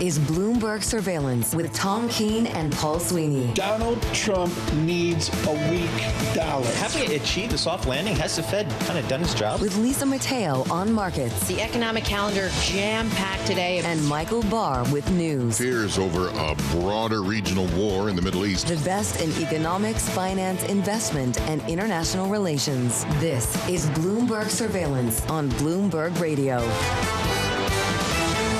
is Bloomberg Surveillance with Tom Keene and Paul Sweeney. Donald Trump needs a weak dollar. Have we achieved a soft landing? Has the Fed kind of done its job? With Lisa Mateo on markets. The economic calendar jam-packed today. And Michael Barr with news. Fears over a broader regional war in the Middle East. The best in economics, finance, investment, and international relations. This is Bloomberg Surveillance on Bloomberg Radio.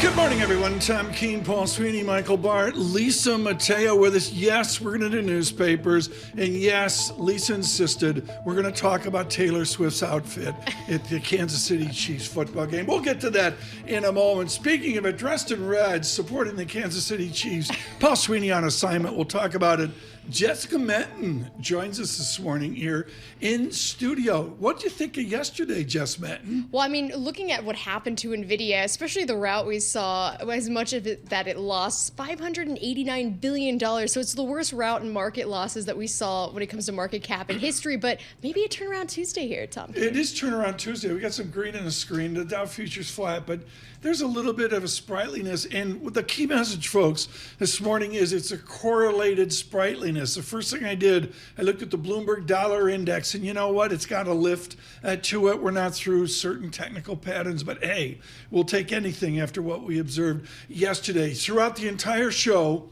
Good morning, everyone. Tom Keene, Paul Sweeney, Michael Barr, Lisa Mateo with us. Yes, we're going to do newspapers. And yes, Lisa insisted we're going to talk about Taylor Swift's outfit at the Kansas City Chiefs football game. We'll get to that in a moment. Speaking of it, dressed in red, supporting the Kansas City Chiefs, Paul Sweeney on assignment. We'll talk about it. Jessica Menton joins us this morning here in studio. What did you think of yesterday, Jess Menton? Well, I mean, looking at what happened to NVIDIA, especially the route we saw, as much of it that it lost $589 billion. So it's the worst route in market losses that we saw when it comes to market cap in history. But maybe a turnaround Tuesday here, Tom. It is turnaround Tuesday. We got some green in the screen. The Dow Futures flat, but there's a little bit of a sprightliness. And the key message, folks, this morning is it's a correlated sprightliness. The first thing I did, I looked at the Bloomberg Dollar Index, and you know what? It's got a lift to it. We're not through certain technical patterns, but hey, we'll take anything after what we observed yesterday. Throughout the entire show,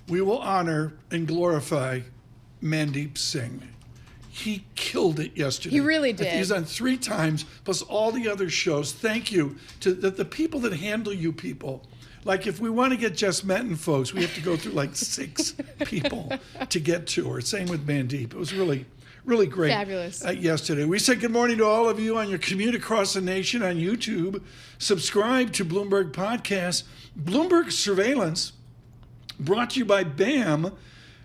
we will honor and glorify Mandeep Singh. He killed it yesterday. He really did. He's on 3 times, plus all the other shows. Thank you to the people that handle you people. Like, if we want to get Jess Menton, folks, we have to go through like 6 people to get to her. Same with Mandeep. It was really, really great. Fabulous. Yesterday. We said good morning to all of you on your commute across the nation on YouTube. Subscribe to Bloomberg Podcasts. Bloomberg Surveillance, brought to you by BAM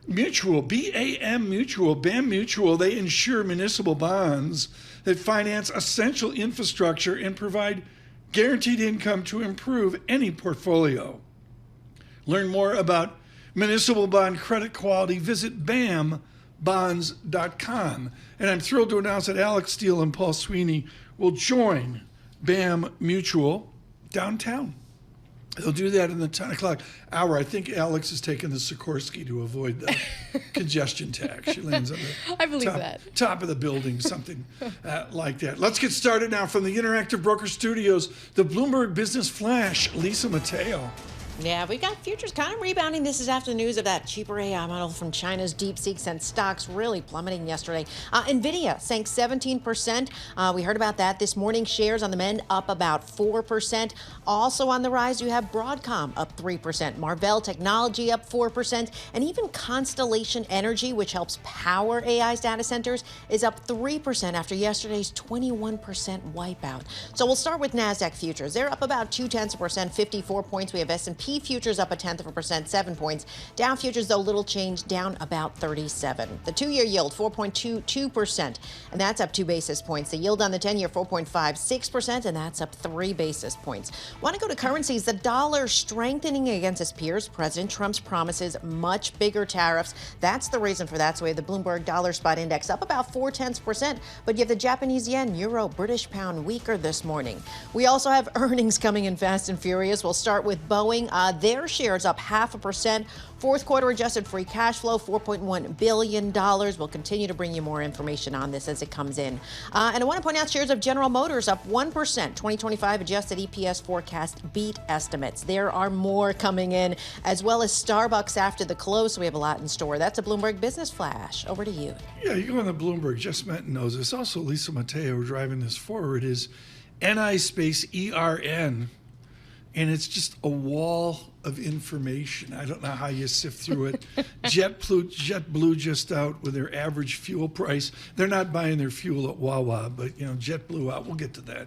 Mutual, BAM Mutual. BAM Mutual, they insure municipal bonds that finance essential infrastructure and provide guaranteed income to improve any portfolio. Learn more about municipal bond credit quality. Visit bambonds.com. And I'm thrilled to announce that Alex Steele and Paul Sweeney will join BAM Mutual downtown. They'll do that in the 10 o'clock hour. I think Alex is taking the Sikorsky to avoid the congestion tax. She lands on the I believe that. top of the building, something like that. Let's get started now from the Interactive Broker Studios, the Bloomberg Business Flash, Lisa Mateo. Yeah, we've got futures kind of rebounding. This is after the news of that cheaper AI model from China's DeepSeek sent stocks really plummeting yesterday. NVIDIA sank 17%. We heard about that this morning. Shares on the mend up about 4%. Also on the rise, you have Broadcom up 3%, Marvell Technology up 4%, and even Constellation Energy, which helps power AI's data centers, is up 3% after yesterday's 21% wipeout. So we'll start with NASDAQ futures. They're up about 0.2%, 54 points. We have S&P futures up 0.1%, 7 points. Dow futures, though, little change, down about 37. The 2-year yield, 4.22%, and that's up 2 basis points. The yield on the 10-year, 4.56%, and that's up 3 basis points. Want to go to currencies? The dollar strengthening against its peers. President Trump's promises much bigger tariffs. That's the reason for that. So we have the Bloomberg Dollar Spot Index up about 0.4%, but you have the Japanese yen, euro, British pound weaker this morning. We also have earnings coming in fast and furious. We'll start with Boeing. Their shares up 0.5%. Fourth quarter adjusted free cash flow, $4.1 billion. We'll continue to bring you more information on this as it comes in. And I want to point out shares of General Motors up 1%. 2025 adjusted EPS forecast beat estimates. There are more coming in, as well as Starbucks after the close. So we have a lot in store. That's a Bloomberg Business Flash. Over to you. Yeah, you go on the Bloomberg. Jess Menton knows this. Also, Lisa Mateo driving this forward is NI space ERN. And it's just a wall of information. I don't know how you sift through it. JetBlue just out with their average fuel price. They're not buying their fuel at Wawa, but JetBlue out. We'll get to that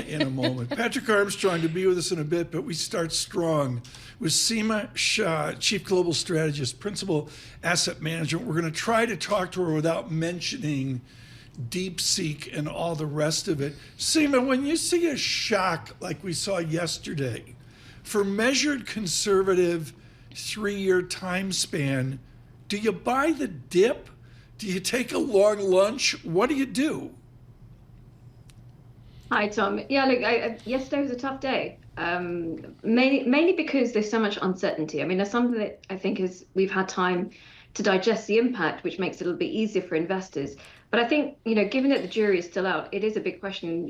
in a moment. Patrick Armstrong to be with us in a bit, but we start strong with Seema Shah, Chief Global Strategist, Principal Asset Management. We're going to try to talk to her without mentioning DeepSeek and all the rest of it. Seema, when you see a shock like we saw yesterday, for measured conservative 3-year time span, do you buy the dip? Do you take a long lunch? What do you do? Hi, Tom. Yeah, look, yesterday was a tough day. Mainly because there's so much uncertainty. I mean, there's something that I think is we've had time to digest the impact, which makes it a little bit easier for investors. But I think, given that the jury is still out, it is a big question.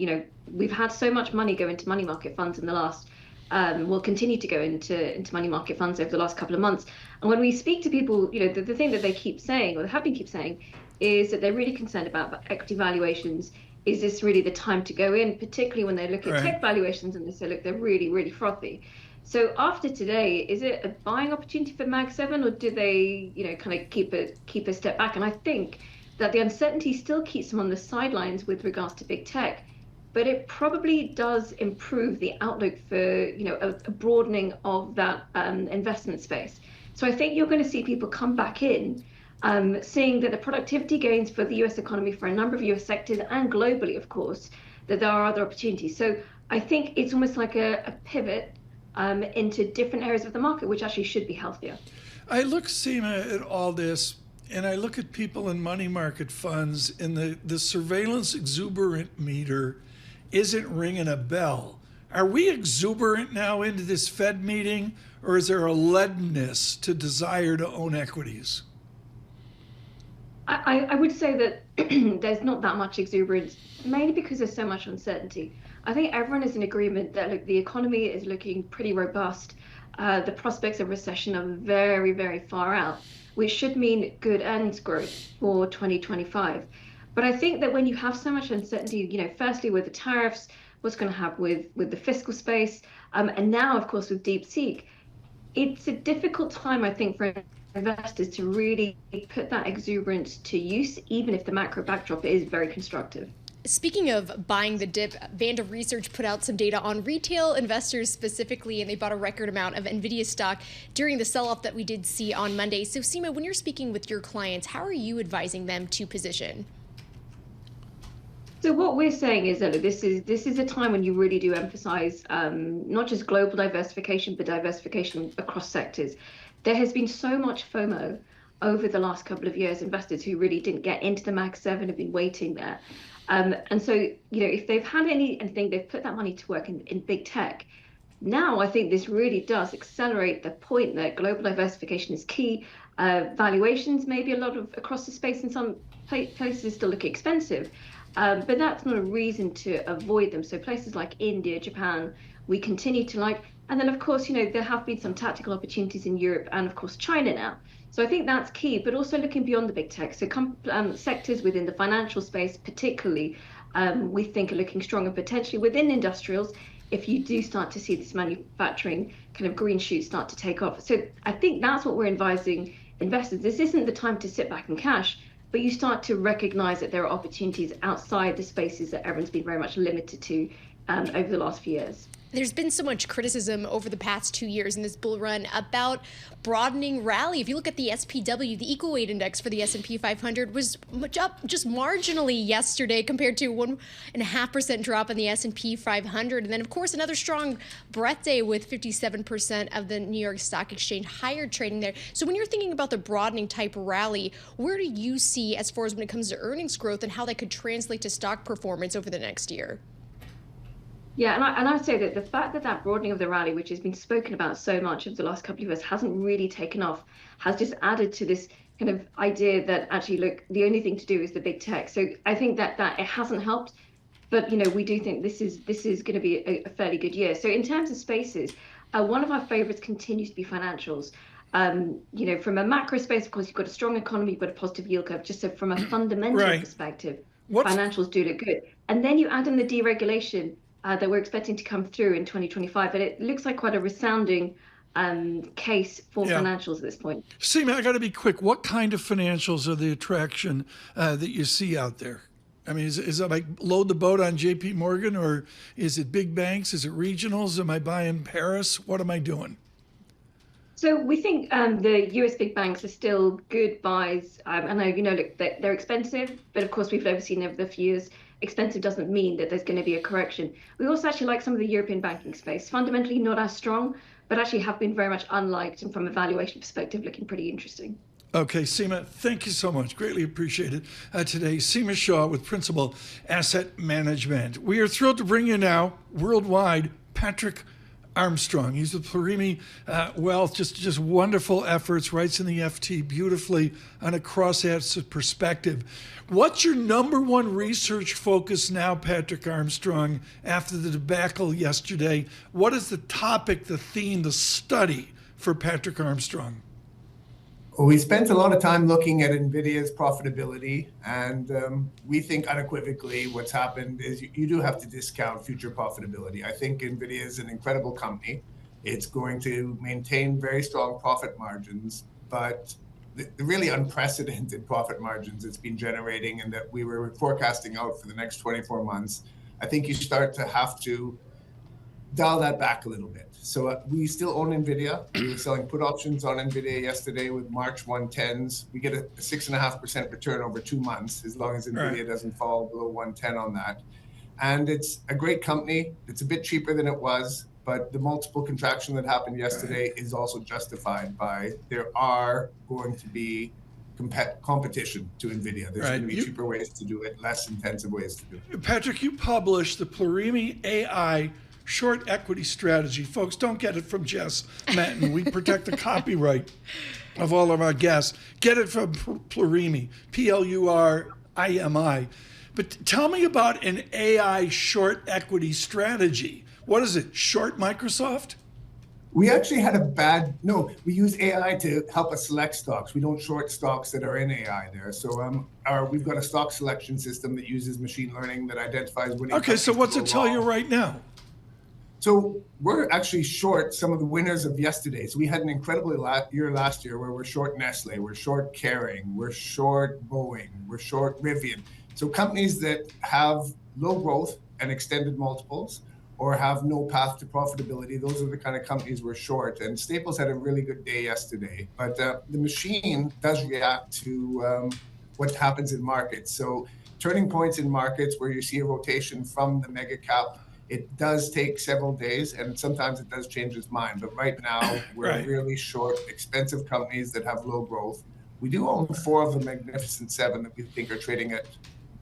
We've had so much money go into money market funds in the last, will continue to go into money market funds over the last couple of months. And when we speak to people, the thing that they keep saying, or have been keep saying, is that they're really concerned about equity valuations. Is this really the time to go in, particularly when they look at tech valuations and they say, look, they're really, really frothy. So after today, is it a buying opportunity for Mag 7, or do they, kind of keep a step back? And I think that the uncertainty still keeps them on the sidelines with regards to big tech, but it probably does improve the outlook for, a broadening of that investment space. So I think you're going to see people come back in, seeing that the productivity gains for the US economy for a number of US sectors and globally, of course, that there are other opportunities. So I think it's almost like a pivot into different areas of the market, which actually should be healthier. I look, Seema, at all this, and I look at people in money market funds, and the surveillance exuberant meter isn't ringing a bell. Are we exuberant now into this Fed meeting, or is there a leadenness to desire to own equities? I would say that there's not that much exuberance, mainly because there's so much uncertainty. I think everyone is in agreement that, look, the economy is looking pretty robust. The prospects of recession are very, very far out, which should mean good earnings growth for 2025. But I think that when you have so much uncertainty, firstly with the tariffs, what's going to happen with the fiscal space, and now, of course, with DeepSeek, it's a difficult time, I think, for investors to really put that exuberance to use, even if the macro backdrop is very constructive. Speaking of buying the dip, Vanda Research put out some data on retail investors specifically, and they bought a record amount of NVIDIA stock during the sell-off that we did see on Monday. So, Seema, when you're speaking with your clients, how are you advising them to position? So what we're saying is that this is a time when you really do emphasize not just global diversification, but diversification across sectors. There has been so much FOMO over the last couple of years. Investors who really didn't get into the Mag 7 have been waiting there. And so, if they've had anything, they've put that money to work in big tech. Now, I think this really does accelerate the point that global diversification is key. Valuations, maybe a lot of across the space in some places still look expensive, but that's not a reason to avoid them. So places like India, Japan, we continue to like. And then, of course, there have been some tactical opportunities in Europe and, of course, China now. So I think that's key, but also looking beyond the big tech. So sectors within the financial space, particularly, we think are looking strong, and potentially within industrials, if you do start to see this manufacturing kind of green shoots start to take off. So I think that's what we're advising investors. This isn't the time to sit back and cash, but you start to recognize that there are opportunities outside the spaces that everyone's been very much limited to over the last few years. There's been so much criticism over the past 2 years in this bull run about broadening rally. If you look at the SPW, the equal weight index for the S&P 500 was up just marginally yesterday compared to 1.5% drop in the S&P 500. And then, of course, another strong breadth day with 57% of the New York Stock Exchange higher trading there. So when you're thinking about the broadening type rally, where do you see as far as when it comes to earnings growth and how that could translate to stock performance over the next year? Yeah, and I would say that the fact that broadening of the rally, which has been spoken about so much over the last couple of years, hasn't really taken off, has just added to this kind of idea that actually, look, the only thing to do is the big tech. So I think that it hasn't helped, but we do think this is going to be a fairly good year. So in terms of spaces, one of our favorites continues to be financials. From a macro space, of course, you've got a strong economy, you've got a positive yield curve. Just so from a fundamental perspective, financials do look good. And then you add in the deregulation that we're expecting to come through in 2025. But it looks like quite a resounding case for financials at this point. Seema, I got to be quick. What kind of financials are the attraction that you see out there? I mean, is it like load the boat on JP Morgan, or is it big banks? Is it regionals? Am I buying Paris? What am I doing? So we think the US big banks are still good buys. I know, look, they're expensive, but of course we've never seen over the few years. Expensive doesn't mean that there's going to be a correction. We also actually like some of the European banking space, fundamentally not as strong, but actually have been very much unliked, and from a valuation perspective, looking pretty interesting. Okay, Seema, thank you so much. Greatly appreciated today. Seema Shah with Principal Asset Management. We are thrilled to bring you now, worldwide, Patrick Armstrong. He's with Plurimi Wealth. Just wonderful efforts, writes in the FT beautifully on a cross-asset perspective. What's your number one research focus now, Patrick Armstrong, after the debacle yesterday? What is the topic, the theme, the study for Patrick Armstrong? Well, we spent a lot of time looking at NVIDIA's profitability, and we think unequivocally what's happened is you do have to discount future profitability. I think NVIDIA is an incredible company. It's going to maintain very strong profit margins, but the really unprecedented profit margins it's been generating and that we were forecasting out for the next 24 months, I think you start to have to dial that back a little bit. So we still own NVIDIA. We were selling put options on NVIDIA yesterday with March 110s. We get a 6.5% return over 2 months, as long as NVIDIA doesn't fall below 110 on that. And it's a great company. It's a bit cheaper than it was, but the multiple contraction that happened yesterday is also justified by there are going to be competition to NVIDIA. There's going to be cheaper ways to do it, less intensive ways to do it. Patrick, you published the Plurimi AI short equity strategy. Folks, don't get it from Jess Manton. We protect the copyright of all of our guests. Get it from Plurimi, Plurimi. But tell me about an AI short equity strategy. What is it, short Microsoft? We actually had we use AI to help us select stocks. We don't short stocks that are in AI there. So we've got a stock selection system that uses machine learning that identifies winning. Okay, so what's it tell you right now? So we're actually short some of the winners of yesterday. So we had an incredible year last year where we're short Nestle, we're short Kering, we're short Boeing, we're short Rivian. So companies that have low growth and extended multiples or have no path to profitability, those are the kind of companies we're short. And Staples had a really good day yesterday. But the machine does react to what happens in markets. So turning points in markets where you see a rotation from the mega cap, it does take several days, and sometimes it does change its mind. But right now, we're really short expensive companies that have low growth. We do own 4 of the Magnificent 7 that we think are trading at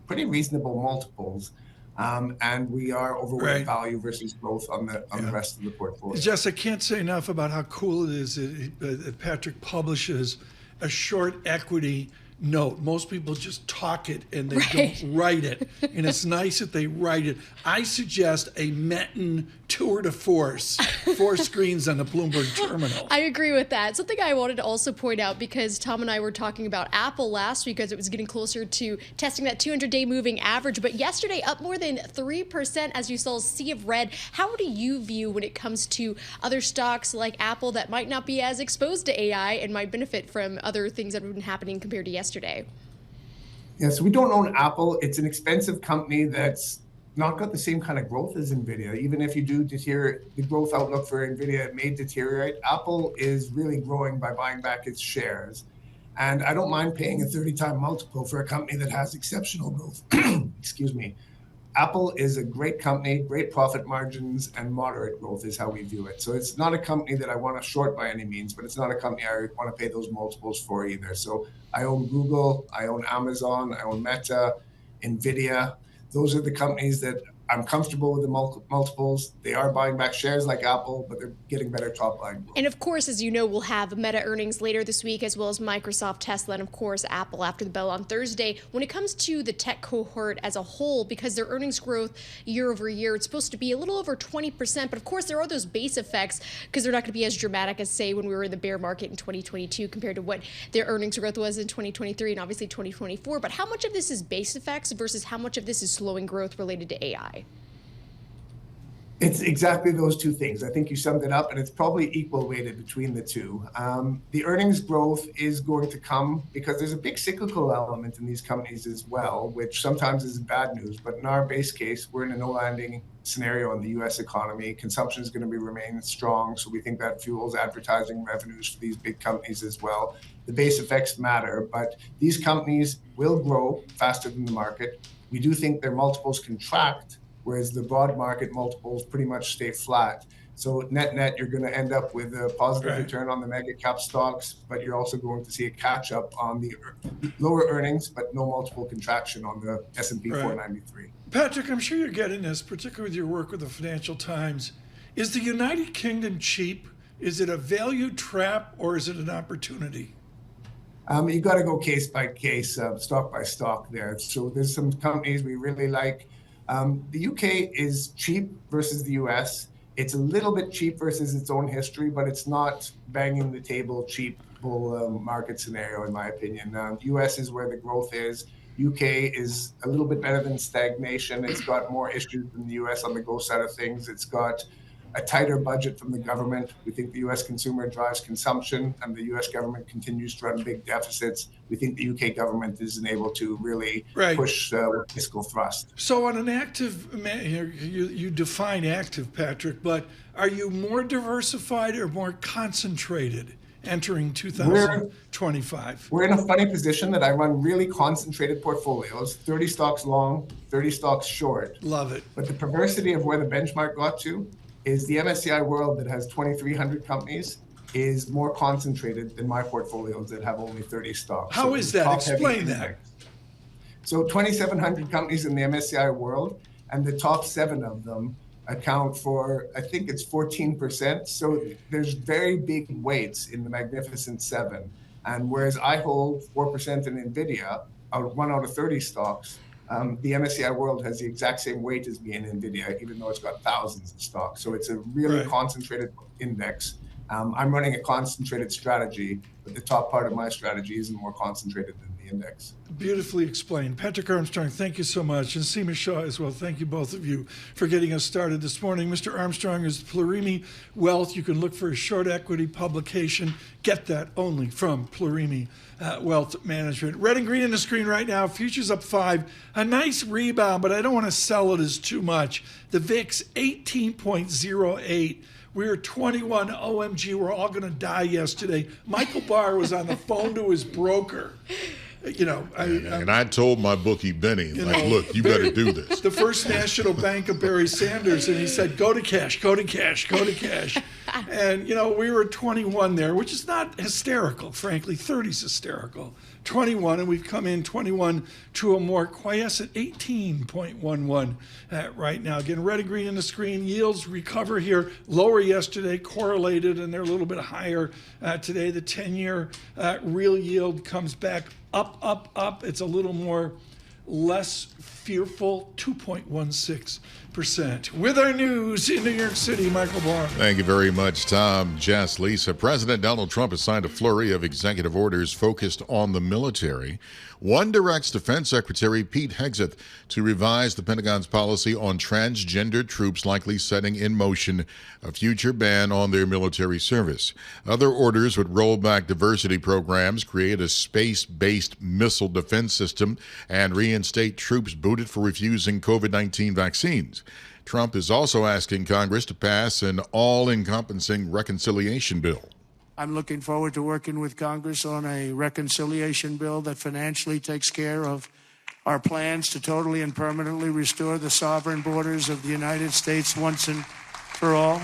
pretty reasonable multiples. And we are overweight value versus growth on the rest of the portfolio. Jess, I can't say enough about how cool it is that Patrick publishes a short equity note. Most people just talk it and they don't write it. And it's nice that they write it. I suggest a Metten tour de force, 4 screens on the Bloomberg terminal. I agree with that. Something I wanted to also point out, because Tom and I were talking about Apple last week as it was getting closer to testing that 200-day moving average, but yesterday up more than 3% as you saw a sea of red. How do you view when it comes to other stocks like Apple that might not be as exposed to AI and might benefit from other things that have been happening compared to yesterday? Yeah, so we don't own Apple. It's an expensive company that's not got the same kind of growth as NVIDIA. Even if you do deteriorate, the growth outlook for NVIDIA may deteriorate. Apple is really growing by buying back its shares. And I don't mind paying a 30-time multiple for a company that has exceptional growth. Excuse me. Apple is a great company, great profit margins, and moderate growth is how we view it. So it's not a company that I want to short by any means, but it's not a company I want to pay those multiples for either. So I own Google, I own Amazon, I own Meta, NVIDIA. Those are the companies that I'm comfortable with the multiples. They are buying back shares like Apple, but they're getting better top line growth. And of course, as you know, we'll have Meta earnings later this week, as well as Microsoft, Tesla, and of course, Apple after the bell on Thursday. When it comes to the tech cohort as a whole, because their earnings growth year over year, it's supposed to be a little over 20%. But of course, there are those base effects because they're not going to be as dramatic as, say, when we were in the bear market in 2022 compared to what their earnings growth was in 2023 and obviously 2024. But how much of this is base effects versus how much of this is slowing growth related to AI? It's exactly those two things. I think you summed it up, and it's probably equal weighted between the two. The earnings growth is going to come because there's a big cyclical element in these companies as well, which sometimes is bad news. But in our base case, we're in a no-landing scenario in the U.S. economy. Consumption is going to remain strong, so we think that fuels advertising revenues for these big companies as well. The base effects matter, but these companies will grow faster than the market. We do think their multiples contract, whereas the broad market multiples pretty much stay flat. So net, you're going to end up with a positive Right. return on the mega cap stocks, but you're also going to see a catch up on the lower earnings, but no multiple contraction on the S&P Right. 493. Patrick, I'm sure you're getting this, particularly with your work with the Financial Times. Is the United Kingdom cheap? Is it a value trap or is it an opportunity? You got to go case by case, stock by stock there. So there's some companies we really like. The UK is cheap versus the US. It's a little bit cheap versus its own history, but it's not banging the table cheap bull market scenario, in my opinion. US is where the growth is. UK is a little bit better than stagnation. It's got more issues than the US on the go side of things. It's got a tighter budget from the government. We think the US consumer drives consumption and the US government continues to run big deficits. We think the UK government isn't able to really push fiscal thrust. So on an active, you define active, Patrick, but are you more diversified or more concentrated entering 2025? We're in a funny position that I run really concentrated portfolios, 30 stocks long, 30 stocks short. Love it. But the perversity of where the benchmark got to is the MSCI World that has 2,300 companies is more concentrated than my portfolios that have only 30 stocks. How is that? Explain that. So 2,700 companies in the MSCI World, and the top 7 of them account for, I think it's 14%. So there's very big weights in the Magnificent 7. And whereas I hold 4% in NVIDIA, 1 out of 30 stocks, the MSCI World has the exact same weight as me in NVIDIA, even though it's got thousands of stocks. So it's a really concentrated index. I'm running a concentrated strategy, but the top part of my strategy isn't more concentrated than the index. Beautifully explained. Patrick Armstrong, thank you so much. And Seema Shah as well. Thank you, both of you, for getting us started this morning. Mr. Armstrong is Plurimi Wealth. You can look for a short equity publication. Get that only from Plurimi Wealth Management. Red and green on the screen right now. Futures up 5. A nice rebound, but I don't want to sell it as too much. The VIX, 18.08. We were 21. OMG, we're all going to die yesterday. Michael Barr was on the phone to his broker. And I told my bookie, Benny, look, you better do this. The First National Bank of Barry Sanders, and he said, go to cash, go to cash, go to cash. And, we were 21 there, which is not hysterical, frankly. 30's hysterical. 21, and we've come in 21 to a more quiescent 18.11 right now. Again, red and green on the screen. Yields recover here. Lower yesterday, correlated, and they're a little bit higher today. The 10-year real yield comes back up. It's a little more less fearful, 2.16%. With our news in New York City, Michael Barr. Thank you very much, Tom, Jess, Lisa. President Donald Trump has signed a flurry of executive orders focused on the military. One directs Defense Secretary Pete Hegseth to revise the Pentagon's policy on transgender troops, likely setting in motion a future ban on their military service. Other orders would roll back diversity programs, create a space-based missile defense system, and reinstate troops booted for refusing COVID-19 vaccines. Trump is also asking Congress to pass an all-encompassing reconciliation bill. I'm looking forward to working with Congress on a reconciliation bill that financially takes care of our plans to totally and permanently restore the sovereign borders of the United States once and for all.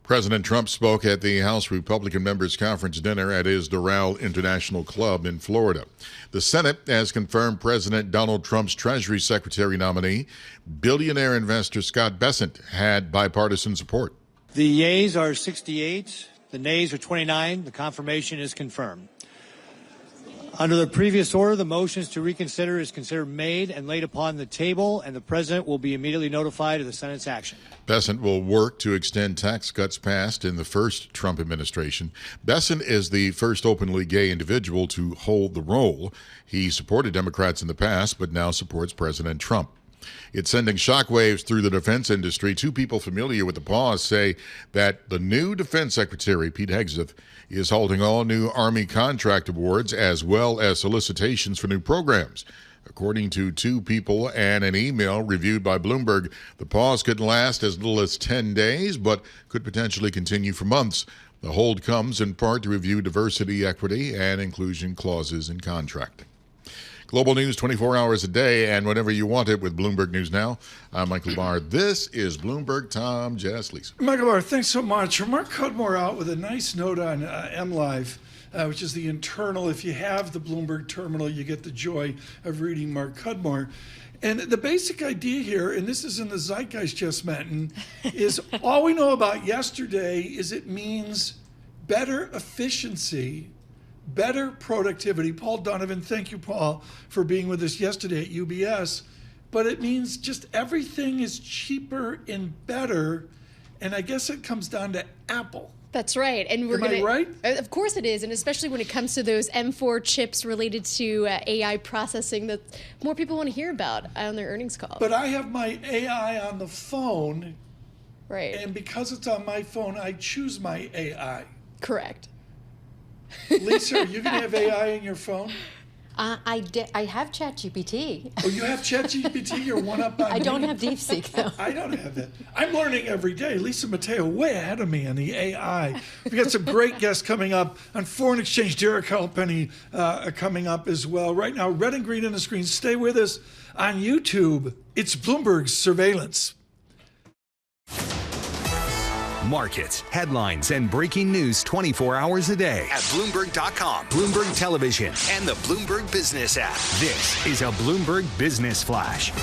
President Trump spoke at the House Republican Members Conference dinner at his Doral International Club in Florida. The Senate has confirmed President Donald Trump's Treasury Secretary nominee, billionaire investor Scott Bessent, had bipartisan support. The yeas are 68. The nays are 29. The confirmation is confirmed. Under the previous order, the motions to reconsider is considered made and laid upon the table, and the president will be immediately notified of the Senate's action. Bessent will work to extend tax cuts passed in the first Trump administration. Bessent is the first openly gay individual to hold the role. He supported Democrats in the past, but now supports President Trump. It's sending shockwaves through the defense industry. Two people familiar with the pause say that the new Defense Secretary, Pete Hegseth, is holding all new Army contract awards as well as solicitations for new programs. According to two people and an email reviewed by Bloomberg, the pause could last as little as 10 days, but could potentially continue for months. The hold comes in part to review diversity, equity, and inclusion clauses in contracting. Global news 24 hours a day and whenever you want it with Bloomberg News Now. I'm Michael Barr. This is Bloomberg Tom, Jess, Lisa. Michael Barr, thanks so much. Mark Cudmore out with a nice note on MLive, which is the internal. If you have the Bloomberg terminal, you get the joy of reading Mark Cudmore. And the basic idea here, and this is in the zeitgeist just mentioned, is all we know about yesterday is it means better efficiency, better productivity. Paul Donovan, thank you, Paul, for being with us yesterday at UBS. But it means just everything is cheaper and better. And I guess it comes down to Apple. That's right. And we're Am I right? Of course it is. And especially when it comes to those M4 chips related to AI processing that more people want to hear about on their earnings call. But I have my AI on the phone. Right. And because it's on my phone, I choose my AI. Correct. Lisa, are you going to have AI in your phone? I have ChatGPT. Oh, you have ChatGPT? You're one up on me? I don't have DeepSeek, though. I don't have that. I'm learning every day. Lisa Mateo way ahead of me on the AI. We've got some great guests coming up on foreign exchange. Derek Halpenny coming up as well. Right now, red and green on the screen. Stay with us on YouTube. It's Bloomberg Surveillance. Markets, headlines, and breaking news 24 hours a day at Bloomberg.com, Bloomberg Television, and the Bloomberg Business app. This is a Bloomberg Business Flash.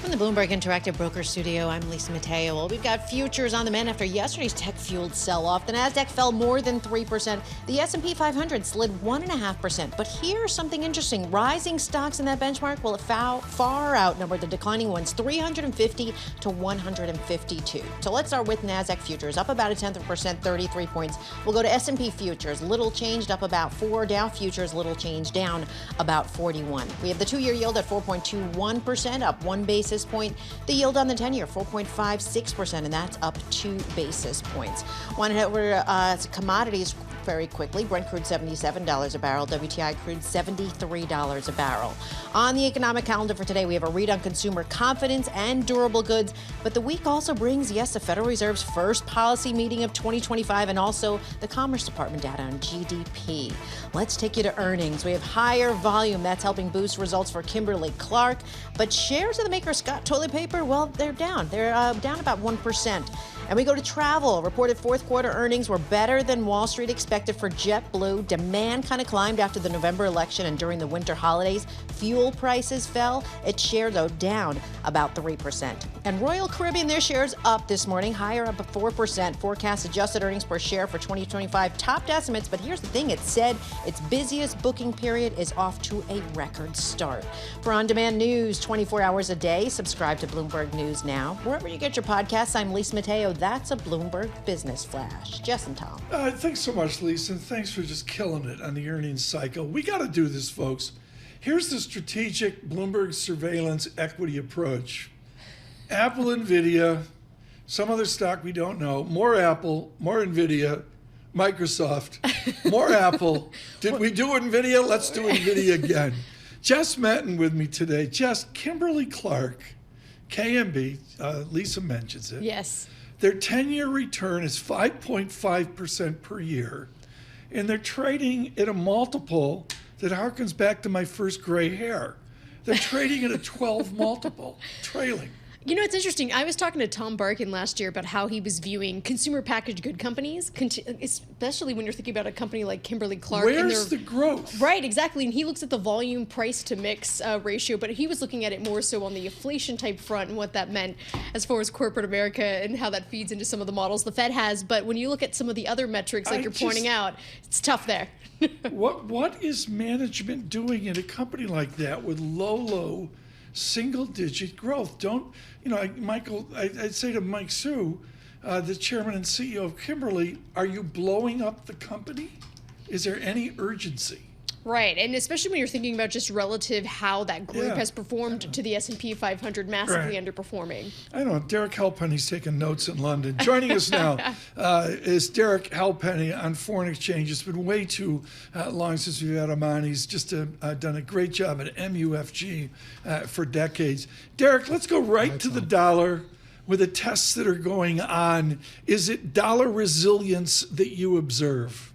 From the Bloomberg Interactive Broker Studio, I'm Lisa Mateo. Well, we've got futures on the mend after yesterday's tech-fueled sell-off. The Nasdaq fell more than 3%. The S&P 500 slid 1.5%. But here's something interesting. Rising stocks in that benchmark, well, it far outnumbered the declining ones, 350 to 152. So let's start with Nasdaq futures, up about 0.1%, 33 points. We'll go to S&P futures, little changed, up about 4. Dow futures, little change, down about 41. We have the 2-year yield at 4.21%, up 1 basis point. The yield on the 10-year, 4.56%, and that's up 2 basis points. Want to head over to commodities very quickly. Brent crude $77 a barrel. WTI crude $73 a barrel. On the economic calendar for today, we have a read on consumer confidence and durable goods. But the week also brings, yes, the Federal Reserve's first policy meeting of 2025 and also the Commerce Department data on GDP. Let's take you to earnings. We have higher volume. That's helping boost results for Kimberly-Clark. But shares of the maker Scott toilet paper, well, they're down. They're down about 1%. And we go to travel. Reported fourth quarter earnings were better than Wall Street expected for JetBlue. Demand kind of climbed after the November election and during the winter holidays. Fuel prices fell. Its share, though, down about 3%. And Royal Caribbean, their shares up this morning, higher up 4%. Forecast adjusted earnings per share for 2025 topped estimates. But here's the thing. It said its busiest booking period is off to a record start. For on-demand news 24 hours a day, subscribe to Bloomberg News Now. Wherever you get your podcasts, I'm Lisa Mateo. That's a Bloomberg Business Flash. Jess and Tom. Thanks so much, Lisa, and thanks for just killing it on the earnings cycle. We got to do this, folks. Here's the strategic Bloomberg surveillance equity approach. Apple, NVIDIA, some other stock we don't know, more Apple, more NVIDIA, Microsoft, more Apple. Did we do NVIDIA? Let's do NVIDIA again. Jess Metton with me today. Jess, Kimberly-Clark, KMB, Lisa mentions it. Yes. Their 10-year return is 5.5% per year, and they're trading at a multiple that harkens back to my first gray hair. They're trading at a 12 multiple, trailing. You know, it's interesting. I was talking to Tom Barkin last year about how he was viewing consumer packaged good companies, especially when you're thinking about a company like Kimberly-Clark. Where's the growth? Right, exactly. And he looks at the volume price to mix ratio, but he was looking at it more so on the inflation type front and what that meant as far as corporate America and how that feeds into some of the models the Fed has. But when you look at some of the other metrics, like you're pointing out, it's tough there. What is management doing in a company like that with low single-digit growth? Michael, I'd say to Mike Sue, the chairman and CEO of Kimberly, are you blowing up the company? Is there any urgency? Right, and especially when you're thinking about just relative how that group has performed to the S&P 500, massively underperforming. I know. Derek Halpenny's taking notes in London. Joining us now is Derek Halpenny on foreign exchange. It's been way too long since we've had him on. He's just done a great job at MUFG for decades. Derek, let's go right to the dollar with the tests that are going on. Is it dollar resilience that you observe?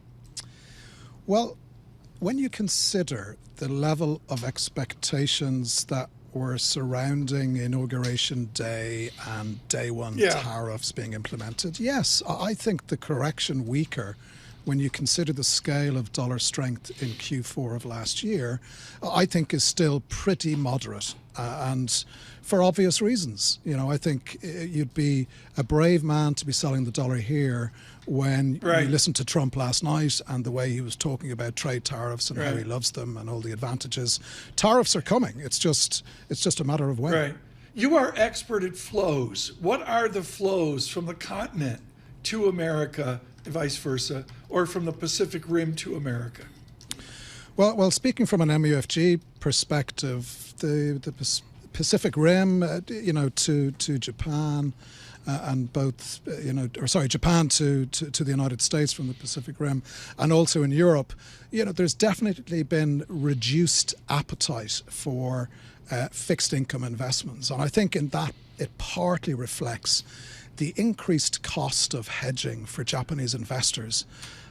Well, when you consider the level of expectations that were surrounding Inauguration Day and Day One tariffs being implemented, yes, I think the correction weaker when you consider the scale of dollar strength in Q4 of last year, I think is still pretty moderate. And for obvious reasons. You know, I think you'd be a brave man to be selling the dollar here when you listened to Trump last night and the way he was talking about trade tariffs and how he loves them and all the advantages. Tariffs are coming. It's just a matter of when. Right. You are expert at flows. What are the flows from the continent to America, vice versa, or from the Pacific Rim to America? Well, speaking from an MUFG perspective, the Pacific Rim, to Japan, and both, Japan to the United States from the Pacific Rim, and also in Europe, there's definitely been reduced appetite for fixed income investments, and I think in that it partly reflects the increased cost of hedging for Japanese investors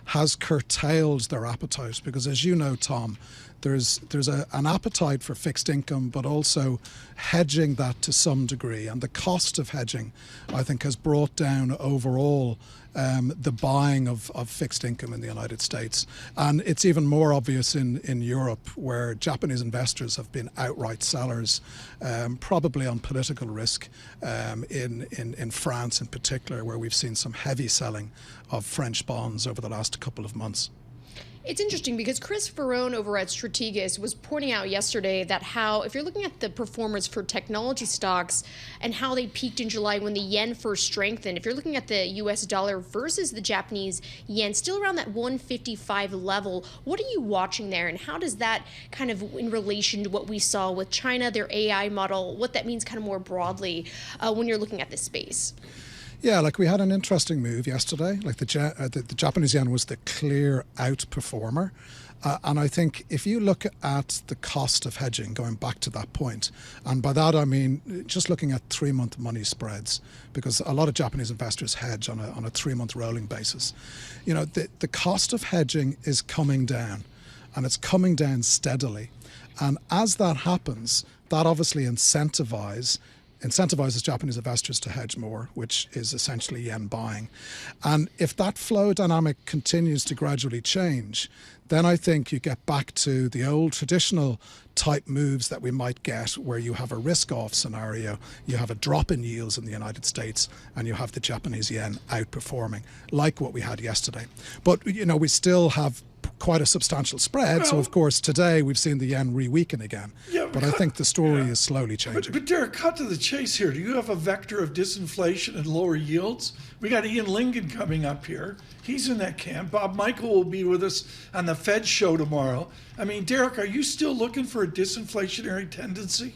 has curtailed their appetite because, as you know, Tom, there's an appetite for fixed income, but also hedging that to some degree. And the cost of hedging, I think, has brought down overall the buying of fixed income in the United States. And it's even more obvious in Europe, where Japanese investors have been outright sellers, probably on political risk, in France in particular, where we've seen some heavy selling of French bonds over the last couple of months. It's interesting because Chris Ferrone over at Strategist was pointing out yesterday that how, if you're looking at the performance for technology stocks and how they peaked in July when the yen first strengthened, if you're looking at the US dollar versus the Japanese yen, still around that 155 level, what are you watching there? And how does that kind of in relation to what we saw with China, their AI model, what that means kind of more broadly when you're looking at this space? Yeah, like we had an interesting move yesterday. Like the Japanese yen was the clear outperformer. And I think if you look at the cost of hedging, going back to that point, and by that I mean just looking at 3-month money spreads, because a lot of Japanese investors hedge on a 3-month rolling basis. The cost of hedging is coming down, and it's coming down steadily. And as that happens, that obviously incentivizes Japanese investors to hedge more, which is essentially yen buying. And if that flow dynamic continues to gradually change, then I think you get back to the old traditional type moves that we might get, where you have a risk-off scenario, you have a drop in yields in the United States, and you have the Japanese yen outperforming, like what we had yesterday. But, we still have quite a substantial spread. So, of course, today we've seen the yen re-weaken again. Yeah, but I think the story is slowly changing. But Derek, cut to the chase here. Do you have a vector of disinflation and lower yields? We got Ian Lyngen coming up here. He's in that camp. Bob Michael will be with us on the Fed show tomorrow. I mean, Derek, are you still looking for a disinflationary tendency?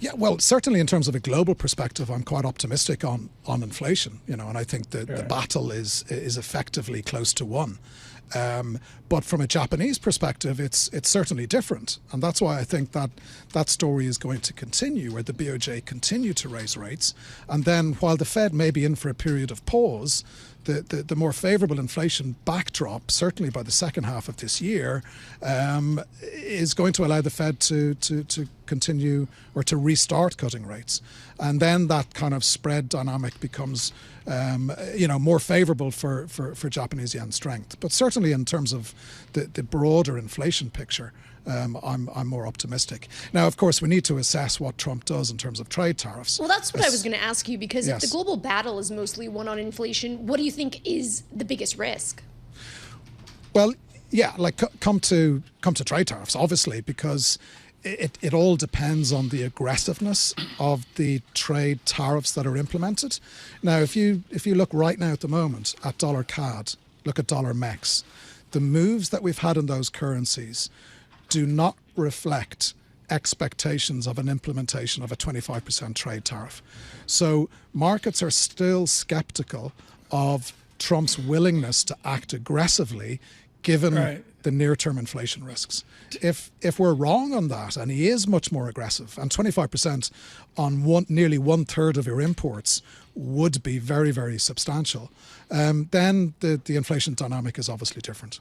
Yeah, well, certainly in terms of a global perspective, I'm quite optimistic on inflation, and I think the battle is effectively close to won. But from a Japanese perspective, it's certainly different. And that's why I think that story is going to continue, where the BOJ continue to raise rates. And then while the Fed may be in for a period of pause, the more favorable inflation backdrop, certainly by the second half of this year, is going to allow the Fed to continue or to restart cutting rates. And then that kind of spread dynamic becomes more favorable for Japanese yen strength. But certainly in terms of the broader inflation picture, I'm more optimistic. Now, of course, we need to assess what Trump does in terms of trade tariffs. Well, that's what I was going to ask you, because if the global battle is mostly won on inflation, what do you think is the biggest risk? Well, yeah, like come to trade tariffs, obviously, because it all depends on the aggressiveness of the trade tariffs that are implemented. Now, if you look right now at the moment at dollar CAD, look at dollar MEX, the moves that we've had in those currencies do not reflect expectations of an implementation of a 25% trade tariff. So markets are still skeptical of Trump's willingness to act aggressively, given the near-term inflation risks. If we're wrong on that, and he is much more aggressive, and 25% on nearly 1/3 of your imports would be very, very substantial, then the inflation dynamic is obviously different.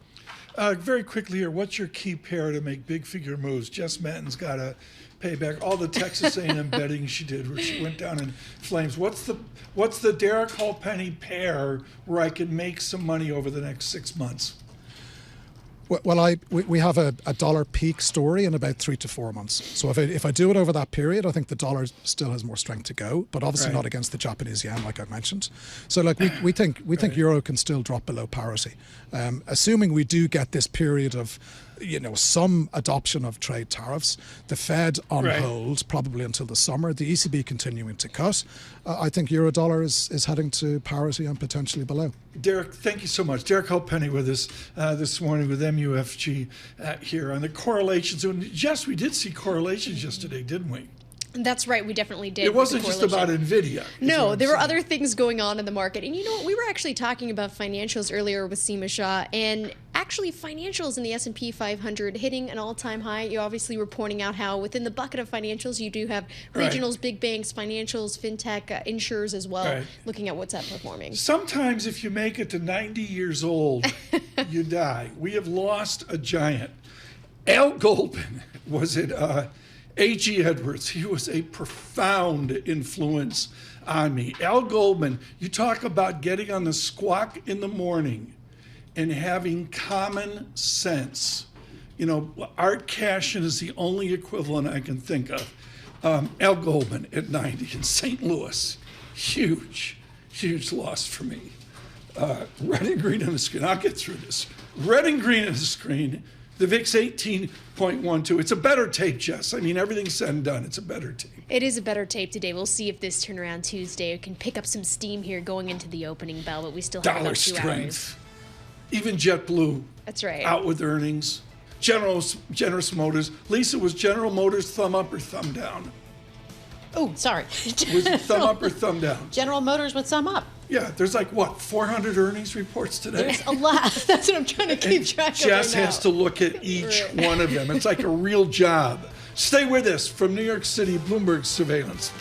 Very quickly here, what's your key pair to make big figure moves? Jess Manton's got to pay back all the Texas A&M betting she did, where she went down in flames. What's the Derek Halpenny pair where I can make some money over the next 6 months? Well, we have a dollar peak story in about 3 to 4 months. So if I do it over that period, I think the dollar still has more strength to go, but obviously not against the Japanese yen, like I mentioned. So we think euro can still drop below parity, assuming we do get this period of some adoption of trade tariffs, the Fed on hold probably until the summer, the ECB continuing to cut. I think euro dollar is heading to parity and potentially below. Derek, thank you so much. Derek Halpenny with us this morning with MUFG here on the correlations. And yes, we did see correlations yesterday, didn't we? That's right. We definitely did. It wasn't just about NVIDIA. No, there were other things going on in the market. And you know what? We were actually talking about financials earlier with Seema Shah, and actually financials in the S&P 500 hitting an all-time high. You obviously were pointing out how within the bucket of financials, you do have regionals, big banks, financials, fintech, insurers as well, looking at what's outperforming. Sometimes if you make it to 90 years old, you die. We have lost a giant. Al Goldman was it A.G. Edwards. He was a profound influence on me. Al Goldman, you talk about getting on the squawk in the morning and having common sense. Art Cashin is the only equivalent I can think of. Al Goldman at 90 in St. Louis. Huge loss for me. Red and green on the screen. I'll get through this. Red and green on the screen. The VIX 18.12. It's a better tape, Jess. I mean, everything's said and done. It's a better tape. It is a better tape today. We'll see if this turnaround Tuesday can pick up some steam here going into the opening bell, but we still have about 2 hours. Even JetBlue. That's right. Out with earnings. Generous Motors. Lisa, was General Motors thumb up or thumb down? Oh, sorry. Was it thumb up or thumb down? General Motors would thumb up. Yeah, there's 400 earnings reports today? There's a lot. That's what I'm trying to keep track of. Jess has to look at each one of them. It's like a real job. Stay with us from New York City, Bloomberg Surveillance.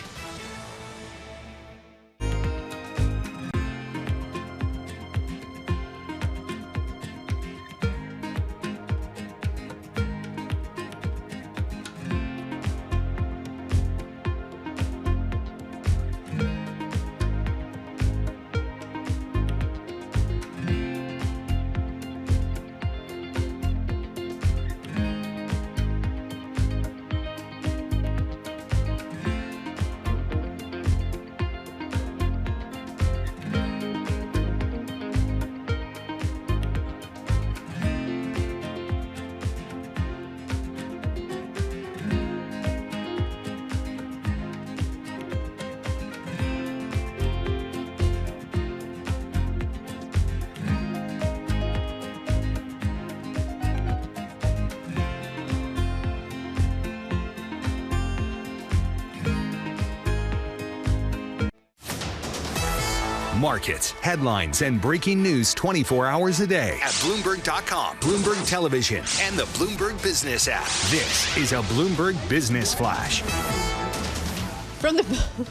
Markets, headlines, and breaking news 24 hours a day at Bloomberg.com, Bloomberg Television, and the Bloomberg Business app. This is a Bloomberg Business Flash. From the...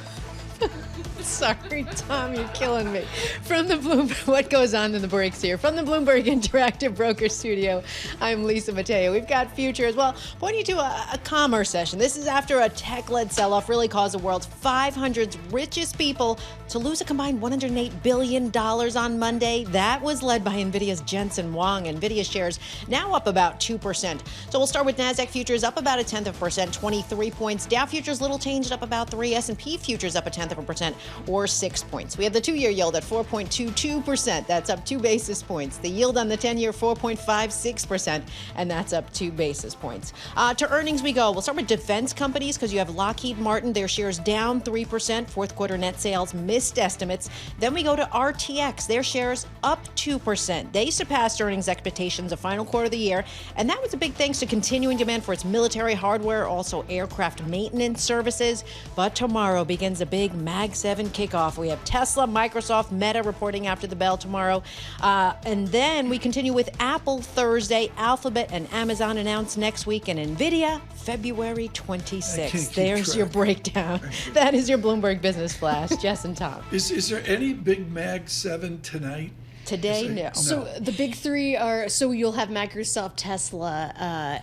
Sorry, Tom, you're killing me. From the Bloomberg, what goes on in the breaks here? From the Bloomberg Interactive Broker Studio, I'm Lisa Mateo. We've got futures. Well, pointing to a calmer session. This is after a tech-led sell-off really caused the world's 500 richest people to lose a combined $108 billion on Monday. That was led by NVIDIA's Jensen Huang. NVIDIA shares now up about 2%. So we'll start with NASDAQ futures up about 0.1%, 23 points. Dow futures little changed, up about 3. S&P futures up 0.1%. Or 6 points. We have the 2-year yield at 4.22%. That's up 2 basis points. The yield on the 10-year, 4.56%, and that's up 2 basis points. To earnings we go. We'll start with defense companies because you have Lockheed Martin. Their shares down 3%. Fourth quarter net sales missed estimates. Then we go to RTX. Their shares up 2%. They surpassed earnings expectations of final quarter of the year, and that was a big thanks to continuing demand for its military hardware, also aircraft maintenance services. But tomorrow begins a big MAG 7 7 kickoff. We have Tesla, Microsoft, Meta reporting after the bell tomorrow. And then we continue with Apple Thursday, Alphabet and Amazon announced next week, and NVIDIA February 26th. There's your breakdown. That is your Bloomberg Business Flash. Jess and Tom. Is there any Big Mag 7 tonight? Today, no. So the big three are, so you'll have Microsoft, Tesla,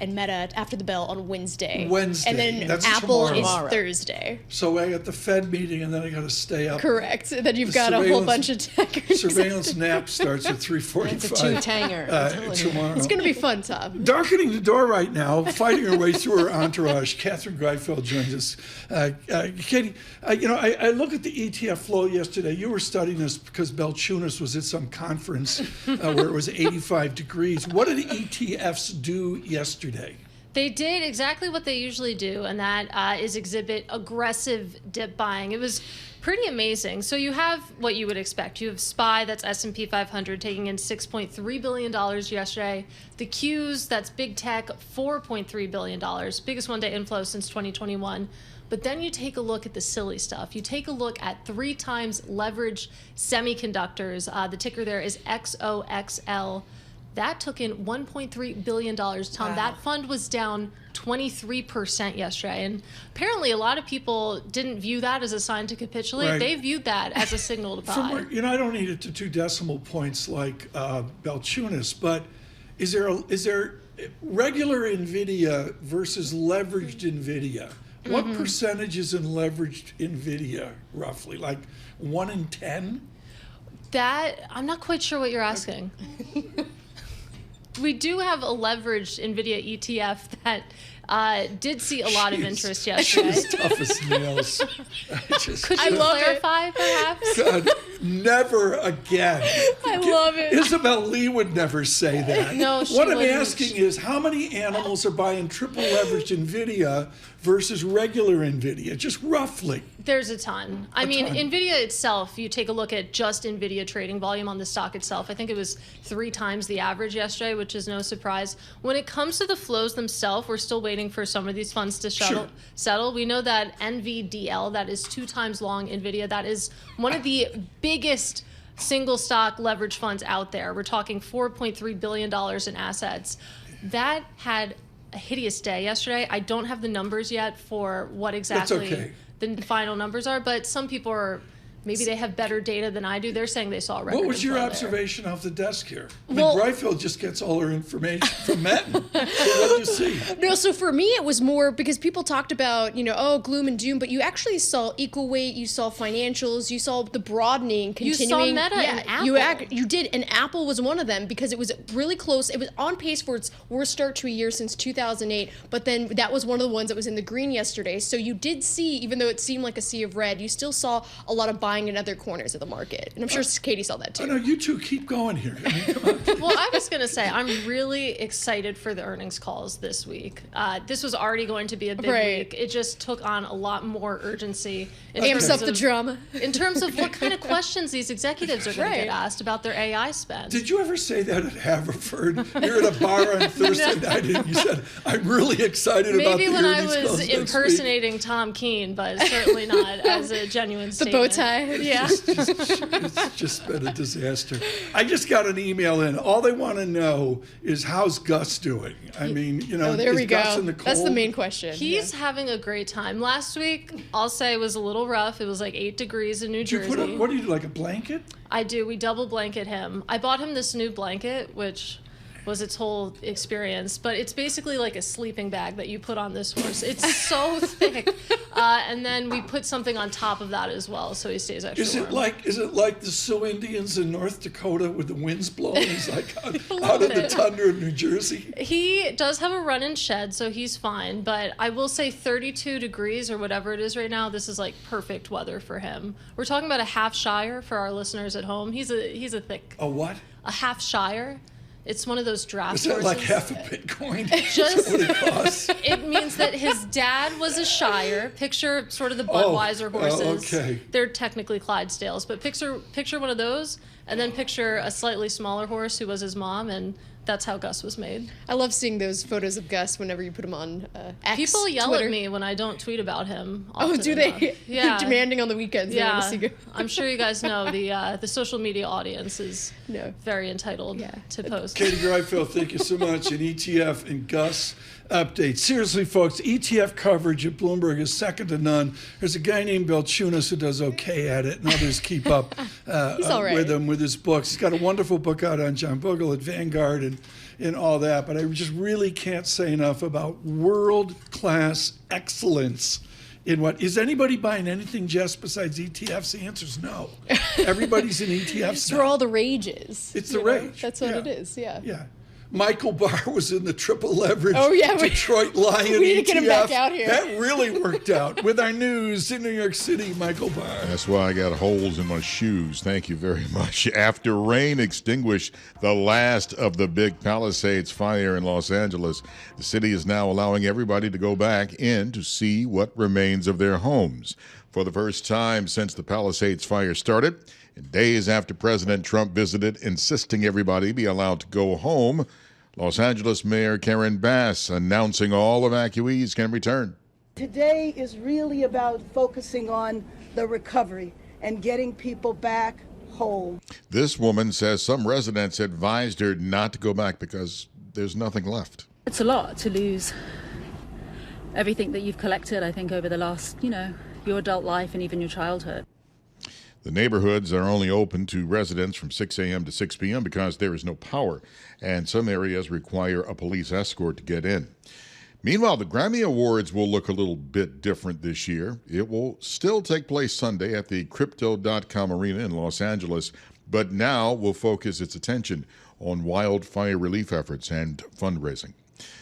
and Meta after the bell on Wednesday. And then that's Apple tomorrow. is Thursday. So I got the Fed meeting, and then I got to stay up. Correct. Then you've got a whole bunch of techers. Surveillance nap starts at 3:45. It's a two-tanger. Tomorrow. It's going to be fun, Tom. Darkening the door right now, fighting her way through her entourage. Catherine Greifeld joins us. Katie, I look at the ETF flow yesterday. You were studying this because Belchunas was at some conference where it was 85 degrees. What did ETFs do yesterday? They did exactly what they usually do, and that is exhibit aggressive dip buying. It was pretty amazing. So you have what you would expect. You have SPY, that's S&P 500, taking in $6.3 billion yesterday. The Qs, that's big tech, $4.3 billion, biggest one-day inflow since 2021. But then you take a look at the silly stuff. You take a look at 3 times leveraged semiconductors. The ticker there is XOXL. That took in $1.3 billion. Tom, wow. That fund was down 23% yesterday. And apparently a lot of people didn't view that as a sign to capitulate. Right. They viewed that as a signal to buy. I don't need it to 2 decimal points like Belchunas, but is there regular NVIDIA versus leveraged NVIDIA? What percentage is in leveraged NVIDIA, roughly? Like 1 in 10? That, I'm not quite sure what you're asking. We do have a leveraged NVIDIA ETF that did see a lot of interest yesterday. She's tough as nails. Could you clarify, perhaps? God, never again. I love it. Isabel Lee would never say that. No, she What I'm wouldn't. asking is, how many animals are buying triple leveraged NVIDIA versus regular NVIDIA? Just roughly. There's a ton. I mean, NVIDIA itself, you take a look at just NVIDIA trading volume on the stock itself, I think it was 3 times the average yesterday, which is no surprise. When it comes to the flows themselves, we're still waiting for some of these funds to settle. We know that NVDL, that is 2 times long NVIDIA, that is one of the biggest single stock leverage funds out there. We're talking $4.3 billion in assets. That had a hideous day yesterday. I don't have the numbers yet for what exactly the final numbers are, but some people are, maybe they have better data than I do. They're saying they saw a record. What was your observation off the desk here? Greifeld just gets all her information from Metten. So what did you see? No, so for me, it was more because people talked about, gloom and doom, but you actually saw equal weight, you saw financials, you saw the broadening continuing. You saw Meta and Apple. You did, and Apple was one of them because it was really close. It was on pace for its worst start to a year since 2008, but then that was one of the ones that was in the green yesterday. So you did see, even though it seemed like a sea of red, you still saw a lot of buying in other corners of the market. And I'm sure Katie saw that too. Oh, no, you two keep going here. I mean, come on. Well, I was going to say, I'm really excited for the earnings calls this week. This was already going to be a big week. It just took on a lot more urgency. Amps up the drama. In terms of what kind of questions these executives are going to get asked about their AI spend. Did you ever say that at Haverford? You're at a bar on Thursday night and you said, I'm really excited about the earnings calls. Maybe when I was impersonating Tom Keene, but certainly not as a genuine statement. The bow tie. Yeah. It's just been a disaster. I just got an email in. All they want to know is how's Gus doing? I mean, there we go. Gus in the cold? That's the main question. He's having a great time. Last week, I'll say, was a little rough. It was like 8 degrees in New Jersey. What do you do, like a blanket? I do. We double blanket him. I bought him this new blanket, which was its whole experience, but it's basically like a sleeping bag that you put on this horse. It's so thick, and then we put something on top of that as well, so he stays extra warm. Is it like the Sioux Indians in North Dakota with the winds blowing? He's like out of the tundra of New Jersey. He does have a run-in shed, so he's fine. But I will say 32 degrees or whatever it is right now, this is like perfect weather for him. We're talking about a half Shire for our listeners at home. He's a thick. A what? A half Shire. It's one of those draft horses. Is that like half a Bitcoin? Just what it costs? It means that his dad was a Shire. Picture sort of the Budweiser horses. Okay. They're technically Clydesdales, but picture one of those, and then picture a slightly smaller horse who was his mom, and that's how Gus was made. I love seeing those photos of Gus whenever you put him on X. People yell Twitter. at me when I don't tweet about him. Oh, do they? Yeah. Demanding on the weekends. They want to see I'm sure you guys know the social media audience is very entitled to post. Katie Greifeld, thank you so much. An ETF and Gus update. Seriously, folks, ETF coverage at Bloomberg is second to none. There's a guy named Bill Chunas who does okay at it, and others keep up with him with his books. He's got a wonderful book out on John Bogle at Vanguard and all that, but I just really can't say enough about world-class excellence in what is anybody buying anything, Jess, besides ETFs? The answer is no. Everybody's in ETFs. It's for all the rages. It's the rage. That's what it is. Yeah. Yeah. Michael Barr was in the triple leverage Detroit Lion we need ETF. to get him back out here. That really worked out. With our news in New York City, Michael Barr. That's why I got holes in my shoes. Thank you very much. After rain extinguished the last of the big Palisades fire in Los Angeles, the city is now allowing everybody to go back in to see what remains of their homes. For the first time since the Palisades fire started, and days after President Trump visited, insisting everybody be allowed to go home, Los Angeles Mayor Karen Bass announcing all evacuees can return. Today is really about focusing on the recovery and getting people back home. This woman says some residents advised her not to go back because there's nothing left. It's a lot to lose everything that you've collected, I think, over the last, your adult life and even your childhood. The neighborhoods are only open to residents from 6 a.m. to 6 p.m. because there is no power, and some areas require a police escort to get in. Meanwhile, the Grammy Awards will look a little bit different this year. It will still take place Sunday at the Crypto.com Arena in Los Angeles, but now will focus its attention on wildfire relief efforts and fundraising.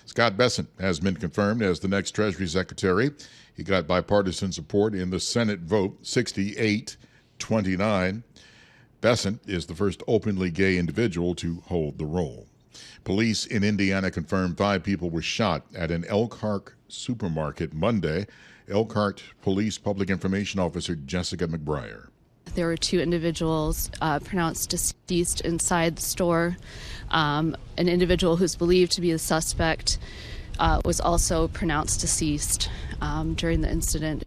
Scott Bessent has been confirmed as the next Treasury Secretary. He got bipartisan support in the Senate vote, 68-29. Bessent is the first openly gay individual to hold the role. Police in Indiana confirmed 5 people were shot at an Elkhart supermarket Monday. Elkhart Police Public Information Officer Jessica McBriar. There were 2 individuals pronounced deceased inside the store. An individual who's believed to be the suspect was also pronounced deceased during the incident.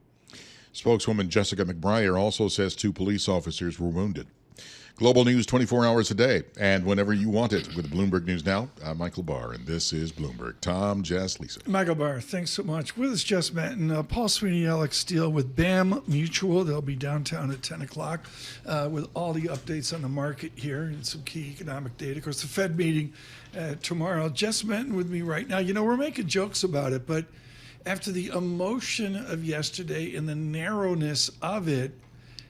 Spokeswoman Jessica McBriar also says 2 police officers were wounded. Global news 24 hours a day and whenever you want it with Bloomberg News Now. I'm Michael Barr, and this is Bloomberg. Tom, Jess, Lisa. Michael Barr, thanks so much. With us, Jess Manton, Paul Sweeney, Alex Steele with BAM Mutual. They'll be downtown at 10 o'clock with all the updates on the market here and some key economic data. Of course, the Fed meeting tomorrow. Jess Manton with me right now. We're making jokes about it, but after the emotion of yesterday and the narrowness of it,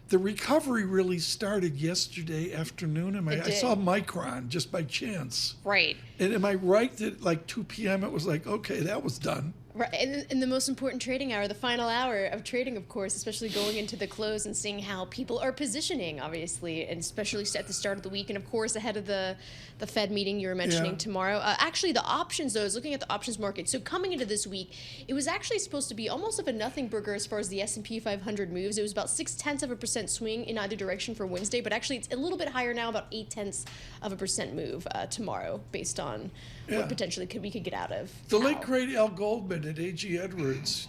the recovery really started yesterday afternoon. I saw Micron just by chance. Right. And am I right that like 2 p.m. it was like, okay, that was done? Right. And the most important trading hour, the final hour of trading, of course, especially going into the close and seeing how people are positioning, obviously, and especially at the start of the week. And, of course, ahead of the Fed meeting you were mentioning tomorrow. Actually, the options, though, I was looking at the options market. So coming into this week, it was actually supposed to be almost of a nothing burger as far as the S&P 500 moves. It was about 0.6% swing in either direction for Wednesday. But actually, it's a little bit higher now, about 0.8% move tomorrow based on what potentially we could get out of. The late, great Al Goldman at A.G. Edwards,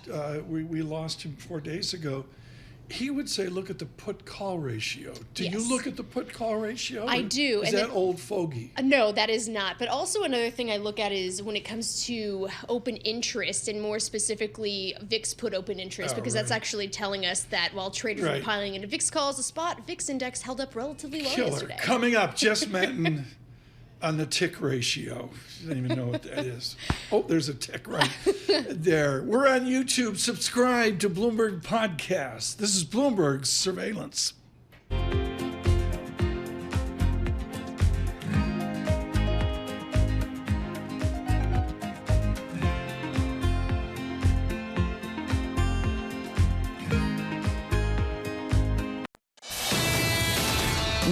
we lost him 4 days ago. He would say, look at the put-call ratio. Do you look at the put-call ratio? I do. Is that old fogey? No, that is not. But also another thing I look at is when it comes to open interest, and more specifically VIX put open interest, because that's actually telling us that while traders were piling into VIX calls, the spot VIX index held up relatively low yesterday. Coming up, Jess Manton on the tick ratio. I don't even know what that is. Oh, there's a tick right there. We're on YouTube. Subscribe to Bloomberg Podcast. This is Bloomberg's Surveillance.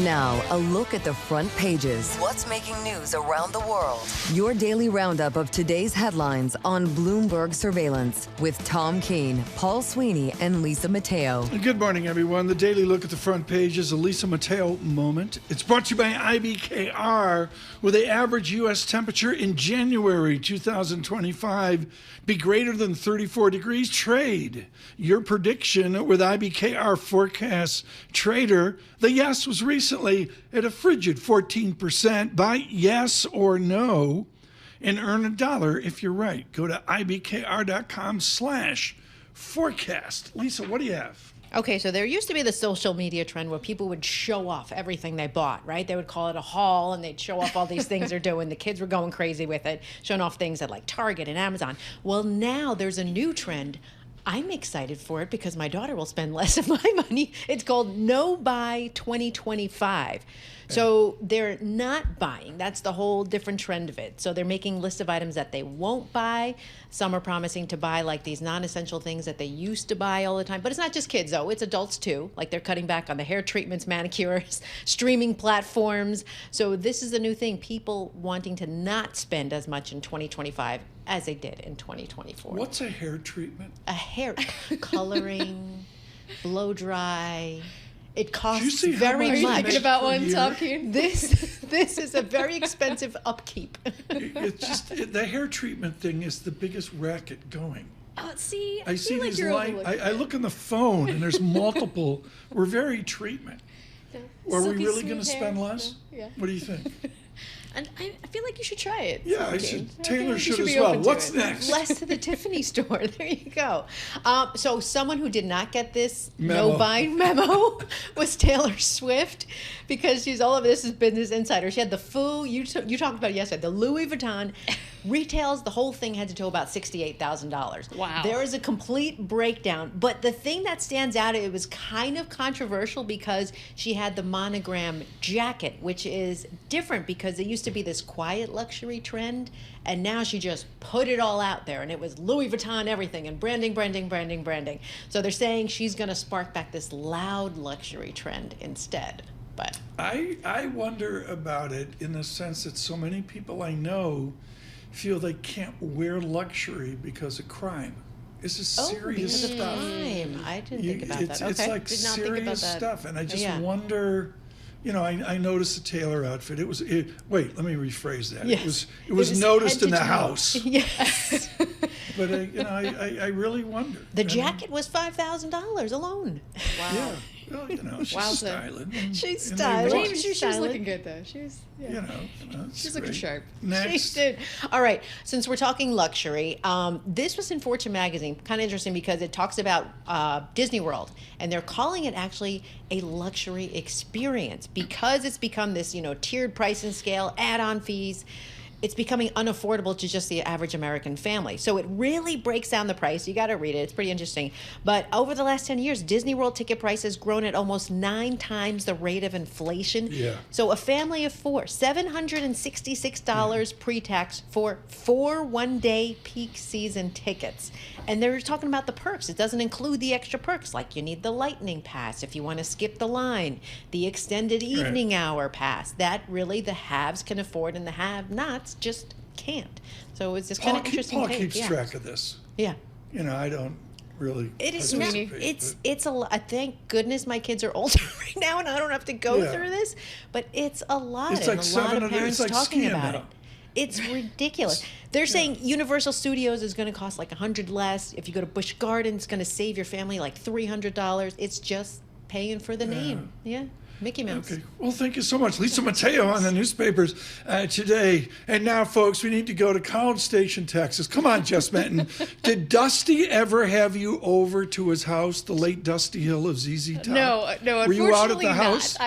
Now, a look at the front pages. What's making news around the world? Your daily roundup of today's headlines on Bloomberg Surveillance with Tom Keene, Paul Sweeney, and Lisa Mateo. Good morning, everyone. The daily look at the front page is a Lisa Mateo moment. It's brought to you by IBKR, with the average U.S. temperature in January 2025 be greater than 34 degrees. Trade your prediction with IBKR Forecast Trader. The yes was recently at a frigid 14%. Buy yes or no and earn $1 if you're right. Go to ibkr.com/forecast. Lisa, what do you have? Okay, so there used to be the social media trend where people would show off everything they bought, right? They would call it a haul, and they'd show off all these things they're doing. The kids were going crazy with it, showing off things at like Target and Amazon. Well, now there's a new trend. I'm excited for it because my daughter will spend less of my money. It's called No Buy 2025. So they're not buying. That's the whole different trend of it. So they're making lists of items that they won't buy. Some are promising to buy like these non-essential things that they used to buy all the time. But it's not just kids, though. It's adults, too. Like they're cutting back on the hair treatments, manicures, streaming platforms. So this is a new thing. People wanting to not spend as much in 2025 as they did in 2024. What's a hair treatment? A hair coloring, blow dry. It costs very much. Are you thinking about one, Tom Keene? This is a very expensive upkeep. It's just the hair treatment thing is the biggest racket going. See, I see feel like these you're light. I look on the phone and there's multiple. We're very treatment. Are we really going to spend less? Yeah. What do you think? And I feel like you should try it. Yeah, I should. Taylor should as well. What's next? Less to the Tiffany store. There you go. So someone who did not get this Memo. no buying memo was Taylor Swift, because she's all over this is Business Insider. She had the foo. You talked about it yesterday. The Louis Vuitton retails. The whole thing had to total about $68,000. Wow. There is a complete breakdown. But the thing that stands out, it was kind of controversial because she had the monogram jacket, which is different because it used to be this quiet luxury trend, and now she just put it all out there, and it was Louis Vuitton everything and branding. So they're saying she's going to spark back this loud luxury trend instead. But I wonder about it in the sense that so many people I know feel they can't wear luxury because of crime. This is serious stuff. Crime. I didn't think about that. Okay. It's like Did not think about serious that. stuff, and I just wonder. You know, I noticed the Taylor outfit. Wait, let me rephrase that. Yes. It was noticed in the toe. house. Yes. But I really wonder. The jacket was $5,000 alone. Wow. Yeah. Well, you know, she's styling. She's And styling. She was looking good, though. She was, yeah. You know, She's looking sharp. Next. She did. All right. Since we're talking luxury, this was in Fortune magazine. Kind of interesting because it talks about Disney World, and they're calling it actually a luxury experience because it's become this, tiered pricing scale, add-on fees. It's becoming unaffordable to just the average American family. So it really breaks down the price. You got to read it. It's pretty interesting. But over the last 10 years, Disney World ticket price has grown at almost 9 times the rate of inflation. Yeah. So a family of 4, $766 pre-tax for 4 one-day peak season tickets. And they're talking about the perks. It doesn't include the extra perks, like you need the lightning pass if you want to skip the line, the extended evening hour pass. That really the haves can afford and the have-nots just can't. So it's just kind of interesting. Paul keeps track of this. Yeah. I don't really. It is participate, it's a lot. Thank goodness my kids are older right now and I don't have to go through this. But it's a lot. It's and like a lot of parents it's like talking skiing about now. it. It's ridiculous. They're saying Universal Studios is going to cost like $100 less. If you go to Busch Gardens, it's going to save your family like $300. It's just paying for the name. Yeah. Mickey Mouse. Okay. Well, thank you so much. Lisa Mateo on the newspapers today. And now, folks, we need to go to College Station, Texas. Come on, Jess Benton. Did Dusty ever have you over to his house, the late Dusty Hill of ZZ Top? No, Were you out at the house? Not.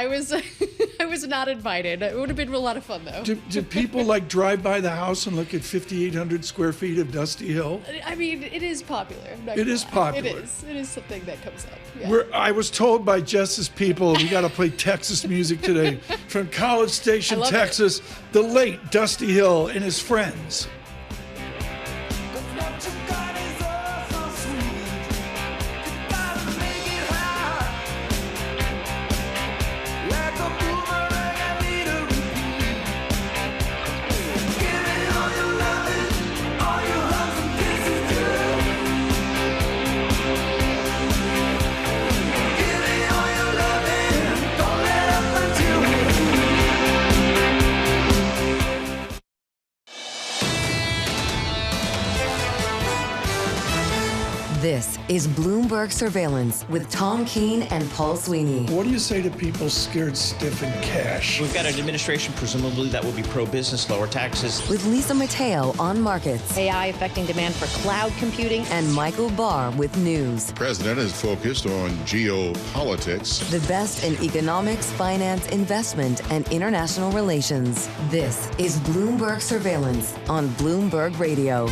I was not invited. It would have been a lot of fun, though. Did people drive by the house and look at 5,800 square feet of Dusty Hill? I mean, it is popular. It is popular. It is something that comes up. Yeah. I was told by Jess's people we got to play Texas music today. From College Station, Texas, the late Dusty Hill and his friends. Like a is Bloomberg Surveillance with Tom Keene and Paul Sweeney. What do you say to people scared stiff in cash? We've got an administration, presumably, that will be pro-business, lower taxes. With Lisa Mateo on markets. AI affecting demand for cloud computing. And Michael Barr with news. The president is focused on geopolitics. The best in economics, finance, investment, and international relations. This is Bloomberg Surveillance on Bloomberg Radio.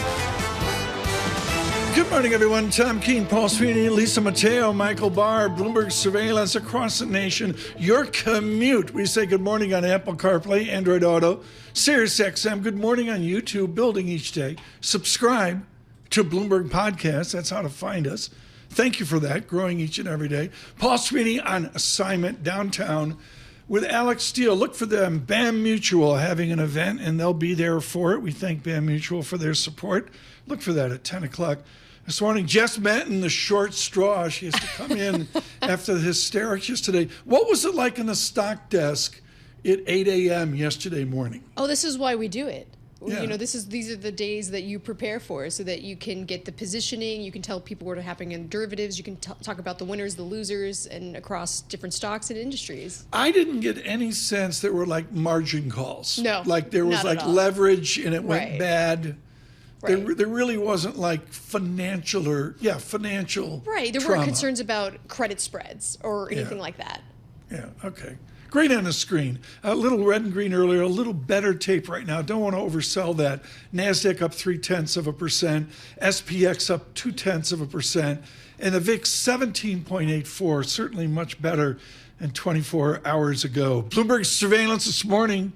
Good morning, everyone. Tom Keene, Paul Sweeney, Lisa Mateo, Michael Barr, Bloomberg Surveillance across the nation. Your commute. We say good morning on Apple CarPlay, Android Auto, Sirius XM. Good morning on YouTube, building each day. Subscribe to Bloomberg Podcast. That's how to find us. Thank you for that, growing each and every day. Paul Sweeney on assignment downtown with Alex Steele. Look for them, BAM Mutual, having an event, and they'll be there for it. We thank BAM Mutual for their support. Look for that at 10 o'clock. This morning, Jess Manton, the short straw. She has to come in after the hysterics yesterday. What was it like in the stock desk at 8 a.m. yesterday morning? Oh, this is why we do it. Yeah. You know, these are the days that you prepare for so that you can get the positioning, you can tell people what are happening in derivatives, you can talk about the winners, the losers, and across different stocks and industries. I didn't get any sense there were like margin calls. No, like there was like leverage and it went bad. Right. There really wasn't like financial Right. There trauma. weren't concerns about credit spreads or anything like that. Yeah, okay. Great on the screen. A little red and green earlier, a little better tape right now. Don't want to oversell that. NASDAQ up 0.3%, SPX up 0.2%, and the VIX 17.84, certainly much better than 24 hours ago. Bloomberg Surveillance this morning,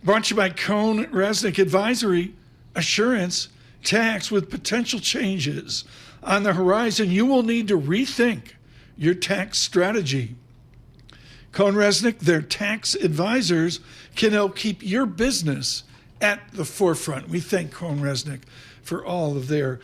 brought to you by Cohn Resnick Advisory, Assurance, Tax with potential changes on the horizon. You will need to rethink your tax strategy. Cohn Resnick, their tax advisors, can help keep your business at the forefront. We thank Cohn Resnick for all of their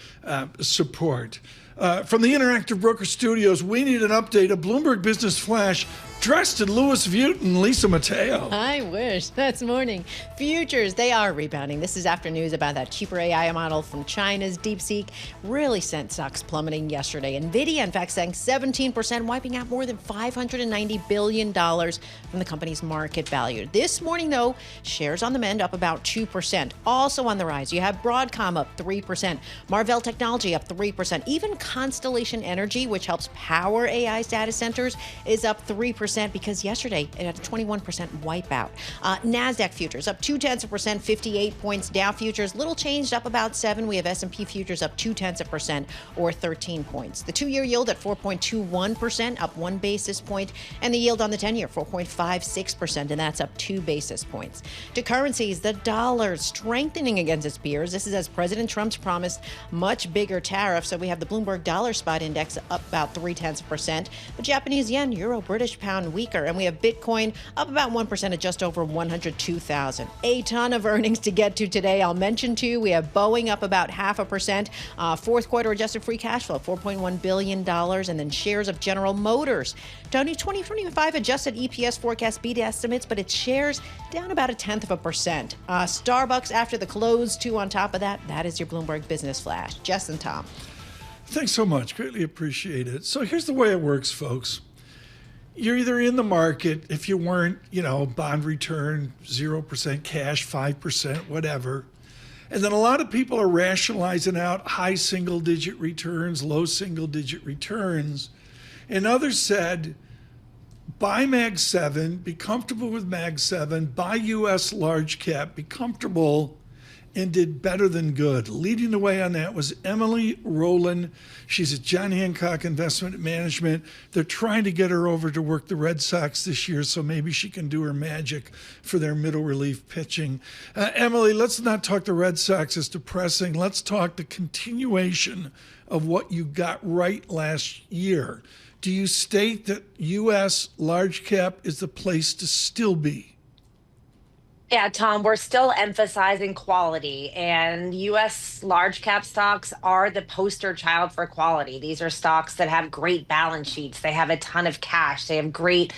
support. From the Interactive Broker Studios, we need an update, a Bloomberg Business Flash, dressed in Louis Vuitton, Lisa Mateo. I wish. That's morning. Futures, they are rebounding. This is after news about that cheaper AI model from China's DeepSeek. Really sent stocks plummeting yesterday. NVIDIA, in fact, sank 17%, wiping out more than $590 billion from the company's market value. This morning, though, shares on the mend up about 2%. Also on the rise, you have Broadcom up 3%, Marvell Technology up 3%. Even Constellation Energy, which helps power AI data centers, is up 3%. Because yesterday it had a 21% wipeout. NASDAQ futures up 0.2%, 58 points. Dow futures little changed, up about 7. We have S&P futures up 0.2% or 13 points. The 2-year yield at 4.21%, up 1 basis point, and the yield on the 10-year 4.56%, and that's up 2 basis points. To currencies, the dollar strengthening against its peers. This is as President Trump's promised much bigger tariffs. So we have the Bloomberg Dollar Spot Index up about 0.3%. The Japanese yen, euro, British pound weaker, and we have Bitcoin up about 1% at just over 102,000. A ton of earnings to get to today. I'll mention too, we have Boeing up about 0.5%. Fourth quarter adjusted free cash flow, $4.1 billion, and then shares of General Motors. 2025 adjusted EPS forecast beat estimates, but its shares down about 0.1%. Starbucks after the close too on top of that. That is your Bloomberg Business Flash. Jess and Tom. Thanks so much. Greatly appreciate it. So here's the way it works, folks. You're either in the market, if you weren't, bond return, 0% cash, 5%, whatever. And then a lot of people are rationalizing out high single-digit returns, low single-digit returns. And others said, buy Mag 7, be comfortable with Mag 7, buy U.S. large cap, be comfortable, and did better than good. Leading the way on that was Emily Rowland. She's at John Hancock Investment Management. They're trying to get her over to work the Red Sox this year, so maybe she can do her magic for their middle relief pitching. Emily, let's not talk the Red Sox as depressing. Let's talk the continuation of what you got right last year. Do you state that U.S. large cap is the place to still be? Yeah, Tom, we're still emphasizing quality, and U.S. large cap stocks are the poster child for quality. These are stocks that have great balance sheets. They have a ton of cash. They have great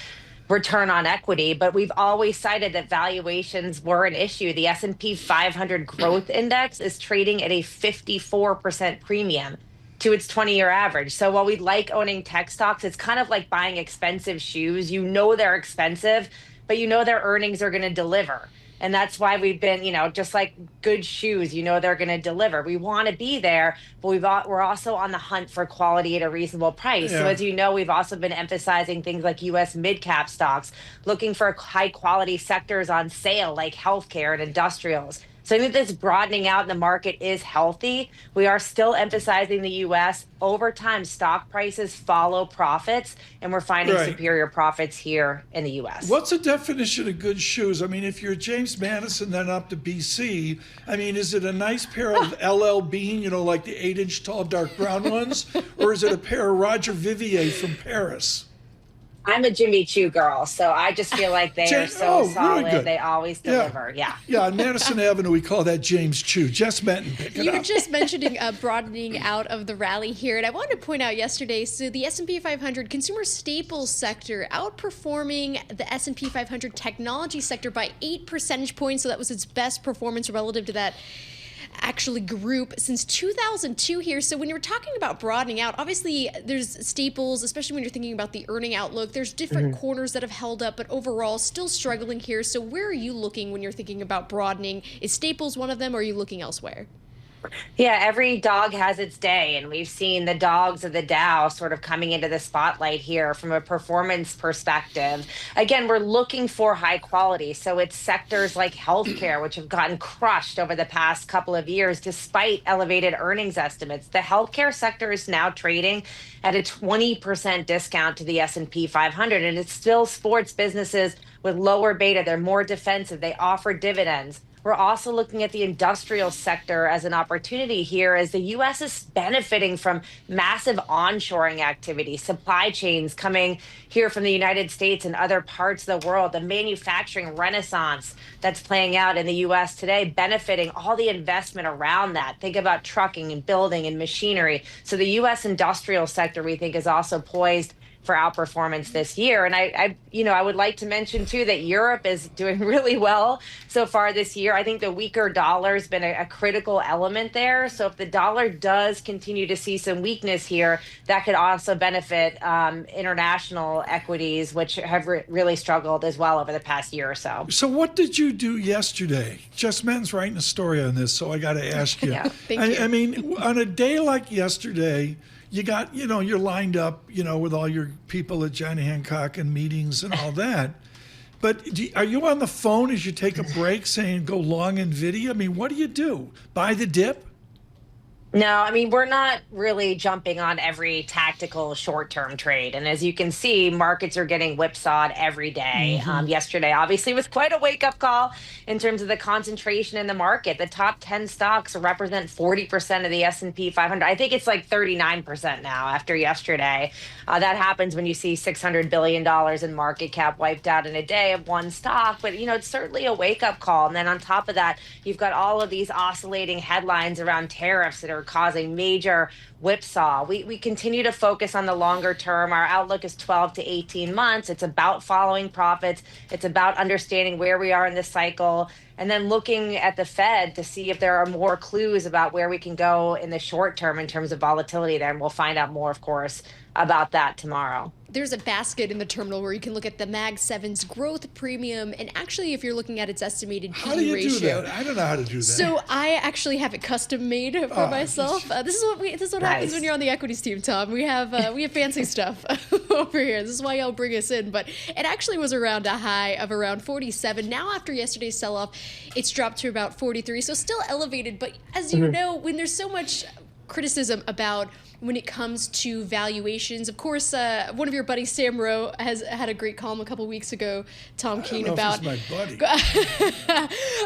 return on equity, but we've always cited that valuations were an issue. The S&P 500 Growth Index is trading at a 54% premium. to its 20-year average. So while we like owning tech stocks, it's kind of like buying expensive shoes. You know they're expensive, but you know their earnings are going to deliver. And that's why we've been, just like good shoes, they're going to deliver. We want to be there, but we're also on the hunt for quality at a reasonable price. Yeah. So as you know, we've also been emphasizing things like U.S. mid-cap stocks, looking for high quality sectors on sale like healthcare and industrials. So I think this broadening out in the market is healthy. We are still emphasizing the U.S. Over time, stock prices follow profits, and we're finding superior profits here in the U.S. What's the definition of good shoes? I mean, if you're James Madison, then up to BC, I mean, is it a nice pair of LL Bean, like the 8-inch tall dark brown ones? Or is it a pair of Roger Vivier from Paris? I'm a Jimmy Choo girl, so I just feel like they are so solid. Really good. They always deliver. Yeah. On Madison Avenue, we call that James Choo. Jess Menton, pick it up. You were just mentioning broadening out of the rally here, and I wanted to point out yesterday, so the S&P 500 consumer staples sector outperforming the S&P 500 technology sector by 8 percentage points, so that was its best performance relative to that group since 2002 here. So when you're talking about broadening out, obviously there's staples, especially when you're thinking about the earning outlook. There's different corners that have held up, but overall still struggling here. So where are you looking when you're thinking about broadening? Is staples one of them, or are you looking elsewhere? Yeah, every dog has its day, and we've seen the dogs of the Dow sort of coming into the spotlight here from a performance perspective. Again, we're looking for high quality, so it's sectors like healthcare, which have gotten crushed over the past couple of years despite elevated earnings estimates. The healthcare sector is now trading at a 20% discount to the S&P 500, and it still sports businesses with lower beta. They're more defensive. They offer dividends. We're also looking at the industrial sector as an opportunity here as the U.S. is benefiting from massive onshoring activity, supply chains coming here from the United States and other parts of the world, the manufacturing renaissance that's playing out in the U.S. today, benefiting all the investment around that. Think about trucking and building and machinery. So the U.S. industrial sector, we think, is also poised for outperformance this year. And I would like to mention too that Europe is doing really well so far this year. I think the weaker dollar has been a critical element there. So if the dollar does continue to see some weakness here, that could also benefit international equities, which have really struggled as well over the past year or so. So what did you do yesterday? Jess Menton's writing a story on this, so I got to ask you. Thank you. I mean, on a day like yesterday, you got, you're lined up, with all your people at John Hancock and meetings and all that. But are you on the phone as you take a break saying go long NVIDIA? I mean, what do? Buy the dip? No, I mean, we're not really jumping on every tactical short-term trade. And as you can see, markets are getting whipsawed every day. Yesterday, obviously, was quite a wake-up call in terms of the concentration in the market. The top 10 stocks represent 40% of the S&P 500. I think it's like 39% now after yesterday. That happens when you see $600 billion in market cap wiped out in a day of one stock. But, it's certainly a wake-up call. And then on top of that, you've got all of these oscillating headlines around tariffs that are causing major whipsaw. We continue to focus on the longer term. Our outlook is 12 to 18 months. It's about following profits. It's about understanding where we are in this cycle, and then looking at the Fed to see if there are more clues about where we can go in the short term in terms of volatility there. And we'll find out more, of course, about that tomorrow. There's a basket in the terminal where you can look at the Mag 7's growth premium, and actually if you're looking at its estimated PE ratio. How do you do that? I don't know how to do that. So I actually have it custom made for myself. This is what happens when you're on the equities team, Tom. We have fancy stuff over here. This is why y'all bring us in. But it actually was around a high of around 47. Now after yesterday's sell-off, it's dropped to about 43. So still elevated. But as you know, when there's so much criticism about when it comes to valuations. Of course, one of your buddies, Sam Rowe, has had a great column a couple weeks ago, Tom Keene, about... my buddy.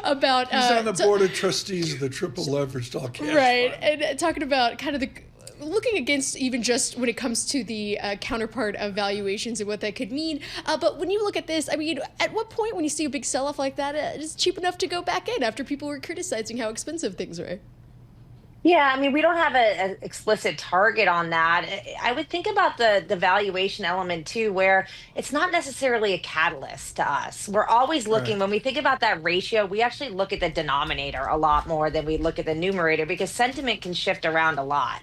about he's on the board of trustees of the triple leveraged all cash right, fund. and talking about kind of the... looking against even just when it comes to the counterpart of valuations and what that could mean. But when you look at this, I mean, at what point when you see a big sell-off like that, it's cheap enough to go back in after people were criticizing how expensive things were? Yeah, I mean, we don't have an explicit target on that. I would think about the valuation element too, where it's not necessarily a catalyst to us. We're always looking, Right. when we think about that ratio, we actually look at the denominator a lot more than we look at the numerator because sentiment can shift around a lot.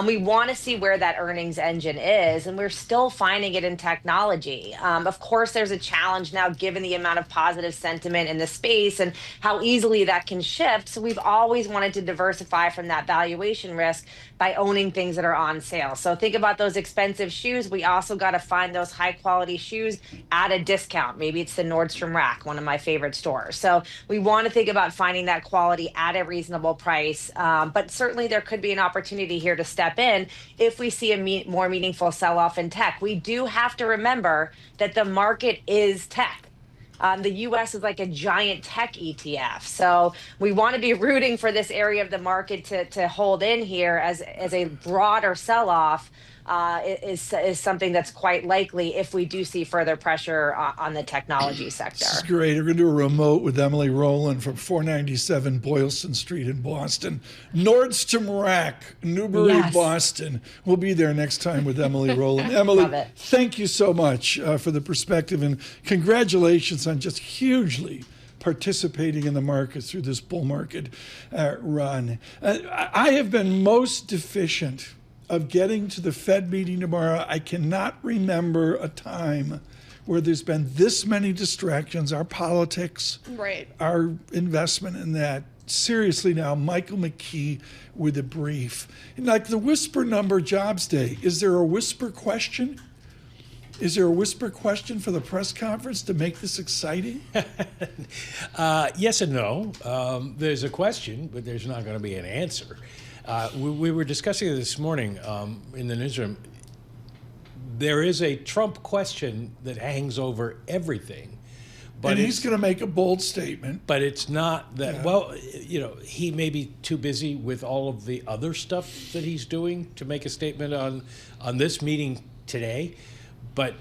We want to see where that earnings engine is, and we're still finding it in technology. Of course, there's a challenge now given the amount of positive sentiment in the space and how easily that can shift. So we've always wanted to diversify from that valuation risk by owning things that are on sale. So think about those expensive shoes. We also got to find those high quality shoes at a discount. Maybe it's the Nordstrom Rack, one of my favorite stores. So we want to think about finding that quality at a reasonable price. But certainly there could be an opportunity here to step in if we see a more meaningful sell off in tech. We do have to remember that the market is tech. The US is like a giant tech ETF. So we want to be rooting for this area of the market to hold in here as a broader sell-off is something that's quite likely if we do see further pressure on the technology sector. This is great. We're going to do a remote with Emily Rowland from 497 Boylston Street in Boston. Nordstrom Rack, Newbury, Yes. Boston. We'll be there next time with Emily Rowland. Emily, thank you so much for the perspective, and congratulations on just hugely participating in the market through this bull market run. I have been most deficient of getting to the Fed meeting tomorrow. I cannot remember a time where there's been this many distractions, our politics, Right. our investment in that. Seriously now, Michael McKee with a brief. Like the whisper number jobs day, is there a whisper question? Is there a whisper question for the press conference to make this exciting? Yes and no. There's a question, but there's not going to be an answer. We were discussing it this morning in the newsroom. There is a Trump question that hangs over everything. But and he's going to make a bold statement. But it's not that, well, you know, he may be too busy with all of the other stuff that he's doing to make a statement on this meeting today. But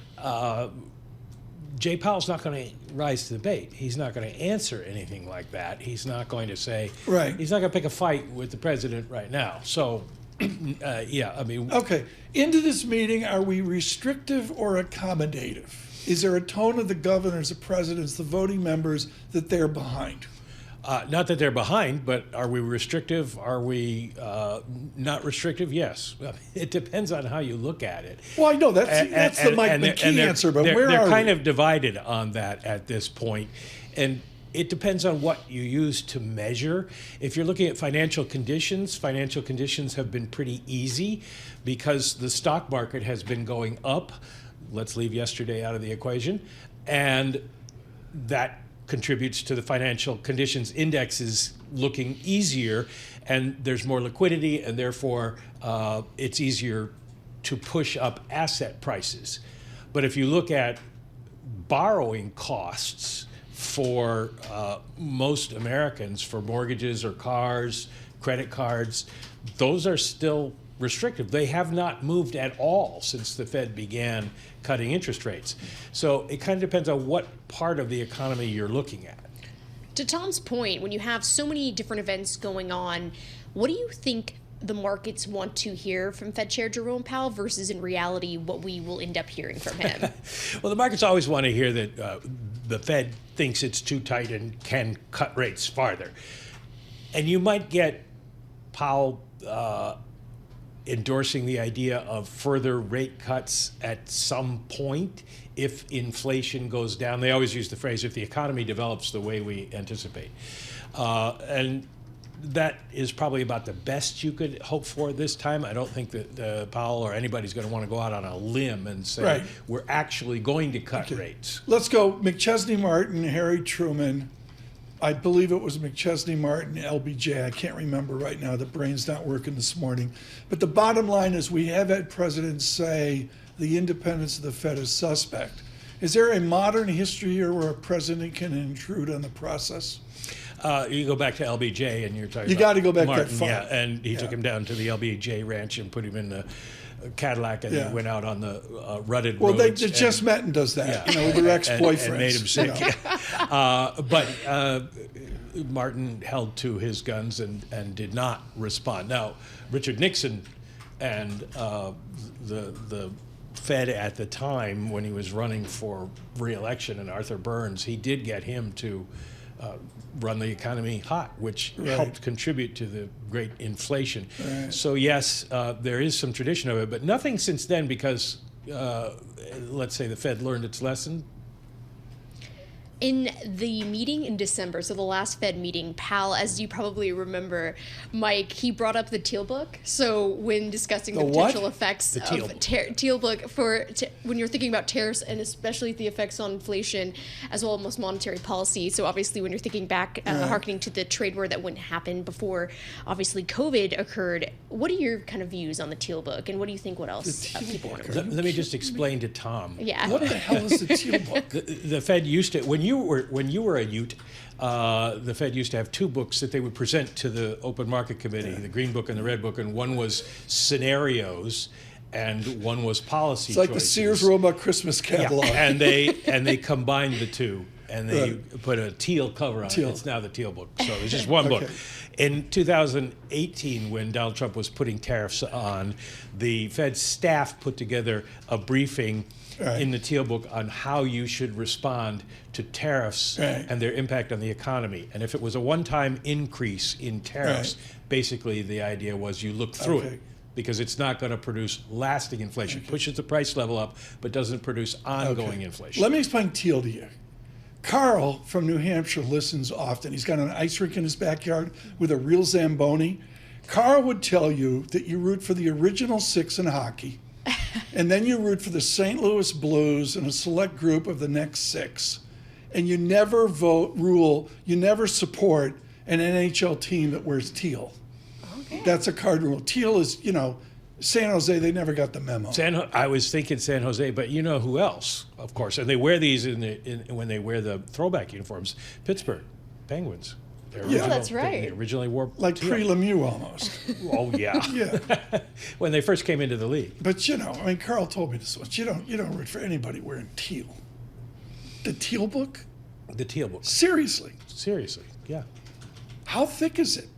Jay Powell's not going to rise to the bait. He's not going to answer anything like that. He's not going to say, right. He's not going to pick a fight with the president right now. So, yeah, I mean. Okay. Into this meeting, are we restrictive or accommodative? Is there a tone of the governors, the presidents, the voting members that they're behind? Not that they're behind, but are we restrictive? Are we not restrictive? Yes. It depends on how you look at it. Well, I know that's the Mike McKee answer, but where are they're we? kind of divided on that at this point, and it depends on what you use to measure. If you're looking at financial conditions have been pretty easy because the stock market has been going up. Let's leave yesterday out of the equation, and that contributes to the financial conditions indexes looking easier, and there's more liquidity, and therefore it's easier to push up asset prices. But if you look at borrowing costs for most Americans, for mortgages or cars, credit cards, those are still restrictive. They have not moved at all since the Fed began cutting interest rates. So it kind of depends on what part of the economy you're looking at. To Tom's point, when you have so many different events going on, what do you think the markets want to hear from Fed Chair Jerome Powell versus in reality what we will end up hearing from him? Well, the markets always want to hear that the Fed thinks it's too tight and can cut rates farther. And you might get Powell endorsing the idea of further rate cuts at some point if inflation goes down. They always use the phrase, if the economy develops the way we anticipate. And that is probably about the best you could hope for this time. I don't think that Powell or anybody's going to want to go out on a limb and say, we're actually going to cut rates. Let's go McChesney Martin, Harry Truman. I believe it was McChesney Martin, LBJ. I can't remember right now. The brain's not working this morning. But the bottom line is we have had presidents say the independence of the Fed is suspect. Is there a modern history here where a president can intrude on the process? You go back to LBJ and you're talking You about got to go back Martin, that far. Yeah, and he took him down to the LBJ ranch and put him in the Cadillac and he went out on the rutted roads. Well, Jess Metten does that, with her ex-boyfriend. And made him sick. But Martin held to his guns and did not respond. Now, Richard Nixon and the Fed at the time, when he was running for re-election, and Arthur Burns, he did get him to run the economy hot, which helped contribute to the great inflation. Right. So yes, there is some tradition of it, but nothing since then because, let's say, the Fed learned its lesson. In the meeting in December, so the last Fed meeting, Powell, as you probably remember, Mike, he brought up the Teal Book. So when discussing the potential effects of Teal Book for when you're thinking about tariffs and especially the effects on inflation as well as monetary policy. So obviously when you're thinking back, hearkening to the trade war that wouldn't happen before, obviously COVID occurred. What are your kind of views on the Teal Book, and what do you think? What else people want to? Let me just explain to Tom. Yeah. What the hell is the Teal Book? The Fed used to, when you were a Ute, the Fed used to have two books that they would present to the Open Market Committee, the Green Book and the Red Book, and one was scenarios and one was policy choices. It's like choices. the Sears Roebuck Christmas catalog. Yeah. And they combined the two, and they put a teal cover on it. It's now the Teal Book. So it's just one book. In 2018, when Donald Trump was putting tariffs on, the Fed staff put together a briefing in the Teal Book on how you should respond to tariffs and their impact on the economy. And if it was a one-time increase in tariffs, basically the idea was you look through it because it's not going to produce lasting inflation. It pushes the price level up, but doesn't produce ongoing inflation. Let me explain Teal to you. Carl from New Hampshire listens often. He's got an ice rink in his backyard with a real Zamboni. Carl would tell you that you root for the original six in hockey, and then you root for the St. Louis Blues and a select group of the next six. And you never you never support an NHL team that wears teal. Okay. That's a card rule. Teal is, San Jose, they never got the memo. I was thinking San Jose, but you know who else, of course, and they wear these when they wear the throwback uniforms, Pittsburgh Penguins. That's right. They originally wore like teal. Pre-Lemieux almost. Oh yeah. Yeah. When they first came into the league. But Carl told me this once. You don't root for anybody wearing teal. The Teal Book? The Teal Book. Seriously, yeah. How thick is it?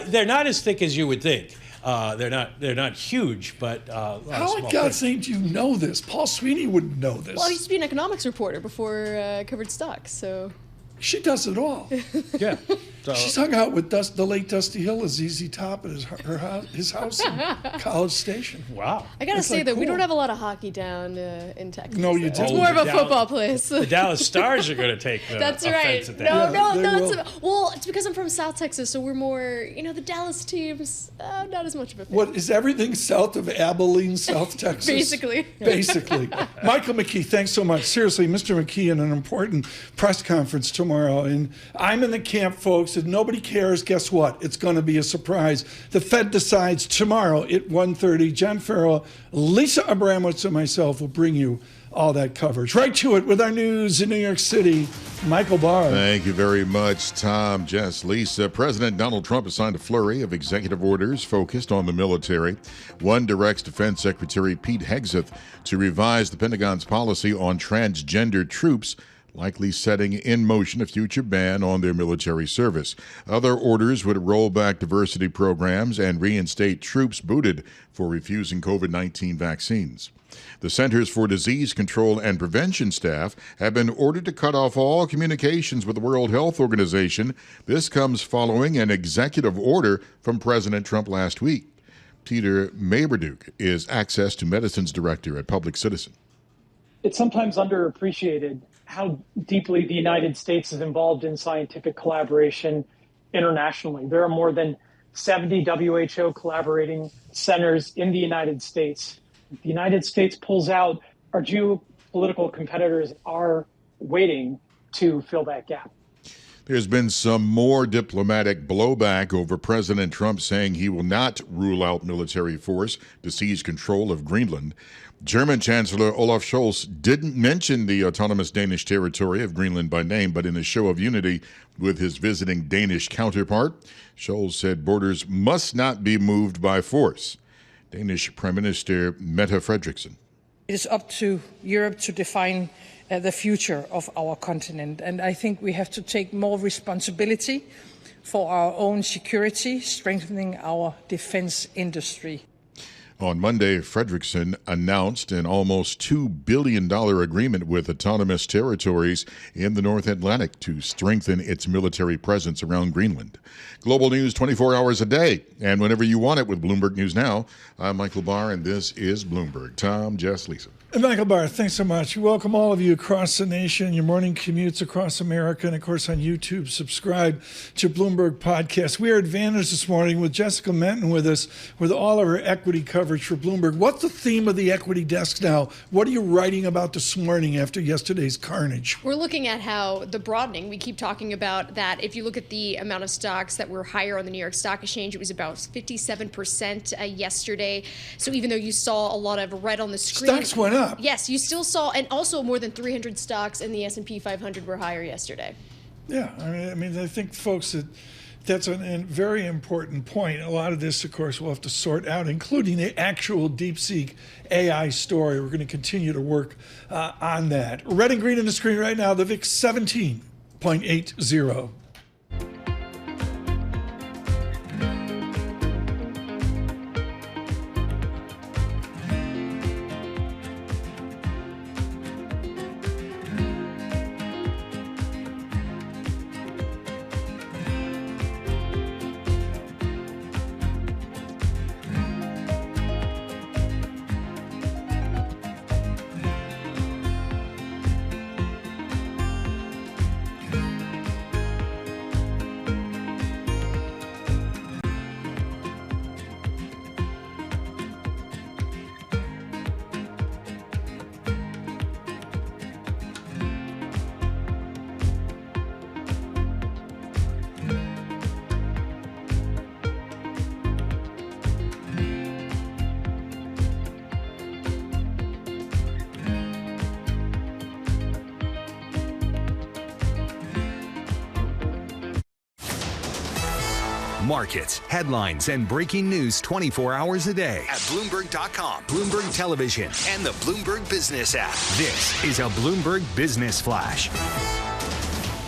They're not as thick as you would think. They're not huge, but how in God's name do you know this? Paul Sweeney wouldn't know this. Well, I used to be an economics reporter before I covered stocks, so. She does it all. Yeah. She's hung out with the late Dusty Hill, ZZ Top at his house in College Station. Wow. I gotta say though, we don't have a lot of hockey down in Texas. No, you don't. It's more of a football place. The Dallas Stars are going to take the That's right. offense at that. No. It's because I'm from South Texas, so we're more, the Dallas teams, not as much of a fan. What is everything south of Abilene, South Texas? Basically. Michael McKee, thanks so much. Seriously, Mr. McKee, in an important press conference tomorrow, and I'm in the camp, folks. If nobody cares, guess what? It's going to be a surprise. The Fed decides tomorrow at 1:30. John Farrell, Lisa Abramowitz, and myself will bring you all that coverage. Right to it with our news in New York City. Michael Barr. Thank you very much, Tom, Jess, Lisa. President Donald Trump has signed a flurry of executive orders focused on the military. One directs Defense Secretary Pete Hegseth to revise the Pentagon's policy on transgender troops, likely setting in motion a future ban on their military service. Other orders would roll back diversity programs and reinstate troops booted for refusing COVID-19 vaccines. The Centers for Disease Control and Prevention staff have been ordered to cut off all communications with the World Health Organization. This comes following an executive order from President Trump last week. Peter Maberduke is Access to Medicine's director at Public Citizen. It's sometimes underappreciated how deeply the United States is involved in scientific collaboration internationally. There are more than 70 WHO collaborating centers in the United States. If the United States pulls out, our geopolitical competitors are waiting to fill that gap. There's been some more diplomatic blowback over President Trump saying he will not rule out military force to seize control of Greenland. German Chancellor Olaf Scholz didn't mention the autonomous Danish territory of Greenland by name, but in a show of unity with his visiting Danish counterpart, Scholz said borders must not be moved by force. Danish Prime Minister Mette Frederiksen. It is up to Europe to define the future of our continent. And I think we have to take more responsibility for our own security, strengthening our defense industry. On Monday, Frederickson announced an almost $2 billion agreement with autonomous territories in the North Atlantic to strengthen its military presence around Greenland. Global news 24 hours a day, and whenever you want it with Bloomberg News Now. I'm Michael Barr, and this is Bloomberg. Tom, Jess, Lisa. And Michael Barr, thanks so much. Welcome all of you across the nation, your morning commutes across America, and of course on YouTube. Subscribe to Bloomberg Podcast. We are advantaged this morning with Jessica Menton with us with all of her equity coverage for Bloomberg. What's the theme of the equity desk now? What are you writing about this morning after yesterday's carnage? We're looking at how the broadening, we keep talking about that. If you look at the amount of stocks that were higher on the New York Stock Exchange, it was about 57% yesterday. So even though you saw a lot of red on the screen. Stocks went up. Yes, you still saw, and also more than 300 stocks in the S&P 500 were higher yesterday. Yeah, I mean, I think, folks, that's a very important point. A lot of this, of course, we'll have to sort out, including the actual DeepSeek AI story. We're going to continue to work on that. Red and green on the screen right now, the VIX 17.80. Markets, headlines, and breaking news 24 hours a day at Bloomberg.com, Bloomberg Television, and the Bloomberg Business app. This is a Bloomberg Business Flash.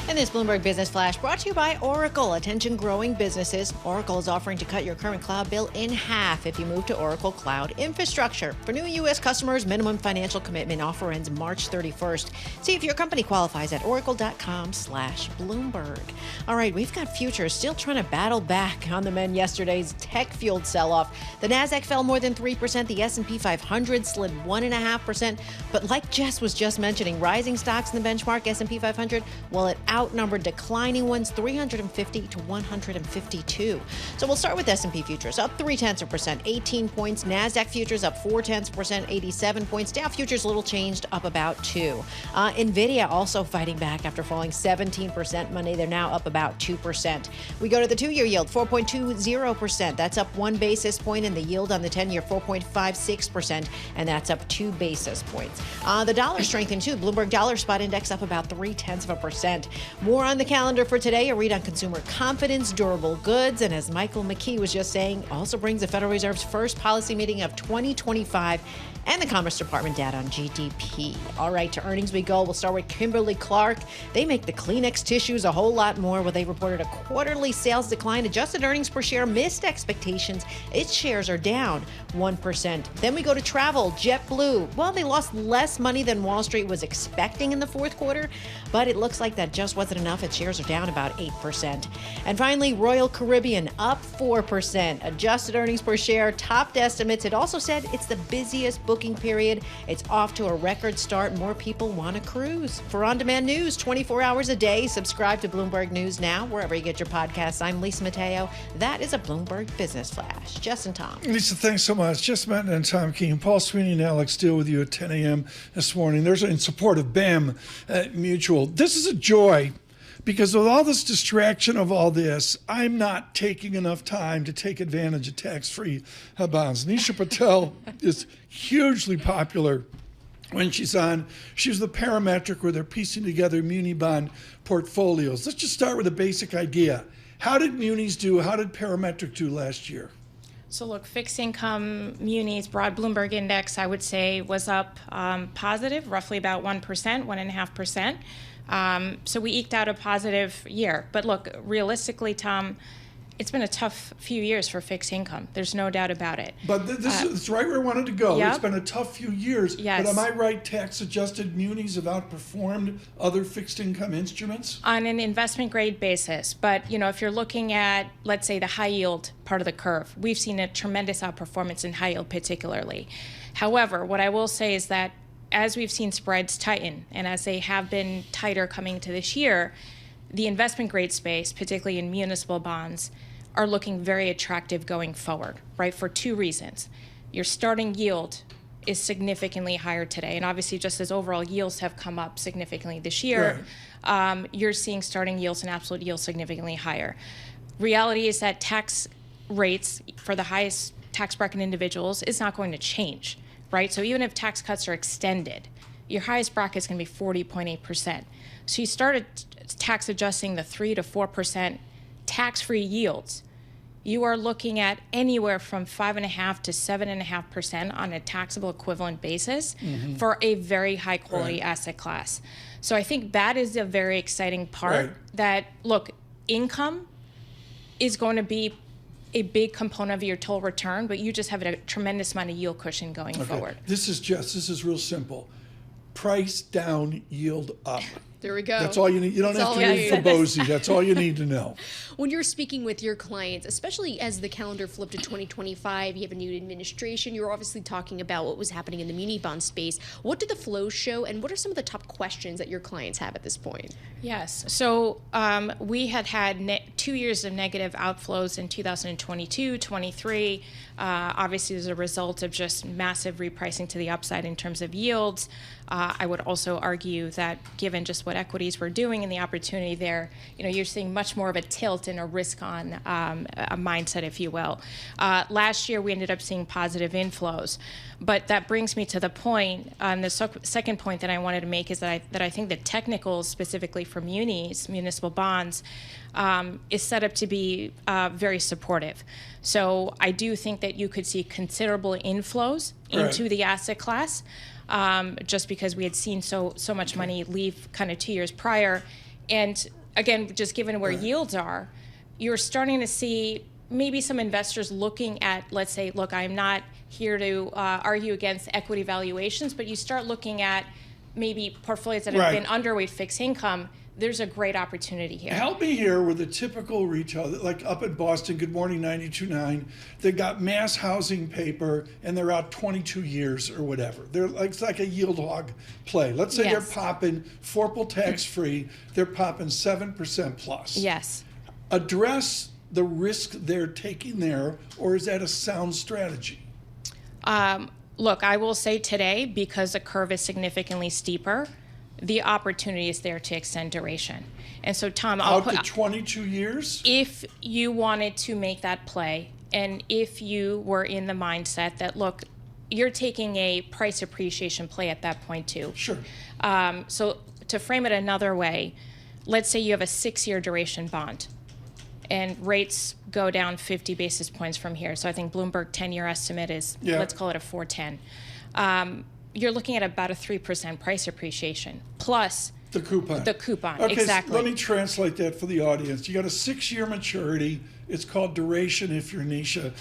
And this Bloomberg Business Flash brought to you by Oracle. Attention growing businesses. Oracle is offering to cut your current cloud bill in half if you move to Oracle Cloud Infrastructure. For new U.S. customers, minimum financial commitment offer ends March 31st. See if your company qualifies at oracle.com/Bloomberg. All right, we've got futures still trying to battle back on the men yesterday's tech-fueled sell-off. The Nasdaq fell more than 3%. The S&P 500 slid 1.5%. But like Jess was just mentioning, rising stocks in the benchmark S&P 500, well, it outnumbered declining ones 350 to 152. So we'll start with S&P futures up 0.3%, 18 points. Nasdaq futures up 0.4%, 87 points. Dow futures little changed, up about 2. Nvidia also fighting back after falling 17% Monday. They're now up about 2%. We go to the 2-year yield, 4.20%. That's up 1 basis point, and the yield on the 10-year 4.56%, and that's up 2 basis points. The dollar strengthened too. Bloomberg Dollar Spot Index up about 0.3%. More on the calendar for today, a read on consumer confidence, durable goods, and as Michael McKee was just saying, also brings the Federal Reserve's first policy meeting of 2025 and the Commerce Department data on GDP. All right, to earnings we go. We'll start with Kimberly-Clark. They make the Kleenex tissues a whole lot more. Well, they reported a quarterly sales decline. Adjusted earnings per share missed expectations. Its shares are down 1%. Then we go to travel. JetBlue. Well, they lost less money than Wall Street was expecting in the fourth quarter, but it looks like that just wasn't enough. Its shares are down about 8%. And finally, Royal Caribbean up 4%. Adjusted earnings per share topped estimates. It also said it's the busiest booking period. It's off to a record start. More people want to cruise. For on-demand news 24 hours a day, subscribe to Bloomberg News Now, wherever you get your podcasts. I'm Lisa Mateo. That is a Bloomberg Business Flash. Jess and Tom. Lisa, thanks so much. Jess Menton and Tom Keene. Paul Sweeney and Alex Steele with you at 10 a.m. this morning. There's in support of BAM Mutual. This is a joy, because with all this distraction of all this, I'm not taking enough time to take advantage of tax-free bonds. Nisha Patel is hugely popular when she's on. She's the parametric where they're piecing together muni bond portfolios. Let's just start with a basic idea. How did munis do? How did parametric do last year? So look, fixed income munis, broad Bloomberg index, I would say was up positive, roughly about 1%, 1.5%. So we eked out a positive year. But look, realistically, Tom, it's been a tough few years for fixed income. There's no doubt about it. But this is right where I wanted to go. Yep. It's been a tough few years. Yes. But am I right, tax-adjusted munis have outperformed other fixed income instruments? On an investment grade basis. But, if you're looking at, let's say, the high yield part of the curve, we've seen a tremendous outperformance in high yield particularly. However, what I will say is that as we've seen spreads tighten, and as they have been tighter coming into this year, the investment grade space, particularly in municipal bonds, are looking very attractive going forward, right? For two reasons. Your starting yield is significantly higher today. And obviously, just as overall yields have come up significantly this year, you're seeing starting yields and absolute yields significantly higher. Reality is that tax rates for the highest tax bracket individuals is not going to change, right? So even if tax cuts are extended, your highest bracket is going to be 40.8%. So you started tax adjusting the 3 to 4% tax-free yields. You are looking at anywhere from 5.5% to 7.5% on a taxable equivalent basis for a very high quality asset class. So I think that is a very exciting part that, look, income is going to be a big component of your total return, but you just have a tremendous amount of yield cushion going forward. This is real simple. Price down, yield up. There we go. That's all you need. You don't have to read for Bozy. That's all you need to know. When you're speaking with your clients, especially as the calendar flipped to 2025, you have a new administration. You're obviously talking about what was happening in the muni bond space. What did the flows show, and what are some of the top questions that your clients have at this point? Yes. So we had 2 years of negative outflows in 2022, 23, obviously as a result of just massive repricing to the upside in terms of yields. I would also argue that given just what equities were doing and the opportunity there, you're seeing much more of a tilt and a risk-on a mindset, if you will. Last year, we ended up seeing positive inflows. But that brings me to the point, the second point that I wanted to make is that I think the technicals, specifically for municipal bonds, is set up to be very supportive. So I do think that you could see considerable inflows into the asset class, just because we had seen so much money leave kind of 2 years prior. And again, just given where yields are, you're starting to see maybe some investors looking at, let's say, look, I'm not here to argue against equity valuations, but you start looking at maybe portfolios that have been underweight fixed income. There's a great opportunity here. Help me here with a typical retail, like up in Boston, Good Morning 92.9. They got mass housing paper and they're out 22 years or whatever. It's like a yield hog play. Let's say they're popping Forpal tax-free, they're popping 7% plus. Yes. Address the risk they're taking there, or is that a sound strategy? Look, I will say today, because the curve is significantly steeper, the opportunity is there to extend duration. And so, Tom, I'll put... Out to 22 years? If you wanted to make that play, and if you were in the mindset that, look, you're taking a price appreciation play at that point too. Sure. So to frame it another way, let's say you have a 6-year duration bond, and rates go down 50 basis points from here. So I think Bloomberg 10-year estimate is, let's call it a 410. You're looking at about a 3% price appreciation, plus the coupon. Okay, exactly. So let me translate that for the audience. You got a 6-year maturity. It's called duration if you're Nisha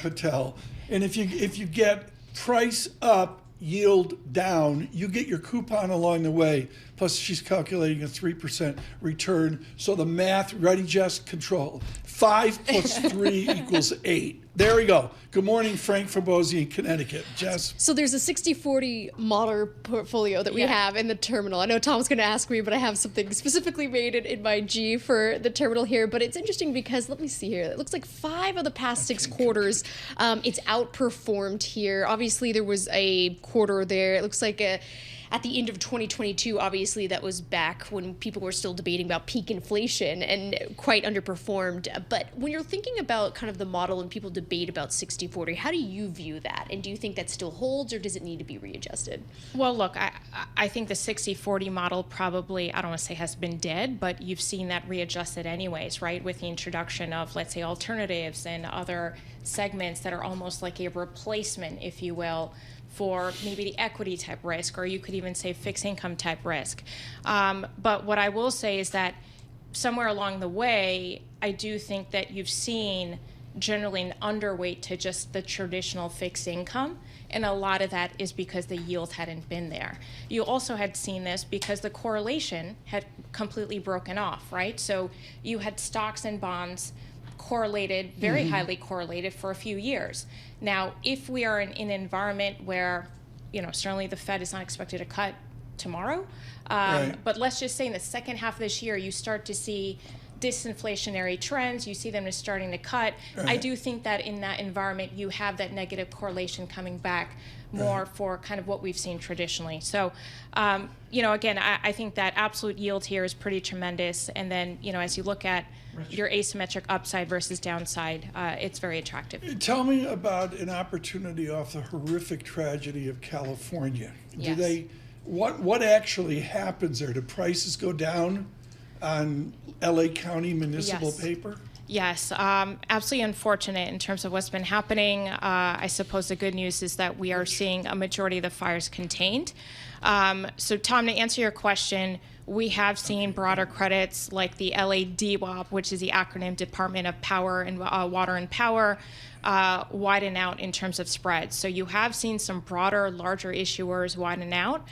Patel. And if you get price up, yield down, you get your coupon along the way. Plus, she's calculating a 3% return. So the math, ready, Jess? Control. 5 plus 3 equals 8. There we go. Good morning, Frank Fabosi in Connecticut. Jess? So there's a 60-40 model portfolio that we have in the terminal. I know Tom's going to ask me, but I have something specifically made in my G for the terminal here. But it's interesting because, let me see here. It looks like 5 of the past 6 quarters, it's outperformed here. Obviously, there was a quarter there. It looks like at the end of 2022, obviously that was back when people were still debating about peak inflation and quite underperformed. But when you're thinking about kind of the model and people debate about 60-40, how do you view that? And do you think that still holds, or does it need to be readjusted? Well, look, I think the 60-40 model probably, I don't want to say has been dead, but you've seen that readjusted anyways, right? With the introduction of, let's say, alternatives and other segments that are almost like a replacement, if you will, for maybe the equity type risk, or you could even say fixed income type risk. But what I will say is that somewhere along the way, I do think that you've seen generally an underweight to just the traditional fixed income. And a lot of that is because the yield hadn't been there. You also had seen this because the correlation had completely broken off, right? So you had stocks and bonds correlated, very highly correlated for a few years. Now, if we are in an environment where, certainly the Fed is not expected to cut tomorrow, but let's just say in the second half of this year, you start to see disinflationary trends, you see them as starting to cut. I do think that in that environment, you have that negative correlation coming back more for kind of what we've seen traditionally. So, again, I think that absolute yield here is pretty tremendous. And then, as you look at your asymmetric upside versus downside, it's very attractive. Tell me about an opportunity off the horrific tragedy of California. Yes. What actually happens there? Do prices go down on LA County municipal paper? Yes, absolutely unfortunate in terms of what's been happening. I suppose the good news is that we are seeing a majority of the fires contained. So, Tom, to answer your question, we have seen broader credits like the LA DWAP, which is the acronym Department of Power and Water and Power, widen out in terms of spreads. So you have seen some broader, larger issuers widen out.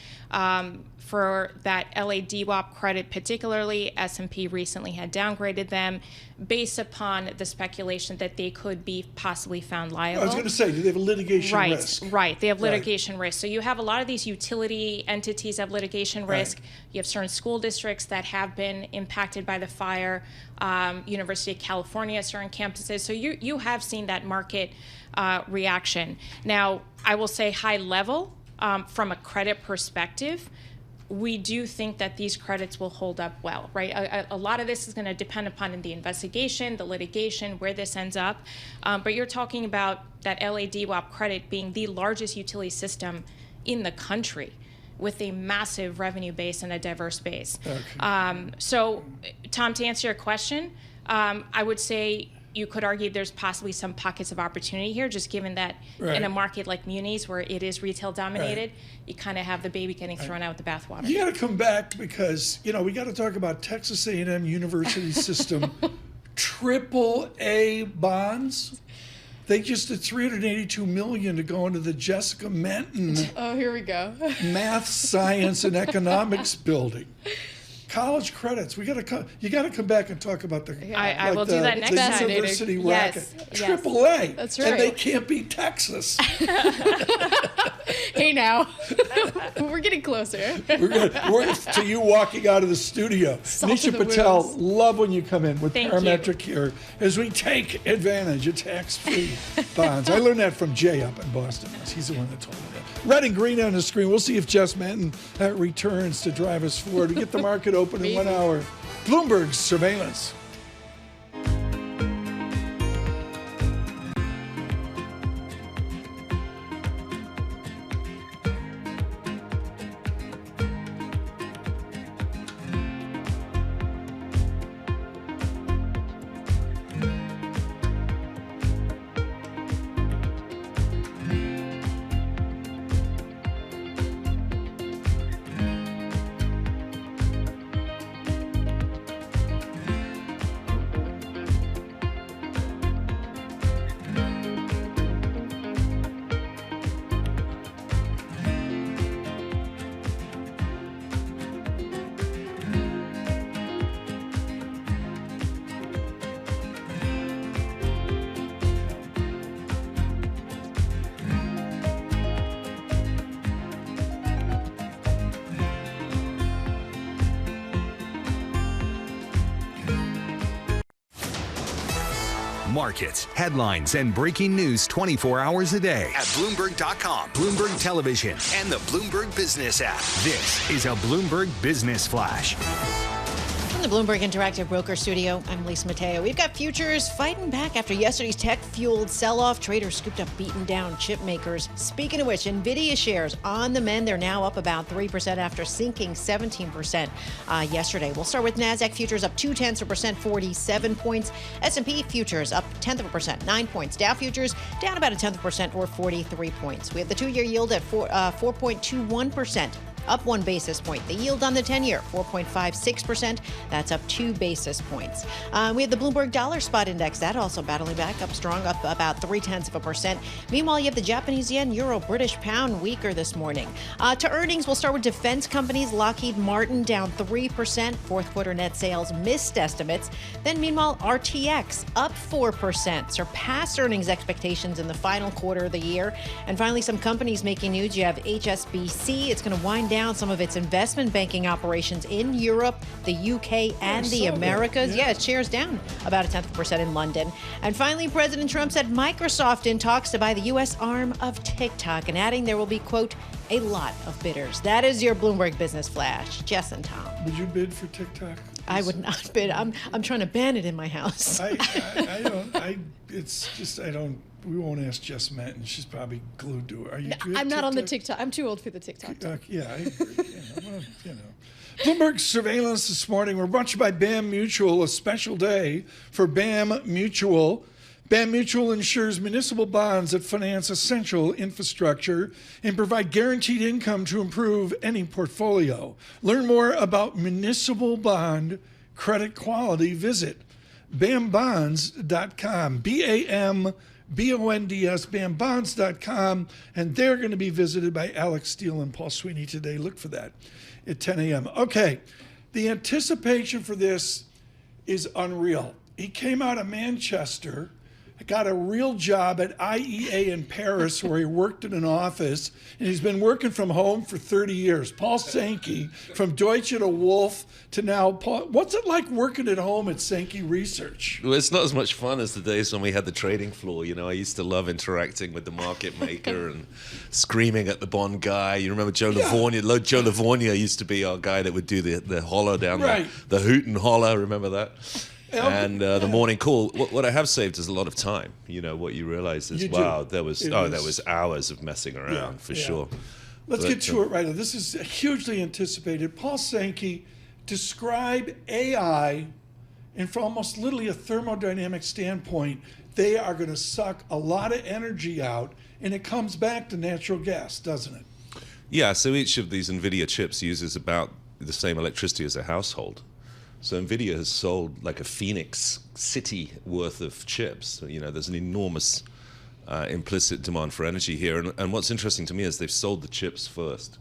For that LA DWAP credit particularly, S&P recently had downgraded them based upon the speculation that they could be possibly found liable. I was going to say, do they have a litigation risk? Right, they have litigation risk. So you have a lot of these utility entities have litigation risk. You have certain school districts that have been impacted by the fire, University of California, certain campuses. So you have seen that market reaction. Now, I will say high level, from a credit perspective, we do think that these credits will hold up well, right? A lot of this is going to depend upon the investigation, the litigation, where this ends up. But you're talking about that LA DWAP credit being the largest utility system in the country with a massive revenue base and a diverse base. Okay. So, Tom, to answer your question, I would say you could argue there's possibly some pockets of opportunity here, just given that in a market like munis where it is retail dominated, you kind of have the baby getting thrown out with the bathwater. You got to come back because, we got to talk about Texas A&M University system, AAA bonds. They just did $382 million to go into the Jessica Menton Oh, here we go. Math, Science, and Economics building. College credits. You got to come back and talk about the. I will do that next time. The university racket. Yes. AAA. That's right. And they can't beat Texas. Hey now, we're getting closer. We're to you walking out of the studio. Nisha Patel, love when you come in with Parametric here as we take advantage of tax-free bonds. I learned that from Jay up in Boston. He's the one that told me that. Red and green on the screen. We'll see if Jess Menton returns to drive us forward. We get the market open in 1 hour. Bloomberg Surveillance. Markets, headlines, and breaking news 24 hours a day at Bloomberg.com, Bloomberg Television, and the Bloomberg Business app. This is a Bloomberg Business Flash. From the Bloomberg Interactive Broker Studio, I'm Lisa Mateo. We've got futures fighting back after yesterday's tech-fueled sell-off. Traders scooped up beaten down chip makers. Speaking of which, NVIDIA shares on the mend. They're now up about 3% after sinking 17% yesterday. We'll start with NASDAQ futures up 0.2%, 47 points. S&P futures up 0.1%, 9 points. Dow futures down about 0.1% or 43 points. We have the 2-year yield at 4.21%. Up 1 basis point. The yield on the 10-year, 4.56%. That's up 2 basis points. We have the Bloomberg Dollar Spot Index. That also battling back, up strong, up about 0.3%. Meanwhile, you have the Japanese yen, euro, British pound weaker this morning. To earnings, we'll start with defense companies. Lockheed Martin down 3%. Fourth quarter net sales missed estimates. Then meanwhile, RTX up 4%. Surpassed earnings expectations in the final quarter of the year. And finally, some companies making news. You have HSBC. It's going to wind down some of its investment banking operations in Europe, the UK, and the Americas. Yeah, its shares down about 0.1% in London. And finally, President Trump said Microsoft in talks to buy the U.S. arm of TikTok, and adding there will be, quote, a lot of bidders. That is your Bloomberg Business Flash. Jess and Tom. Would you bid for TikTok? I would not bid. I'm trying to ban it in my house. We won't ask Jess Manton. She's probably glued to it. Are you? I'm not on the TikTok. I'm too old for the TikTok. Yeah, I agree. Bloomberg surveillance this morning. We're brought to you by BAM Mutual, a special day for BAM Mutual. BAM Mutual insures municipal bonds that finance essential infrastructure and provide guaranteed income to improve any portfolio. Learn more about municipal bond credit quality. Visit BAMBonds.com. BAMBonds, BAMBonds.com, and they're going to be visited by Alex Steele and Paul Sweeney today. Look for that at 10 a.m. Okay, the anticipation for this is unreal. He came out of Manchester, got a real job at IEA in Paris where he worked in an office, and he's been working from home for 30 years. Paul Sankey, from Deutsche to Wolf to now Paul. What's it like working at home at Sankey Research? Well, it's not as much fun as the days when we had the trading floor. You know, I used to love interacting with the market maker and screaming at the bond guy. You remember Joe Livornia? Joe Livornia used to be our guy that would do the holler down the hoot and holler. Remember that? And the morning call. What I have saved is a lot of time. You know, what you realize is, there was hours of messing around for sure. Let's get to it right now. This is hugely anticipated. Paul Sankey, describe AI, and from almost literally a thermodynamic standpoint, they are going to suck a lot of energy out, and it comes back to natural gas, doesn't it? Yeah, so each of these NVIDIA chips uses about the same electricity as a household. So NVIDIA has sold like a Phoenix city worth of chips. You know, there's an enormous implicit demand for energy here. And what's interesting to me is they've sold the chips first.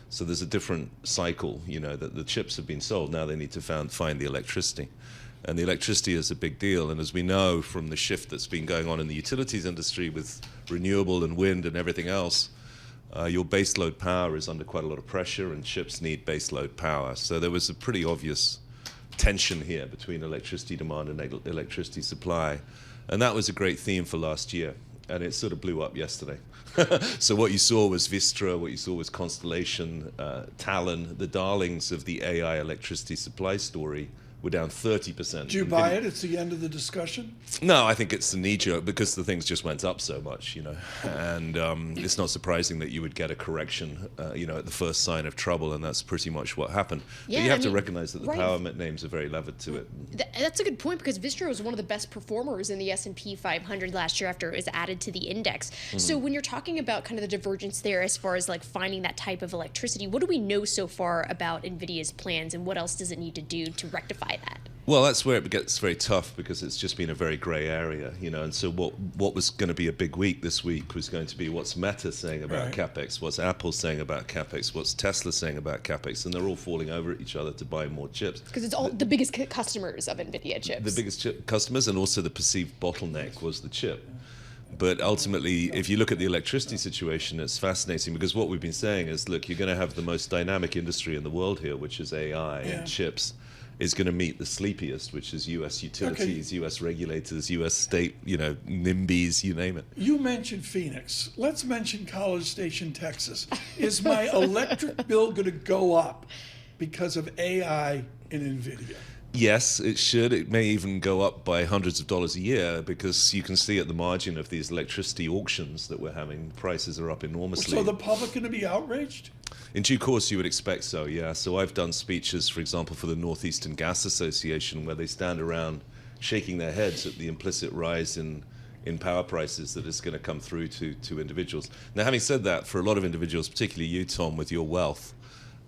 So there's a different cycle, you know, that the chips have been sold. Now they need to find the electricity. And the electricity is a big deal. And as we know from the shift that's been going on in the utilities industry with renewable and wind and everything else, your baseload power is under quite a lot of pressure, and chips need baseload power. So there was a pretty obvious tension here between electricity demand and electricity supply. And that was a great theme for last year. And it sort of blew up yesterday. So what you saw was Vistra, what you saw was Constellation, Talon, the darlings of the AI electricity supply story were down 30%. Do you buy it? It's the end of the discussion? No, I think it's the knee-jerk because the things just went up so much, you know. And it's not surprising that you would get a correction, you know, at the first sign of trouble, and that's pretty much what happened. Yeah, but you have to recognize that the power names are very levered to it. That's a good point, because Vistra was one of the best performers in the S&P 500 last year after it was added to the index. Mm-hmm. So when you're talking about kind of the divergence there as far as like finding that type of electricity, what do we know so far about NVIDIA's plans, and what else does it need to do to rectify that? Well, that's where it gets very tough, because it's just been a very grey area, you know. And so what was going to be a big week this week was going to be what's Meta saying about CapEx, what's Apple saying about CapEx, what's Tesla saying about CapEx, and they're all falling over at each other to buy more chips. Because it's all the biggest customers of NVIDIA chips. The biggest customers, and also the perceived bottleneck was the chip. But ultimately, if you look at the electricity situation, it's fascinating, because what we've been saying is, look, you're going to have the most dynamic industry in the world here, which is AI and chips. is going to meet the sleepiest, which is U.S. utilities, U.S. regulators, U.S. state, NIMBYs, you name it. You mentioned Phoenix. Let's mention College Station, Texas. Is my electric bill going to go up because of AI and NVIDIA? Yes, it should. It may even go up by hundreds of dollars a year because you can see at the margin of these electricity auctions that we're having, prices are up enormously. So the public going to be outraged? In due course, you would expect so, yeah. So I've done speeches, for example, for the Northeastern Gas Association, where they stand around shaking their heads at the implicit rise in power prices that is going to come through to individuals. Now, having said that, for a lot of individuals, particularly you, Tom, with your wealth,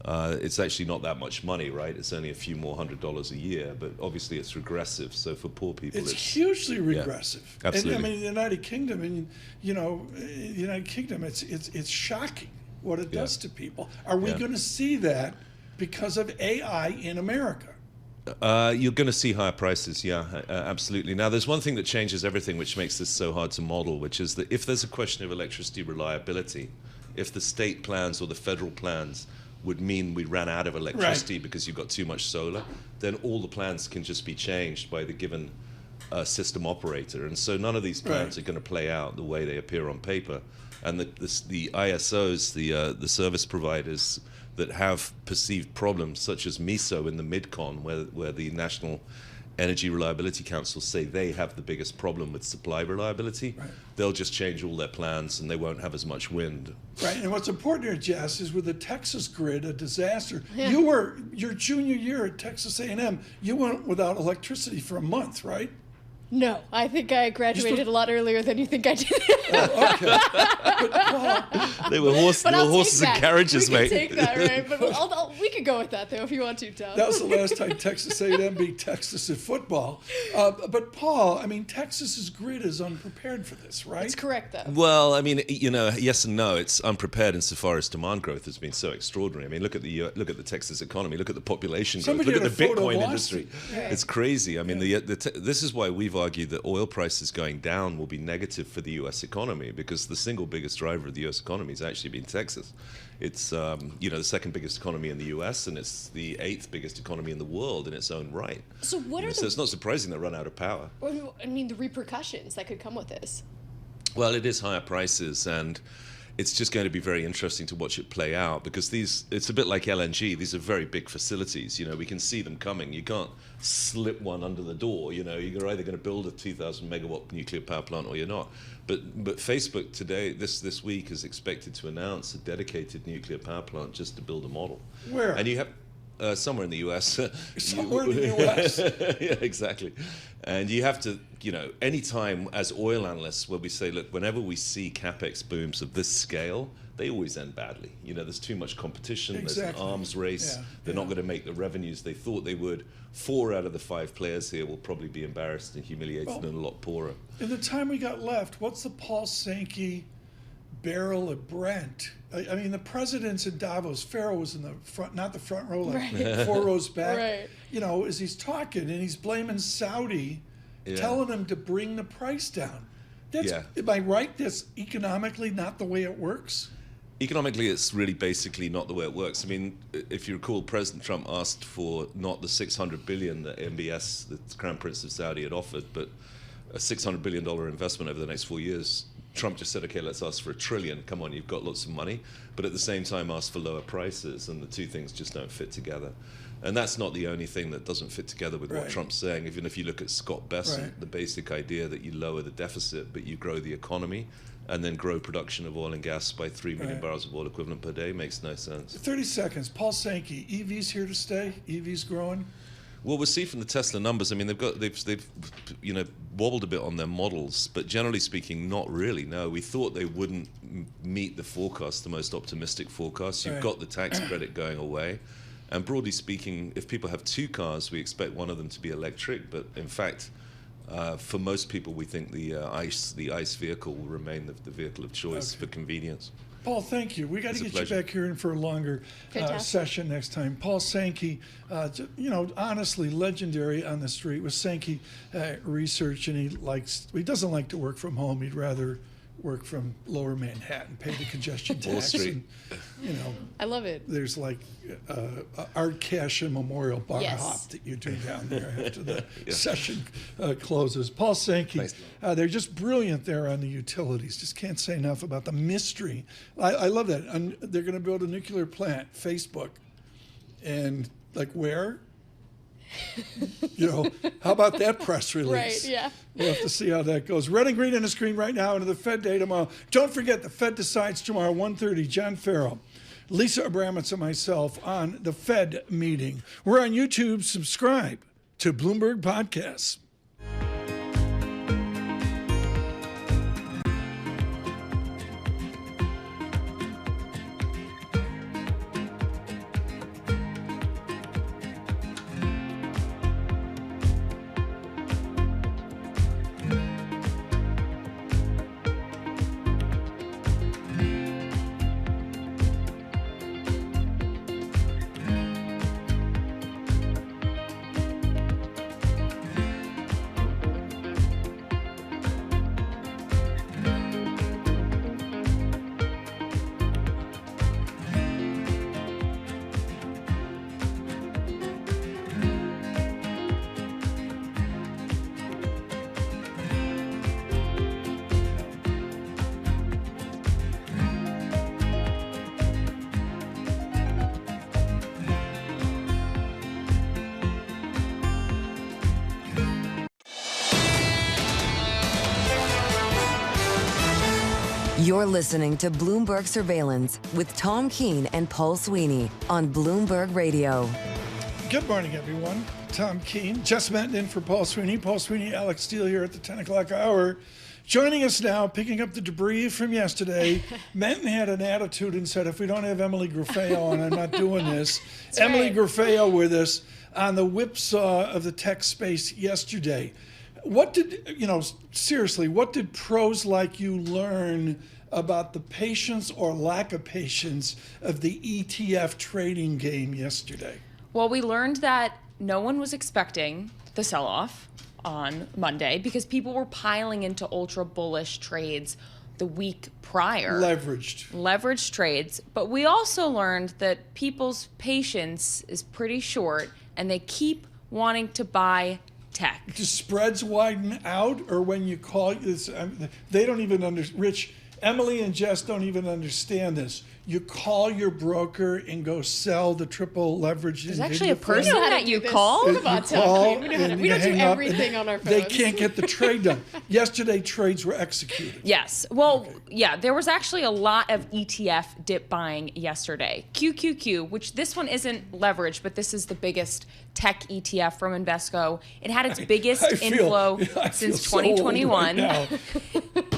it's actually not that much money, right? It's only a few more $100s a year, but obviously it's regressive. So for poor people, it's hugely regressive. Yeah, absolutely. And, I mean, the United Kingdom, it's shocking what it does to people. Are we going to see that because of AI in America? You're going to see higher prices, absolutely. Now, there's one thing that changes everything, which makes this so hard to model, which is that if there's a question of electricity reliability, if the state plans or the federal plans would mean we ran out of electricity because you've got too much solar, then all the plans can just be changed by the given system operator. And so none of these plans are going to play out the way they appear on paper. And the ISOs, the service providers that have perceived problems, such as MISO in the MidCon, where the National Energy Reliability Council say they have the biggest problem with supply reliability, they'll just change all their plans and they won't have as much wind. Right, and what's important here, Jess, is with the Texas grid, a disaster. Yeah. You were, your junior year at Texas A&M, you went without electricity for a month, right? No, I think I graduated a lot earlier than you think I did. Okay. They were horses and carriages, we mate. We can take that, right? But we could go with that, though, if you want to, Tom. That was the last time Texas A&M beat Texas at football. But Paul, I mean, Texas's grid is unprepared for this, right? That's correct, though. Well, I mean, yes and no. It's unprepared insofar as demand growth has been so extraordinary. I mean, look at the Texas economy. Look at the population growth. Look at the Bitcoin industry. It's crazy. I mean, this is why we've argued that oil prices going down will be negative for the U.S. economy, because the single biggest driver of the U.S. economy has actually been Texas. It's the second biggest economy in the U.S. and it's the 8th biggest economy in the world in its own right. So so it's not surprising they run out of power. I mean, the repercussions that could come with this. Well, it is higher prices, and it's just going to be very interesting to watch it play out, because it's a bit like LNG. These are very big facilities. We can see them coming. You can't slip one under the door. You're either going to build a 2,000 megawatt nuclear power plant or you're not. But Facebook today, this week, is expected to announce a dedicated nuclear power plant just to build a model. Where? And you have somewhere in the U.S. Somewhere in the U.S. Yeah, exactly. And you have to, any time as oil analysts, where we say, look, whenever we see capex booms of this scale, they always end badly. There's too much competition. Exactly. There's an arms race. Yeah. They're not going to make the revenues they thought they would. 4 out of the 5 players here will probably be embarrassed and humiliated and a lot poorer. In the time we got left, what's the Paul Sankey barrel of Brent? I mean, the presidents in Davos, Farrell was in the front, not the front row, like 4 rows back. Right. As he's talking and he's blaming Saudi, telling him to bring the price down. Am I right? That's economically not the way it works? Economically, it's really basically not the way it works. I mean, if you recall, President Trump asked for not the $600 billion that MBS, the Crown Prince of Saudi, had offered, but a $600 billion investment over the next 4 years. Trump just said, okay, let's ask for $1 trillion. Come on, you've got lots of money. But at the same time, ask for lower prices, and the two things just don't fit together. And that's not the only thing that doesn't fit together with what Trump's saying. Even if you look at Scott Bessent, the basic idea that you lower the deficit, but you grow the economy, and then grow production of oil and gas by 3 million barrels of oil equivalent per day makes no sense. 30 seconds. Paul Sankey, EVs here to stay? EVs growing? Well, we'll see from the Tesla numbers. I mean, they've wobbled a bit on their models, but generally speaking, not really. No, we thought they wouldn't meet the forecast, the most optimistic forecast. You've got the tax credit going away, and broadly speaking, if people have 2 cars, we expect one of them to be electric. But in fact, for most people, we think the ICE vehicle will remain the vehicle of choice for convenience. Paul, thank you. We got to get you back here in for a longer session next time. Paul Sankey, honestly legendary on the street with Sankey Research, and he doesn't like to work from home. He'd rather work from Lower Manhattan, pay the congestion Wall tax. Street. And, I love it. there's like Art Cash and Memorial Bar Yes. Hop that you do down there after the session closes. Paul Sankey, they're just brilliant there on the utilities. Just can't say enough about the mystery. I love that. They're going to build a nuclear plant, Facebook. And like where? How about that press release? Right, yeah. We'll have to see how that goes. Red and green on the screen right now into the Fed day tomorrow. Don't forget, the Fed decides tomorrow, 1:30. John Farrell, Lisa Abramowitz, and myself on the Fed meeting. We're on YouTube. Subscribe to Bloomberg Podcasts. You're listening to Bloomberg Surveillance with Tom Keene and Paul Sweeney on Bloomberg Radio. Good morning, everyone. Tom Keene, Jess Menton in for Paul Sweeney. Paul Sweeney, Alex Steele here at the 10 o'clock hour. Joining us now, picking up the debris from yesterday. Menton had an attitude and said, if we don't have Emily Grafeo on, I'm not doing this. Emily Grafeo with us on the whipsaw of the tech space yesterday. What did, seriously, what did pros like you learn about the patience or lack of patience of the ETF trading game yesterday? Well, we learned that no one was expecting the sell-off on Monday because people were piling into ultra bullish trades the week prior. Leveraged trades. But we also learned that people's patience is pretty short and they keep wanting to buy tech. Do spreads widen out, or when you call this, they don't even understand. Rich, Emily and Jess don't even understand this. You call your broker and go sell the triple leveraged. There's actually a person that you call? Come on, Tom. We don't do everything on our phones. They can't get the trade done. Yesterday, trades were executed. Yes. Well, yeah, there was actually a lot of ETF dip buying yesterday. QQQ, which this one isn't leveraged, but this is the biggest tech ETF from Invesco. It had its biggest inflow since 2021.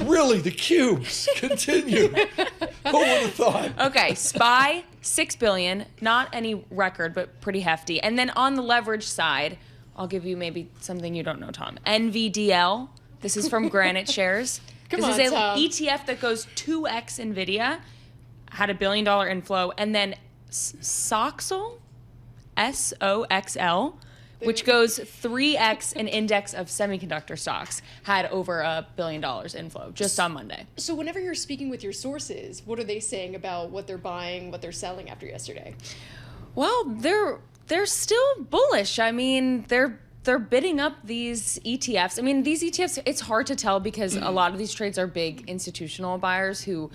Really, the cubes continue. Who would have thought? Okay, SPY, $6 billion, not any record, but pretty hefty. And then on the leverage side, I'll give you maybe something you don't know, Tom. NVDL, this is from Granite Shares. This is an ETF that goes 2x NVIDIA, had $1 billion inflow. And then SOXL, SOXL, which goes 3x an index of semiconductor stocks, had over $1 billion inflow just on Monday. So whenever you're speaking with your sources, what are they saying about what they're buying, what they're selling after yesterday? Well, they're still bullish. I mean, they're bidding up these ETFs. I mean, these ETFs, it's hard to tell because a lot of these trades are big institutional buyers who,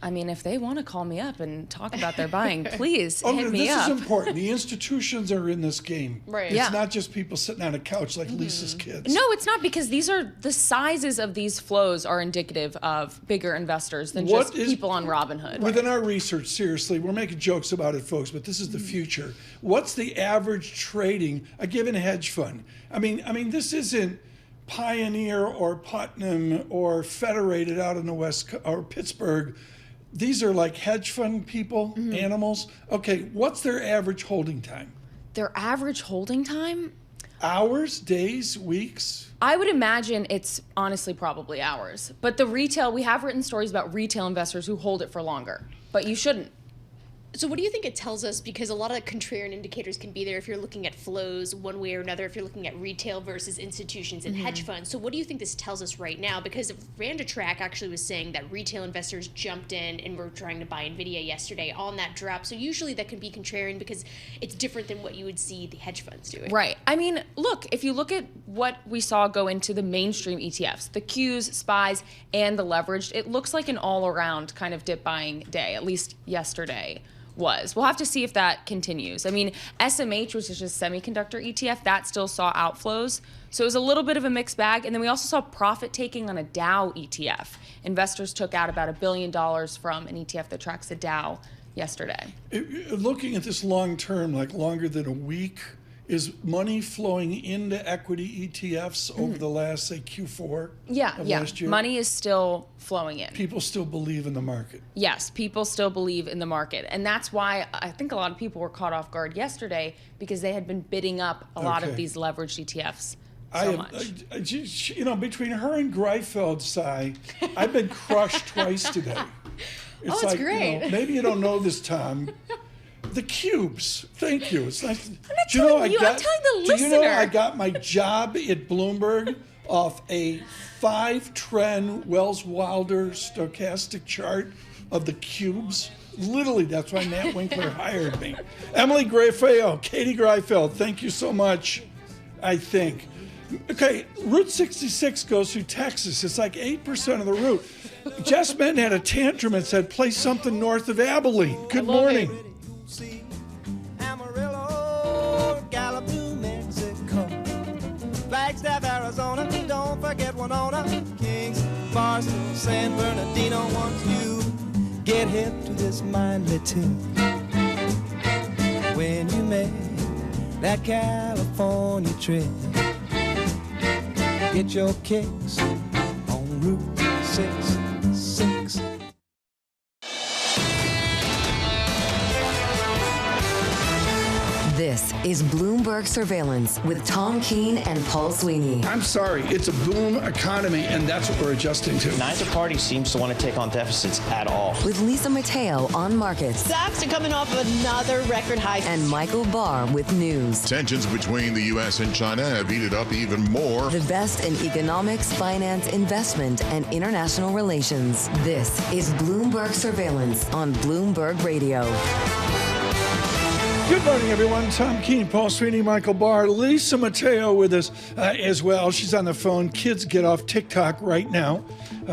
I mean, if they want to call me up and talk about their buying, please hit me up. This is important. The institutions are in this game. Right. It's not just people sitting on a couch like Lisa's kids. No, it's not, because these are the sizes of these flows are indicative of bigger investors than just people on Robinhood. Within our research, seriously, we're making jokes about it, folks, but this is the future. What's the average trading a given hedge fund? I mean, this isn't Pioneer or Putnam or Federated out in the West or Pittsburgh. These are like hedge fund people, animals. Okay, what's their average holding time? Their average holding time? Hours, days, weeks? I would imagine it's honestly probably hours. But the retail, we have written stories about retail investors who hold it for longer. But you shouldn't. So what do you think it tells us? Because a lot of contrarian indicators can be there if you're looking at flows one way or another, if you're looking at retail versus institutions and hedge funds. So what do you think this tells us right now? Because Vandertrack actually was saying that retail investors jumped in and were trying to buy NVIDIA yesterday on that drop. So usually that can be contrarian because it's different than what you would see the hedge funds doing. Right. I mean, look, if you look at what we saw go into the mainstream ETFs, the Qs, SPYs, and the leveraged, it looks like an all-around kind of dip buying day, at least yesterday was. We'll have to see if that continues. I mean, SMH, which is just semiconductor ETF, that still saw outflows. So it was a little bit of a mixed bag. And then we also saw profit taking on a Dow ETF. Investors took out about $1 billion from an ETF that tracks the Dow yesterday. Looking at this long term, like longer than a week, is money flowing into equity ETFs over the last, say, Q4 of last year? Money is still flowing in. People still believe in the market. Yes, people still believe in the market. And that's why I think a lot of people were caught off guard yesterday because they had been bidding up a lot of these leveraged ETFs much. You know, between her and Greifeld's side, I've been crushed twice today. It's that's great. You know, maybe you don't know this, Tom. The cubes. Thank you. It's nice. I'm telling the listener. Do you know I got my job at Bloomberg off a 5-trend Wells Wilder stochastic chart of the cubes? Literally, that's why Matt Winkler hired me. Emily Greifeld, Katie Greifeld, thank you so much, I think. Okay, Route 66 goes through Texas. It's like 8% of the route. Jess Benton had a tantrum and said, play something north of Abilene. Good morning. Amarillo, Gallup, New Mexico, Flagstaff, Arizona, don't forget Winona, Kings, Barstow, San Bernardino. Once you get hip to this mindly tune, when you make that California trip, get your kicks on Route 66. This is Bloomberg Surveillance with Tom Keene and Paul Sweeney. I'm sorry, it's a boom economy, and that's what we're adjusting to. Neither party seems to want to take on deficits at all. With Lisa Mateo on markets. Stocks are coming off of another record high. And Michael Barr with news. Tensions between the U.S. and China have heated up even more. The best in economics, finance, investment, and international relations. This is Bloomberg Surveillance on Bloomberg Radio. Good morning, everyone. Tom Keene, Paul Sweeney, Michael Barr, Lisa Mateo with us as well. She's on the phone. Kids get off TikTok right now.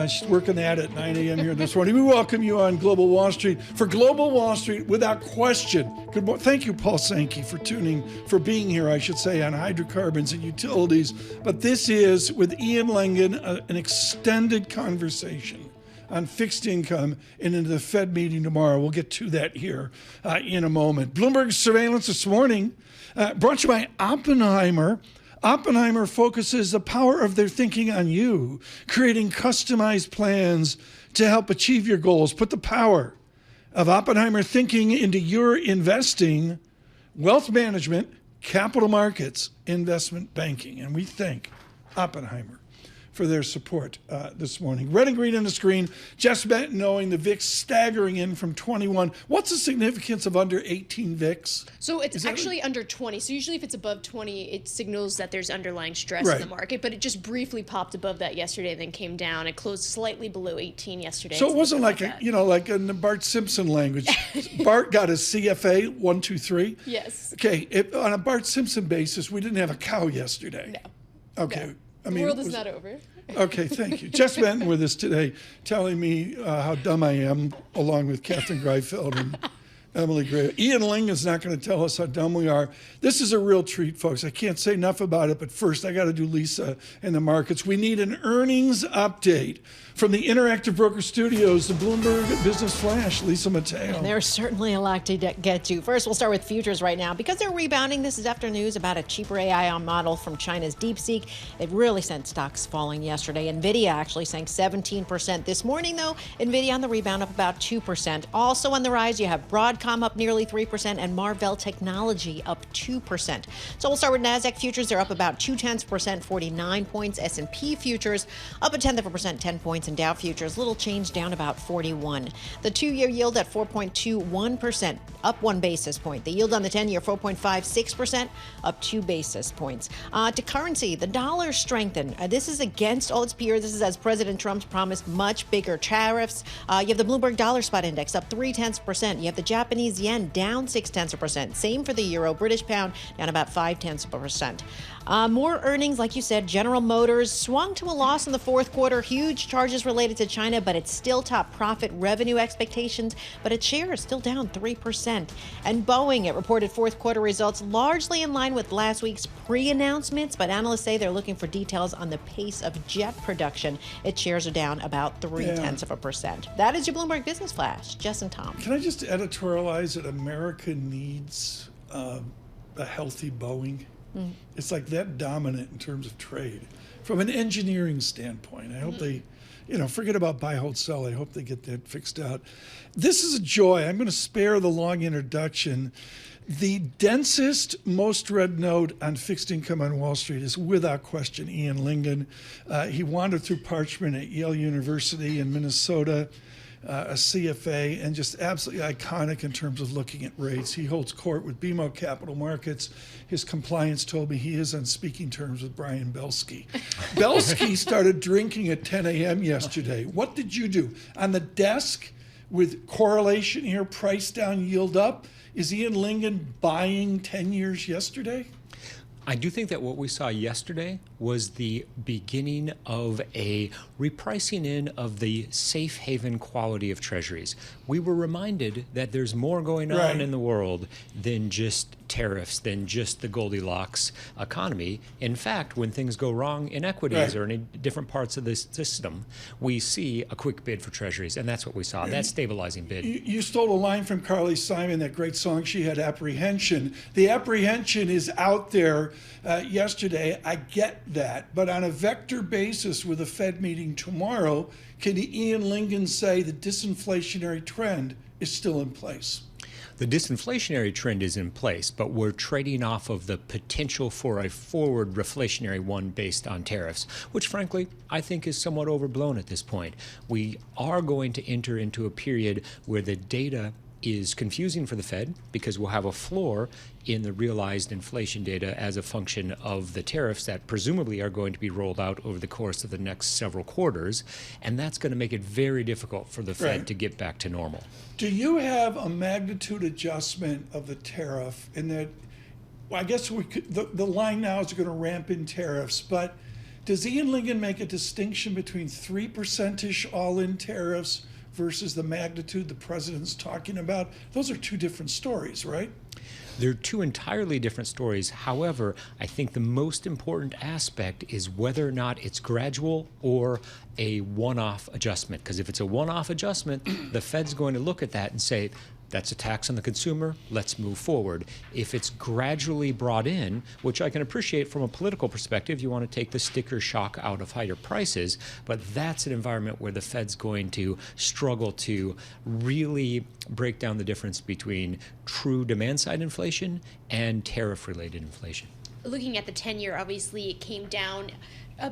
She's working that at 9 a.m. here this morning. We welcome you on Global Wall Street. For Global Wall Street, without question. Good morning. Thank you, Paul Sankey, for being here, I should say, on hydrocarbons and utilities. But this is, with Ian Lyngen, an extended conversation on fixed income and into the Fed meeting tomorrow. We'll get to that here in a moment. Bloomberg Surveillance this morning, brought to you by Oppenheimer. Oppenheimer focuses the power of their thinking on you, creating customized plans to help achieve your goals. Put the power of Oppenheimer thinking into your investing, wealth management, capital markets, investment banking. And we thank Oppenheimer for their support this morning. Red and green on the screen. Jess Benton knowing the VIX staggering in from 21. What's the significance of under 18 VIX? So it's actually under 20. So usually if it's above 20, it signals that there's underlying stress in the market. But it just briefly popped above that yesterday, then came down. It closed slightly below 18 yesterday. So it wasn't like like in the Bart Simpson language. Bart got a CFA 1, 2, 3. Yes. Okay. On a Bart Simpson basis, we didn't have a cow yesterday. No. Okay. No. I mean, the world is not over. Okay, thank you. Jess Benton with us today, telling me how dumb I am, along with Catherine Greifeld and Emily Gray. Ian Lyngen is not going to tell us how dumb we are. This is a real treat, folks. I can't say enough about it, but first I got to do Lisa and the markets. We need an earnings update from the Interactive Broker Studios, the Bloomberg Business Flash, Lisa Mateo. And there's certainly a lot to get to. First, we'll start with futures right now. Because they're rebounding, this is after news about a cheaper AI model from China's DeepSeek. It really sent stocks falling yesterday. NVIDIA actually sank 17% this morning, though. NVIDIA on the rebound up about 2%. Also on the rise, you have Broadcom Broadcom up nearly 3%, and Marvell Technology up 2%. So we'll start with NASDAQ futures. They're up about 0.2%, 49 points. S&P futures up 0.1%, 10 points. And Dow futures, little change, down about 41. The 2-year yield at 4.21%, up 1 basis point. The yield on the 10-year, 4.56%, up 2 basis points. To currency, the dollar strengthened. This is against all its peers. This is as President Trump's promised much bigger tariffs. You have the Bloomberg Dollar Spot Index up 0.3%. You have the Japanese yen down 0.6%. Same for the euro. British pound down about 0.5%. More earnings, like you said. General Motors swung to a loss in the fourth quarter. Huge charges related to China, but it's still top profit revenue expectations. But its share is still down 3%. And Boeing, it reported fourth quarter results largely in line with last week's pre-announcements, but analysts say they're looking for details on the pace of jet production. Its shares are down about 0.3%. That is your Bloomberg Business Flash. Jess and Tom. Can I just editorialize that America needs a healthy Boeing? It's like that dominant in terms of trade. From an engineering standpoint, I hope they, forget about buy, hold, sell. I hope they get that fixed out. This is a joy. I'm going to spare the long introduction. The densest, most read note on fixed income on Wall Street is without question Ian Lyngen. He wandered through Parchment at Yale University in Minnesota, a CFA, and just absolutely iconic in terms of looking at rates. He holds court with BMO Capital Markets. His compliance told me he is on speaking terms with Brian Belsky. Belsky started drinking at 10 a.m. yesterday. What did you do? On the desk with correlation here, price down, yield up, is Ian Lyngen buying 10 years yesterday? I do think that what we saw yesterday was the beginning of a repricing in of the safe haven quality of treasuries. We were reminded that there's more going on in the world than just tariffs, than just the Goldilocks economy. In fact, when things go wrong in equities or in different parts of the system, we see a quick bid for treasuries, and that's what we saw, that stabilizing bid. You stole a line from Carly Simon, that great song she had, Apprehension. The apprehension is out there yesterday. I get that. But on a vector basis with a Fed meeting tomorrow, can Ian Lyngen say the disinflationary trend is still in place? The disinflationary trend is in place, but we're trading off of the potential for a forward reflationary one based on tariffs, which frankly I think is somewhat overblown at this point. We are going to enter into a period where the data is confusing for the Fed because we'll have a floor in the realized inflation data as a function of the tariffs that presumably are going to be rolled out over the course of the next several quarters, and that's going to make it very difficult for the Fed to get back to normal. Do you have a magnitude adjustment of the tariff in that, well, I guess we could, the line now is going to ramp in tariffs, but does Ian Lyngen make a distinction between 3%-ish all-in tariffs versus the magnitude the president's talking about? Those are two different stories, right? They're two entirely different stories. However, I think the most important aspect is whether or not it's gradual or a one-off adjustment. Because if it's a one-off adjustment, the Fed's going to look at that and say, that's a tax on the consumer, let's move forward. If it's gradually brought in, which I can appreciate from a political perspective, you want to take the sticker shock out of higher prices, but that's an environment where the Fed's going to struggle to really break down the difference between true demand-side inflation and tariff-related inflation. Looking at the 10-year, obviously it came down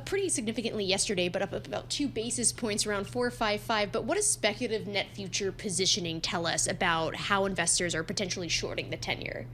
pretty significantly yesterday, but up about 2 basis points, around 4.55. But what does speculative net future positioning tell us about how investors are potentially shorting the 10-year?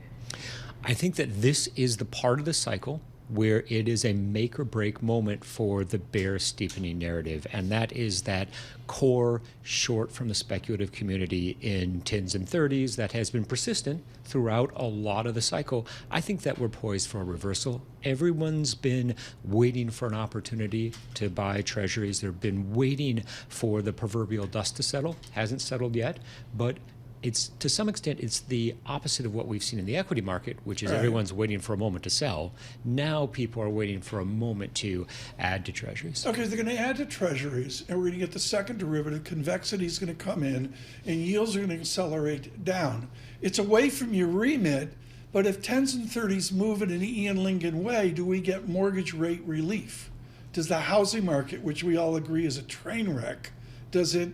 I think that this is the part of the cycle where it is a make or break moment for the bear steepening narrative. And that is that core short from the speculative community in 10s and 30s that has been persistent throughout a lot of the cycle. I think that we're poised for a reversal. Everyone's been waiting for an opportunity to buy treasuries. They've been waiting for the proverbial dust to settle. Hasn't settled yet, but it's, to some extent, it's the opposite of what we've seen in the equity market, which is everyone's waiting for a moment to sell. Now people are waiting for a moment to add to treasuries. Okay, they're going to add to treasuries, and we're going to get the second derivative. Convexity is going to come in, and yields are going to accelerate down. It's away from your remit, but if 10s and 30s move in an Ian Lyngen way, do we get mortgage rate relief? Does the housing market, which we all agree is a train wreck, does it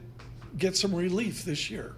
get some relief this year?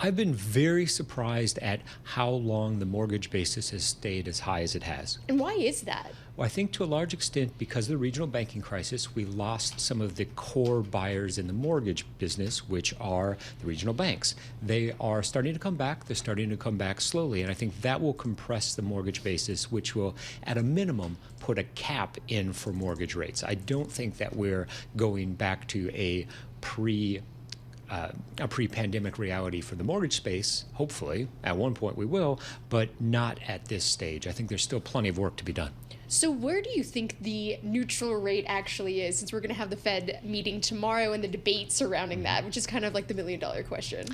I've been very surprised at how long the mortgage basis has stayed as high as it has. And why is that? Well, I think to a large extent, because of the regional banking crisis, we lost some of the core buyers in the mortgage business, which are the regional banks. They are starting to come back. They're starting to come back slowly. And I think that will compress the mortgage basis, which will, at a minimum, put a cap in for mortgage rates. I don't think that we're going back to a pre-pandemic reality for the mortgage space. Hopefully, at one point we will, but not at this stage. I think there's still plenty of work to be done. So where do you think the neutral rate actually is, since we're going to have the Fed meeting tomorrow and the debate surrounding that, which is kind of like the million-dollar question?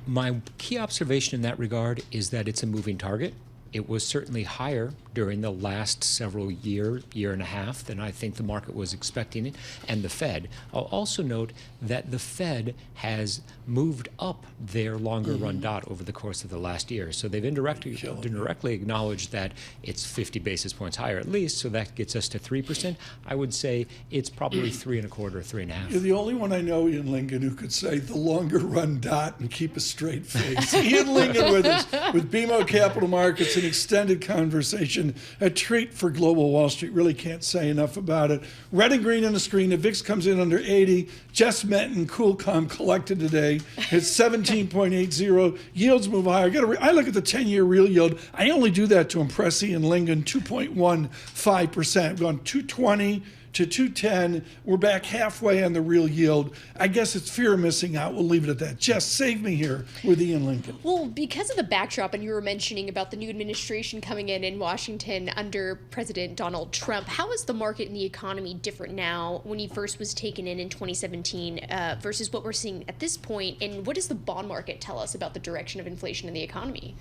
My key observation in that regard is that it's a moving target. It was certainly higher during the last several year and a half than I think the market was expecting it, and the Fed. I'll also note that the Fed has moved up their longer run dot over the course of the last year. So they've indirectly acknowledged that it's 50 basis points higher at least, so that gets us to 3%. I would say it's probably 3.25, 3.5. You're the only one I know, Ian Lyngen, who could say the longer run dot and keep a straight face. Ian Lyngen with us, with BMO Capital Markets, an extended conversation, a treat for global Wall Street. Really can't say enough about it. Red and green on the screen. The VIX comes in under 80. Just met and Coolcom collected today. It's 17.80. Yields move higher. I look at the 10-year real yield. I only do that to impress Ian Lyngen. 2.15%. Gone 220 to 210. We're back halfway on the real yield. I guess it's fear of missing out. We'll leave it at that. Jess, save me here with Ian Lyngen. Well, because of the backdrop, and you were mentioning about the new administration coming in Washington under President Donald Trump, how is the market and the economy different now when he first was taken in 2017 versus what we're seeing at this point? And what does the bond market tell us about the direction of inflation in the economy?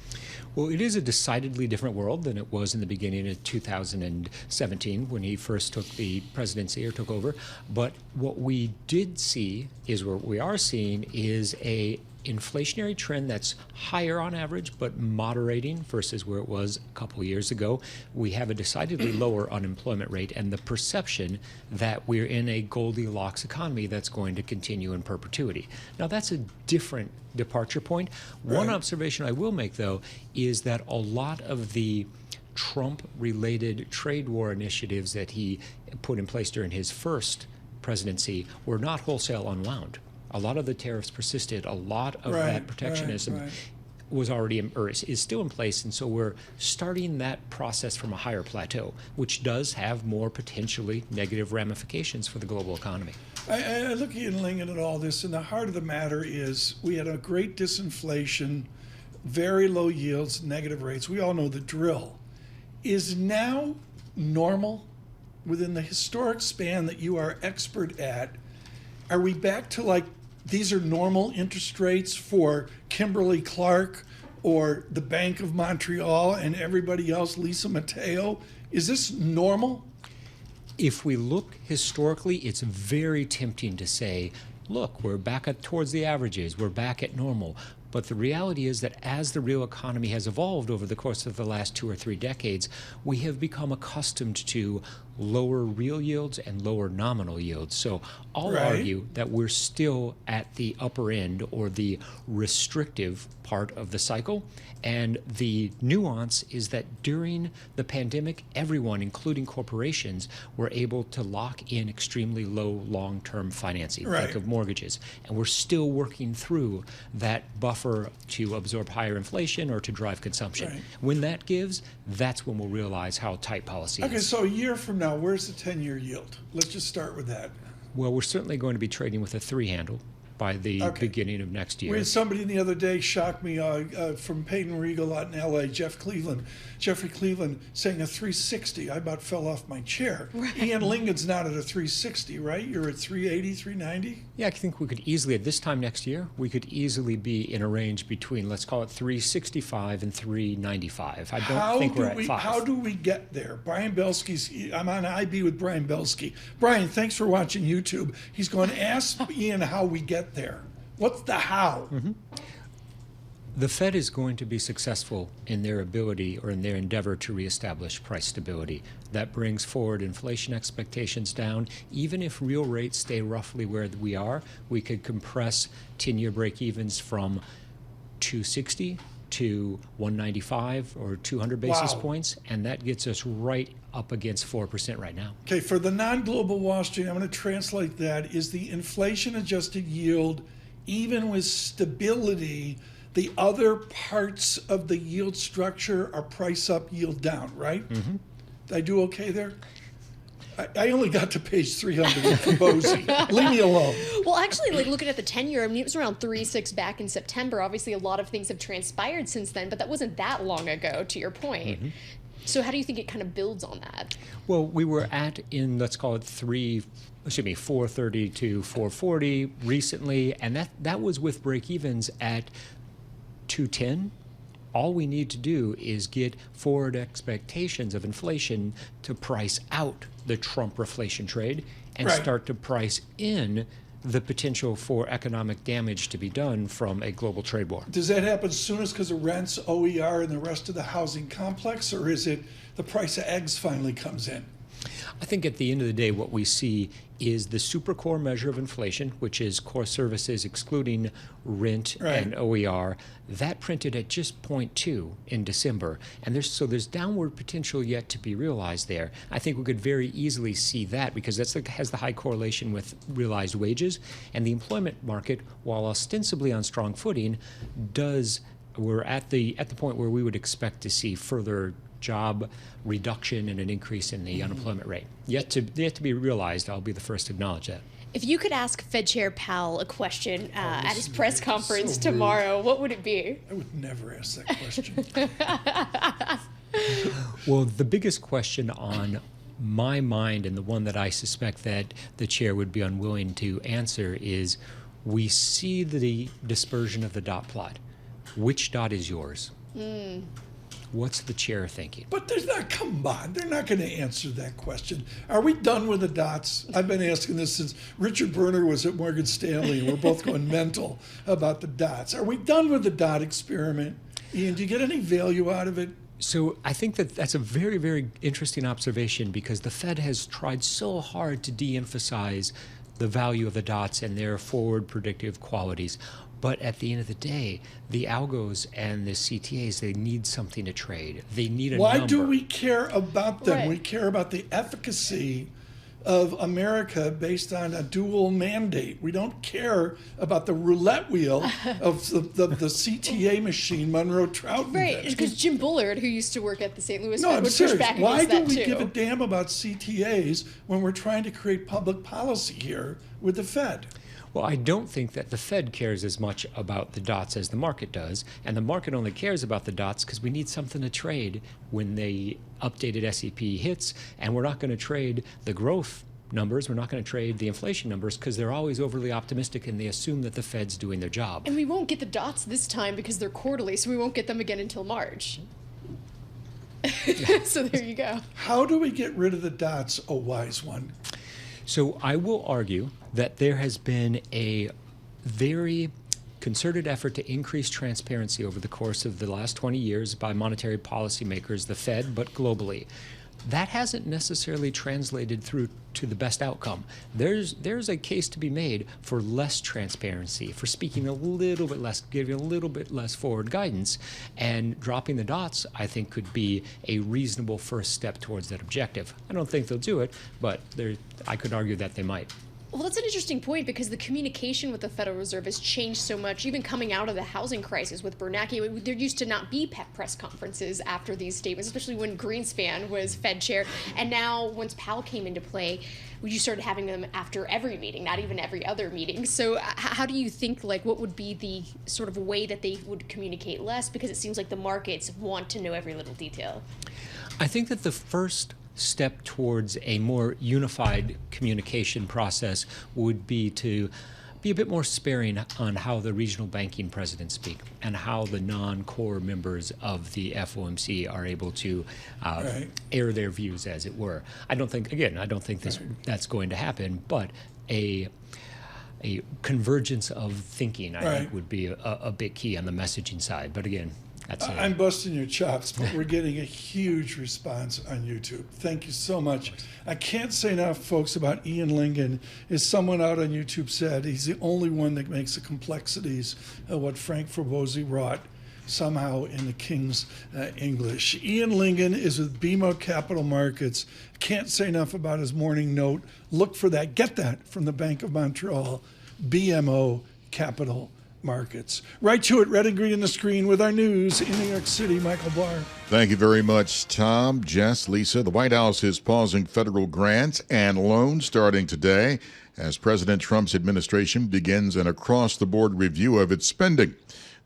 Well, it is a decidedly different world than it was in the beginning of 2017 when he first took the presidency or took over. But what we did see is what we are seeing is a inflationary trend that's higher on average, but moderating versus where it was a couple years ago. We have a decidedly lower unemployment rate and the perception that we're in a Goldilocks economy that's going to continue in perpetuity. Now, that's a different departure point. Right. One observation I will make, though, is that a lot of the Trump-related trade war initiatives that he put in place during his first presidency were not wholesale unwound. A lot of the tariffs persisted. A lot of that protectionism was already, or is still in place, and so we're starting that process from a higher plateau, which does have more potentially negative ramifications for the global economy. I look at Ian Lyngen at all this, and the heart of the matter is we had a great disinflation, very low yields, negative rates. We all know the drill. Is now normal within the historic span that you are expert at? Are we back to like these are normal interest rates for Kimberly-Clark or the Bank of Montreal and everybody else, Lisa Mateo? Is this normal? If we look historically, it's very tempting to say, look, we're back towards the averages, we're back at normal. But the reality is that as the real economy has evolved over the course of the last 2 or 3 decades, we have become accustomed to lower real yields and lower nominal yields. So I'll argue that we're still at the upper end or the restrictive part of the cycle. And the nuance is that during the pandemic, everyone, including corporations, were able to lock in extremely low long-term financing, think of mortgages. And we're still working through that buffer to absorb higher inflation or to drive consumption. When that gives, that's when we'll realize how tight policy is. Okay, so a year from now, where's the 10-year yield? Let's just start with that. Well, we're certainly going to be trading with a 3 handle by the beginning of next year. We had somebody the other day shock me from Peyton Regal out in L.A., Jeffrey Cleveland, saying a 360. I about fell off my chair. Ian Lyngen's not at a 360, right? You're at 380, 390? Yeah, I think we could easily, at this time next year, we could easily be in a range between, let's call it 365 and 395. I don't think we're at 5. How do we get there? Brian Belsky's, I'm on IB with Brian Belsky. Brian, thanks for watching YouTube. He's going to ask Ian how we get there. What's the how? The Fed is going to be successful in their ability or in their endeavor to reestablish price stability. That brings forward inflation expectations down. Even if real rates stay roughly where we are, we could compress 10-year break-evens from 260 to 195 or 200 basis points, and that gets us right up against 4% right now. Okay, for the non-global Wall Street, I'm going to translate that. Is the inflation-adjusted yield, even with stability, the other parts of the yield structure are price up, yield down, right? Mm-hmm. Did I do okay there? I only got to page 300 from Bosie. Leave me alone. Well, actually, like looking at the 10-year, I mean, it was around 3.6 back in September. Obviously, a lot of things have transpired since then, but that wasn't that long ago, to your point. Mm-hmm. So how do you think it kind of builds on that? Well, we were let's call it 430 to 440 recently, and that was with break-evens at 210. All we need to do is get forward expectations of inflation to price out the Trump reflation trade and start to price in the potential for economic damage to be done from a global trade war. Does that happen soonest because of rents, OER, and the rest of the housing complex, or is it the price of eggs finally comes in? I think at the end of the day, what we see is the super core measure of inflation, which is core services excluding rent and OER. That printed at just 0.2 in December, and there's downward potential yet to be realized there. I think we could very easily see that because has the high correlation with realized wages, and the employment market, while ostensibly on strong footing, we're at the point where we would expect to see further job reduction and an increase in the unemployment rate. Yet to be realized. I'll be the first to acknowledge that. If you could ask Fed Chair Powell a question at his press conference tomorrow, what would it be? I would never ask that question. Well, the biggest question on my mind, and the one that I suspect that the chair would be unwilling to answer, is we see the dispersion of the dot plot. Which dot is yours? What's the chair thinking? But come on, they're not going to answer that question. Are we done with the dots? I've been asking this since Richard Berner was at Morgan Stanley, and we're both going mental about the dots. Are we done with the dot experiment? Ian, do you get any value out of it? So I think that's a very, very interesting observation because the Fed has tried so hard to de-emphasize the value of the dots and their forward predictive qualities. But at the end of the day, the algos and the CTAs, they need something to trade. They need a number. Why do we care about them? We care about the efficacy of America based on a dual mandate. We don't care about the roulette wheel of the CTA machine, Monroe Trout. Right, because Jim Bullard, who used to work at the St. Louis No, Fed, I'm would serious. push back Why against that do we too. give a damn about CTAs when we're trying to create public policy here with the Fed? Well, I don't think that the Fed cares as much about the dots as the market does, and the market only cares about the dots because we need something to trade when the updated SEP hits, and we're not going to trade the growth numbers, we're not going to trade the inflation numbers because they're always overly optimistic and they assume that the Fed's doing their job. And we won't get the dots this time because they're quarterly, so we won't get them again until March. So there you go. How do we get rid of the dots, a wise one? So I will argue that there has been a very concerted effort to increase transparency over the course of the last 20 years by monetary policymakers, the Fed, but globally. That hasn't necessarily translated through to the best outcome. There's a case to be made for less transparency, for speaking a little bit less, giving a little bit less forward guidance, and dropping the dots, I think, could be a reasonable first step towards that objective. I don't think they'll do it, but I could argue that they might. Well, that's an interesting point because the communication with the Federal Reserve has changed so much, even coming out of the housing crisis with Bernanke. There used to not be press conferences after these statements, especially when Greenspan was Fed chair. And now, once Powell came into play, you started having them after every meeting, not even every other meeting. So how do you think, what would be the sort of way that they would communicate less? Because it seems like the markets want to know every little detail. I think that the first step towards a more unified communication process would be to be a bit more sparing on how the regional banking presidents speak and how the non-core members of the FOMC are able to air their views, as it were. I don't think that's going to happen, but a convergence of thinking, I think, would be a bit key on the messaging side. But again, I'm busting your chops, but we're getting a huge response on YouTube. Thank you so much. I can't say enough, folks, about Ian Lyngen. As someone out on YouTube said, he's the only one that makes the complexities of what Frank Frobosi wrought somehow in the King's English. Ian Lyngen is with BMO Capital Markets. Can't say enough about his morning note. Look for that. Get that from the Bank of Montreal, BMO Capital Markets. Right to it, red and green on the screen with our news in New York City. Michael Barr. Thank you very much, Tom, Jess, Lisa. The White House is pausing federal grants and loans starting today as President Trump's administration begins an across-the-board review of its spending.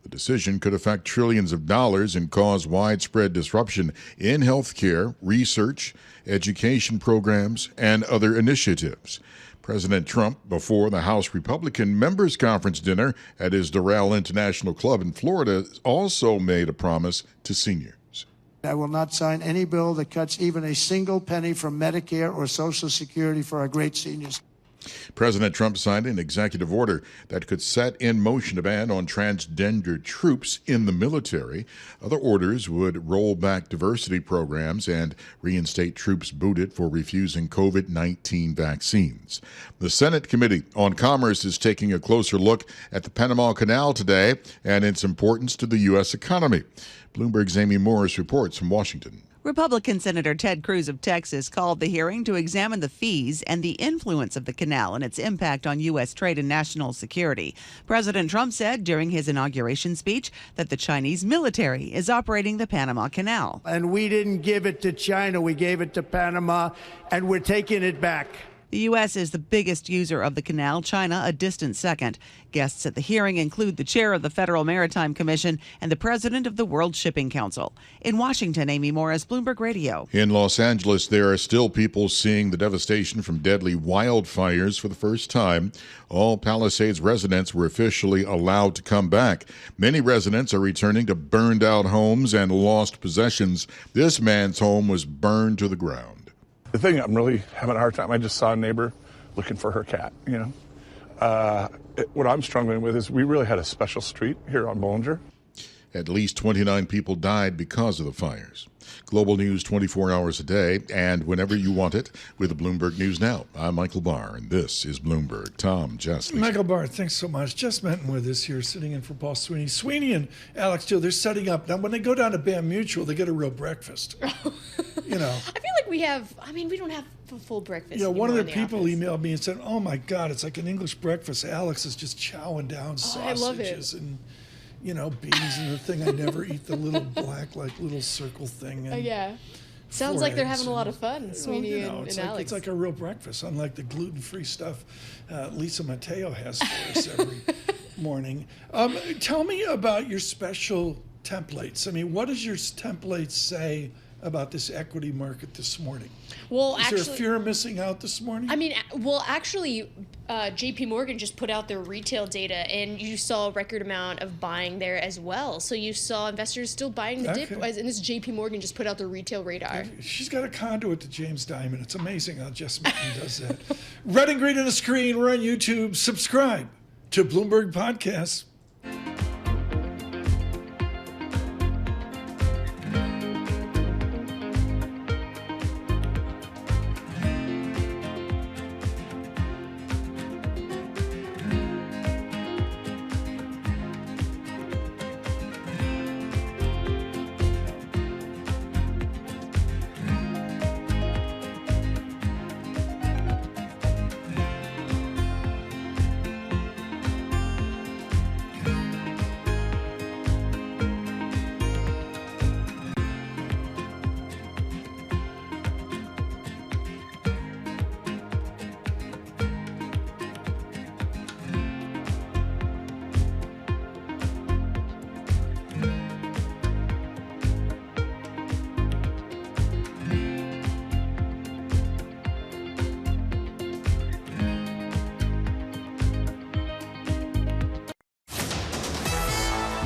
The decision could affect trillions of dollars and cause widespread disruption in healthcare, research, education programs, and other initiatives. President Trump, before the House Republican Members Conference dinner at his Doral International Club in Florida, also made a promise to seniors. I will not sign any bill that cuts even a single penny from Medicare or Social Security for our great seniors. President Trump signed an executive order that could set in motion a ban on transgender troops in the military. Other orders would roll back diversity programs and reinstate troops booted for refusing COVID-19 vaccines. The Senate Committee on Commerce is taking a closer look at the Panama Canal today and its importance to the U.S. economy. Bloomberg's Amy Morris reports from Washington. Republican Senator Ted Cruz of Texas called the hearing to examine the fees and the influence of the canal and its impact on U.S. trade and national security. President Trump said during his inauguration speech that the Chinese military is operating the Panama Canal. And we didn't give it to China, we gave it to Panama, and we're taking it back. The U.S. is the biggest user of the canal, China a distant second. Guests at the hearing include the chair of the Federal Maritime Commission and the president of the World Shipping Council. In Washington, Amy Morris, Bloomberg Radio. In Los Angeles, there are still people seeing the devastation from deadly wildfires for the first time. All Palisades residents were officially allowed to come back. Many residents are returning to burned out homes and lost possessions. This man's home was burned to the ground. The thing I'm really having a hard time, I just saw a neighbor looking for her cat, What I'm struggling with is we really had a special street here on Bollinger. At least 29 people died because of the fires. Global news 24 hours a day and whenever you want it with the Bloomberg News Now. I'm Michael Barr, and this is Bloomberg. Tom, Jess, Lisa. Michael Barr, thanks so much. Jess Menton with us here, sitting in for Paul Sweeney. Sweeney and Alex, too, they're setting up. Now, when they go down to BAM Mutual, they get a real breakfast. I feel like we don't have a full breakfast. One of the people emailed me and said, oh, my God, it's like an English breakfast. Alex is just chowing down sausages and beans and the thing I never eat, the little black, little circle thing. And sounds like they're having a lot of fun, Sweeney and Alex. It's like a real breakfast, unlike the gluten-free stuff Lisa Mateo has for us every morning. Tell me about your special templates. What does your template say about this equity market this morning? Well, is there a fear of missing out this morning? JP Morgan just put out their retail data, and you saw a record amount of buying there as well. So you saw investors still buying the dip, and this JP Morgan just put out their retail radar. She's got a conduit to James Diamond. It's amazing how Jess Minton does that. Red and green on the screen. We're on YouTube. Subscribe to Bloomberg Podcasts.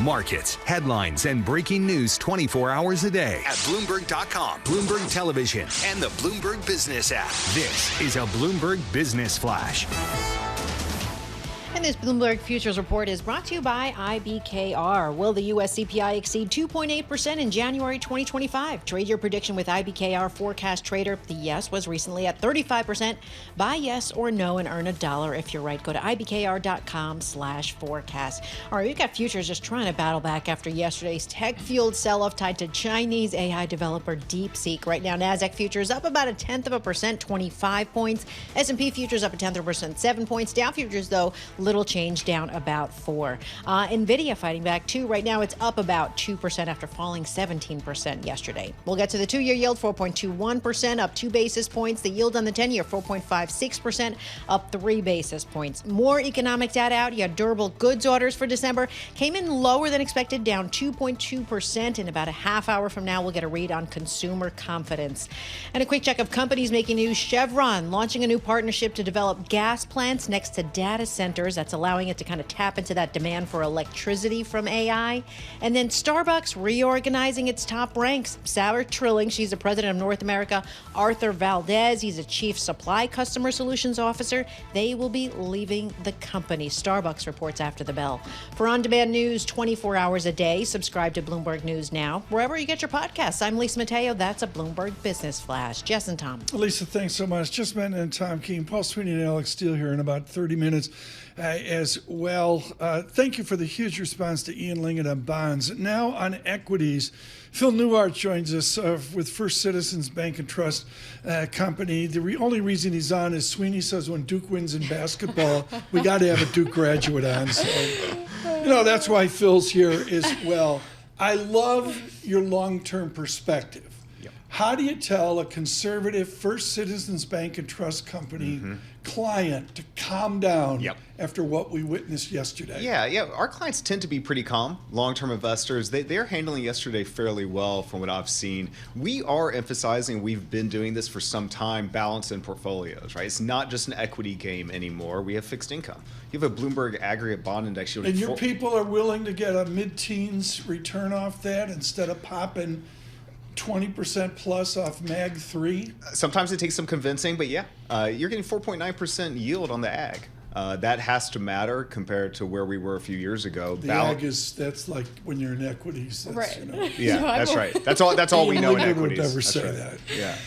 Markets, headlines, and breaking news 24 hours a day at Bloomberg.com, Bloomberg Television, and the Bloomberg Business app. This is a Bloomberg Business Flash. And And this Bloomberg Futures Report is brought to you by IBKR. Will the U.S. CPI exceed 2.8% in January 2025? Trade your prediction with IBKR Forecast Trader. The yes was recently at 35%. Buy yes or no and earn $1 if you're right. Go to ibkr.com/forecast. All right, we've got futures just trying to battle back after yesterday's tech-fueled sell-off tied to Chinese AI developer DeepSeek. Right now, NASDAQ futures up about 0.1%, 25 points. S&P futures up 0.1%, 7 points. Dow futures, though, little change, down about 4. NVIDIA fighting back, too. Right now, it's up about 2% after falling 17% yesterday. We'll get to the 2-year yield, 4.21%, up 2 basis points. The yield on the 10-year, 4.56%, up 3 basis points. More economic data out. You had durable goods orders for December. Came in lower than expected, down 2.2%. In about a half hour from now, we'll get a read on consumer confidence. And a quick check of companies making news. Chevron launching a new partnership to develop gas plants next to data centers. That's allowing it to kind of tap into that demand for electricity from AI. And then Starbucks reorganizing its top ranks. Sarah Trilling, she's the president of North America. Arthur Valdez, he's a chief supply customer solutions officer. They will be leaving the company. Starbucks reports after the bell. For on-demand news 24 hours a day, subscribe to Bloomberg News Now, wherever you get your podcasts. I'm Lisa Mateo. That's a Bloomberg Business Flash. Jess and Tom. Lisa, thanks so much. Just met and Tom Keene, Paul Sweeney, and Alex Steele here in about 30 minutes as well. Thank you for the huge response to Ian Lyngen on bonds. Now on equities, Phil Newhart joins us with First Citizens Bank and Trust Company. The only reason he's on is Sweeney says when Duke wins in basketball, we got to have a Duke graduate on. So, that's why Phil's here as well. I love your long-term perspective. How do you tell a conservative First Citizens Bank and Trust Company client to calm down after what we witnessed yesterday? Yeah. Our clients tend to be pretty calm. Long-term investors, they're handling yesterday fairly well from what I've seen. We are emphasizing, we've been doing this for some time, balance in portfolios, right? It's not just an equity game anymore. We have fixed income. You have a Bloomberg aggregate bond index. And your people are willing to get a mid-teens return off that instead of popping 20% plus off MAG 3? Sometimes it takes some convincing, but you're getting 4.9% yield on the ag. That has to matter compared to where we were a few years ago. The ag that's like when you're in equities. Right. Yeah, that's right. That's all we know in equities. Would never say that. Yeah.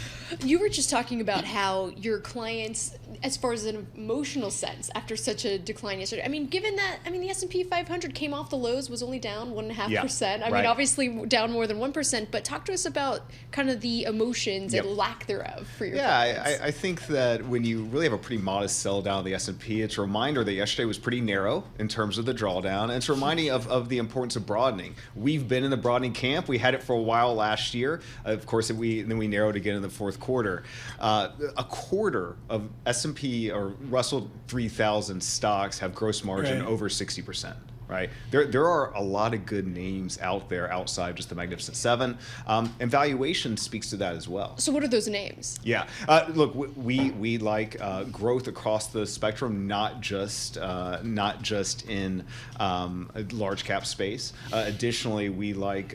You were just talking about how your clients, as far as an emotional sense, after such a decline yesterday. I mean, given that, the S&P 500 came off the lows, was only down 1.5%. I mean, obviously down more than 1%. But talk to us about kind of the emotions and lack thereof for your clients. I think that when you really have a pretty modest sell down of the S&P, it's a reminder that yesterday was pretty narrow in terms of the drawdown, and it's reminding of the importance of broadening. We've been in the broadening camp. We had it for a while last year. Of course, then we narrowed again in the fourth quarter. A quarter of S&P or Russell 3000 stocks have gross margin over 60%. Right, there are a lot of good names out there outside just the Magnificent Seven, and valuation speaks to that as well. So what are those names? Yeah, look, we like growth across the spectrum, not just in large cap space. Additionally, we like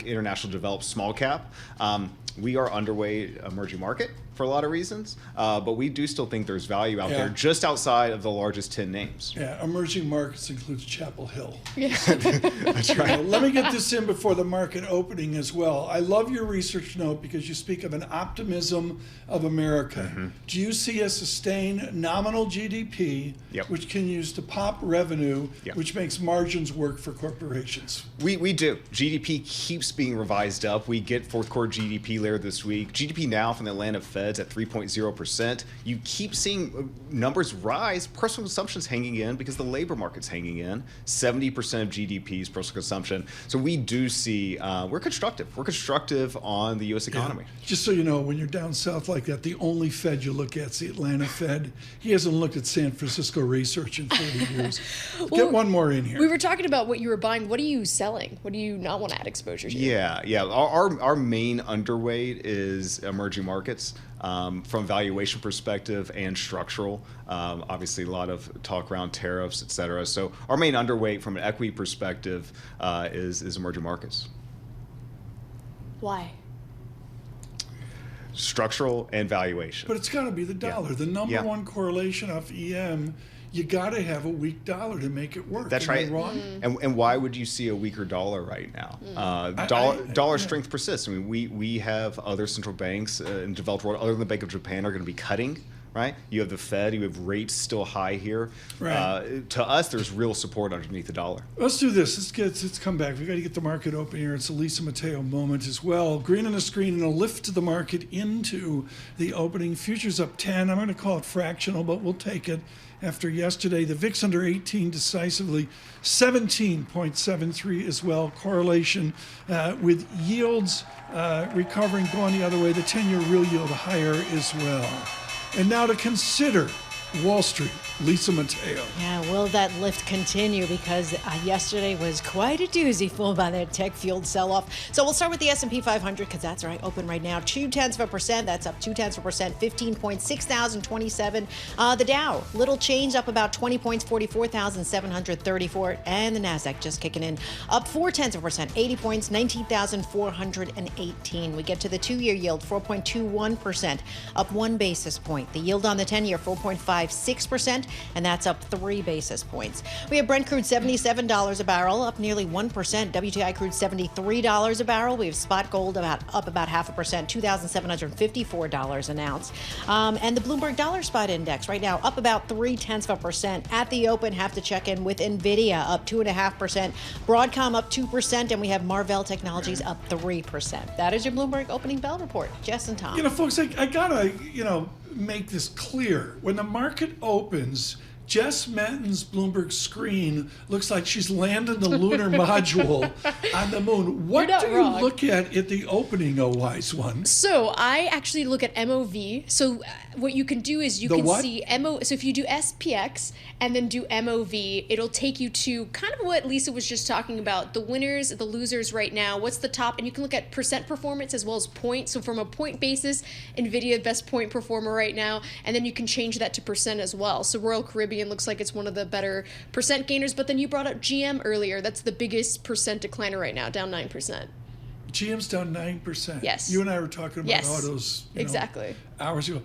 international developed small cap. We are underweight emerging market for a lot of reasons, but we do still think there's value out there just outside of the largest 10 names. Yeah, emerging markets includes Chapel Hill. Yeah. That's right. Let me get this in before the market opening as well. I love your research note because you speak of an optimism of America. Do you see a sustained nominal GDP, which can use to pop revenue, which makes margins work for corporations? We do. GDP keeps being revised up. We get fourth quarter GDP later this week. GDP now from the Atlanta Fed's at 3.0%. You keep seeing numbers rise. Personal consumption's hanging in because the labor market's hanging in. 70% of GDP is personal consumption. So we do see, we're constructive. We're constructive on the U.S. economy. Just so you know, when you're down south like that, the only Fed you look at is the Atlanta Fed. He hasn't looked at San Francisco research in 30 years. Get one more in here. We were talking about what you were buying. What are you selling? What do you not want to add exposure to? Yeah. Our main underweight is emerging markets. From valuation perspective and structural, obviously a lot of talk around tariffs, et cetera. So our main underweight from an equity perspective is emerging markets. Why? Structural and valuation. But it's got to be the dollar. The number one correlation of EM you got to have a weak dollar to make it work. That's Am I right. wrong? And why would you see a weaker dollar right now? Dollar strength persists. I mean, we have other central banks in developed world, other than the Bank of Japan, are going to be cutting. Right? You have the Fed, you have rates still high here. Right. To us, there's real support underneath the dollar. Let's do this. Let's come back. We've got to get the market open here. It's a Lisa Mateo moment as well. Green on the screen and a lift to the market into the opening. Futures up 10. I'm going to call it fractional, but we'll take it. After yesterday, the VIX under 18 decisively, 17.73 as well. Correlation with yields recovering, going the other way. The 10-year real yield higher as well. And now to consider Wall Street, Lisa Mateo. Yeah, will that lift continue? Because yesterday was quite a doozy, fueled by that tech-fueled sell-off. So we'll start with the S&P 500, because that's right, open right now. 0.2%. That's up 0.2%, 15.6027. The Dow, little change, up about 20 points, 44,734. And the Nasdaq just kicking in, up 0.4%, 80 points, 19,418. We get to the 2-year yield, 4.21%, up 1 basis point. The yield on the 10-year, 4.56%, and that's up 3 basis points. We have Brent crude $77 a barrel, up nearly 1%. WTI crude $73 a barrel. We have spot gold up about 0.5%, $2,754 an ounce. And the Bloomberg Dollar Spot Index right now up about 0.3%. At the open, have to check in with NVIDIA up 2.5%, Broadcom up 2%, and we have Marvell Technologies up 3%. That is your Bloomberg opening bell report. Jess and Tom. You know, folks, I gotta, make this clear. When the market opens, Jess Menton's Bloomberg screen looks like she's landed the lunar module on the moon. What do you look at the opening, oh wise one? So I actually look at MOV. So what you can do is you can see So if you do SPX and then do MOV, it'll take you to kind of what Lisa was just talking about, the winners, the losers right now, what's the top, and you can look at percent performance as well as points. So from a point basis, NVIDIA best point performer right now, and then you can change that to percent as well. So Royal Caribbean looks like it's one of the better percent gainers, but then you brought up GM earlier. That's the biggest percent decliner right now, down 9%. GM's down 9%. Yes. You and I were talking about autos exactly hours ago.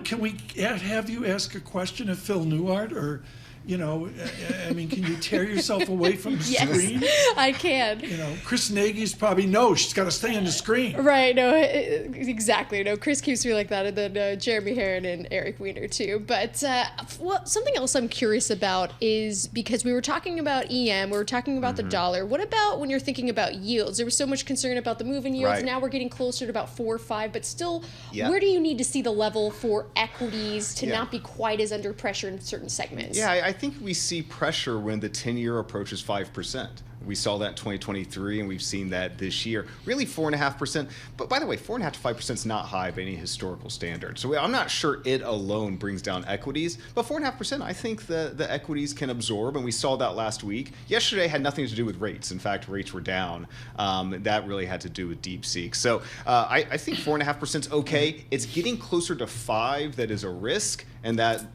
Can we have you ask a question of Phil Newhart, or I mean, can you tear yourself away from the screen? I can. Chris Nagy's probably, she's got to stay on the screen. Right, no, exactly. No, Chris keeps me like that, and then Jeremy Herron and Eric Weiner too. But something else I'm curious about is, because we were talking about EM, we were talking about the dollar. What about when you're thinking about yields? There was so much concern about the move in yields. Right. Now we're getting closer to about 4 or 5, but still, where do you need to see the level for equities to not be quite as under pressure in certain segments? Yeah, I think we see pressure when the 10-year approaches 5%. We saw that in 2023, and we've seen that this year. Really 4.5%. But by the way, 4.5% to 5% is not high by any historical standard. So I'm not sure it alone brings down equities. But 4.5%, I think the equities can absorb, and we saw that last week. Yesterday had nothing to do with rates. In fact, rates were down. That really had to do with DeepSeek. So I think 4.5% is okay. It's getting closer to 5% that is a risk, and that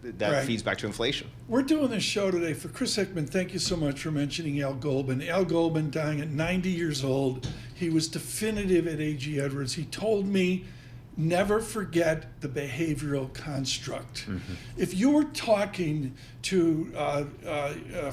feeds back to inflation. We're doing this show today for Chris Hickman. Thank you so much for mentioning Al Goldman. Al Goldman dying at 90 years old. He was definitive at A.G. Edwards. He told me, never forget the behavioral construct. If you were talking to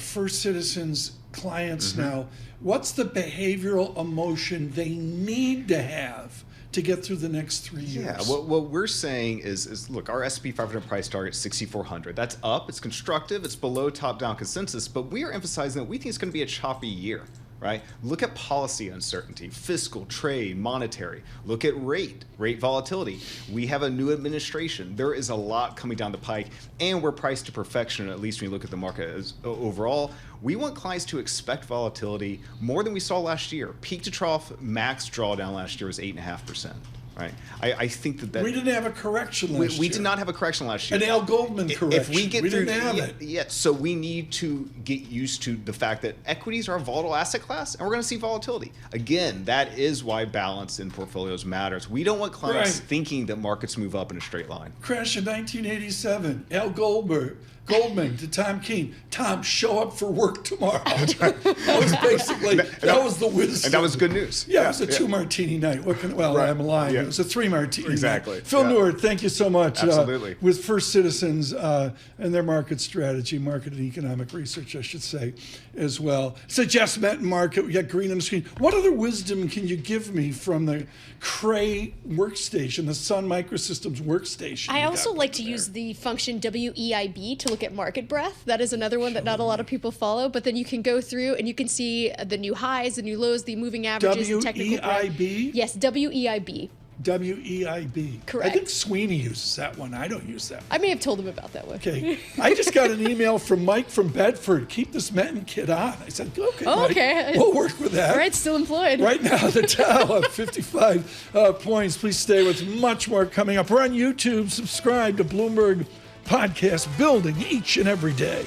First Citizens clients now, what's the behavioral emotion they need to have to get through the next 3 years? Yeah, what we're saying is look, our S&P 500 price target is 6,400. That's up, it's constructive, it's below top-down consensus, but we are emphasizing that we think it's going to be a choppy year, right? Look at policy uncertainty, fiscal, trade, monetary. Look at rate volatility. We have a new administration. There is a lot coming down the pike, and we're priced to perfection, at least when you look at the market as overall. We want clients to expect volatility more than we saw last year. Peak to trough max drawdown last year was 8.5%. Right. I think that we didn't have a correction last year. We did not have a correction last year. An Al Goldman correction. If we get through, didn't have it. Yeah. So we need to get used to the fact that equities are a volatile asset class, and we're going to see volatility. Again, that is why balance in portfolios matters. We don't want clients thinking that markets move up in a straight line. Crash in 1987. Al Goldberg. Goldman to Tom Keene. Tom, show up for work tomorrow. That was basically, that was the wisdom. And that was good news. Yeah, it was a 2-martini night. I'm lying. Yeah. It was a 3-martini Exactly. night. Phil Neward, thank you so much. Absolutely. With First Citizens and their market strategy, market and economic research, I should say, as well. It's a Just Met market. We got green on the screen. What other wisdom can you give me from the Cray workstation, the Sun Microsystems workstation? I also like to use the function WEIB to look at market breadth. That is another one that not a lot of people follow, but then you can go through and you can see the new highs, the new lows, the moving averages, the technical breadth. WEIB? Yes, WEIB. WEIB. Correct. I think Sweeney uses that one. I don't use that one. I may have told him about that one. Okay. I just got an email from Mike from Bedford. Keep this Metten kid on. I said, okay, Mike, okay. We'll work with that. All right, still employed. Right now, the Dow up 55 points. Please stay with much more coming up. We're on YouTube. Subscribe to Bloomberg Podcast, building each and every day.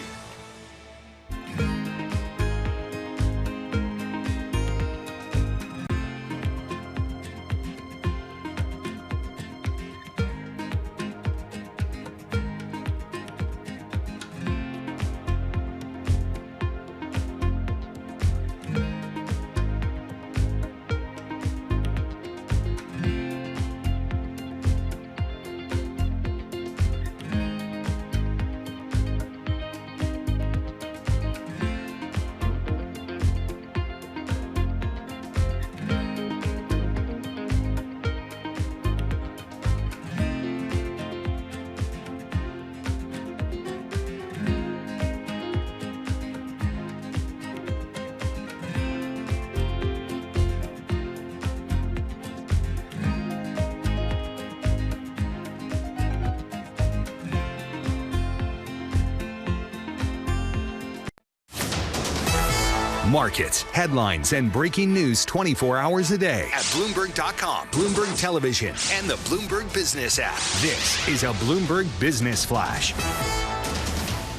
Markets, headlines, and breaking news 24 hours a day at Bloomberg.com, Bloomberg Television, and the Bloomberg Business app. This is a Bloomberg Business Flash.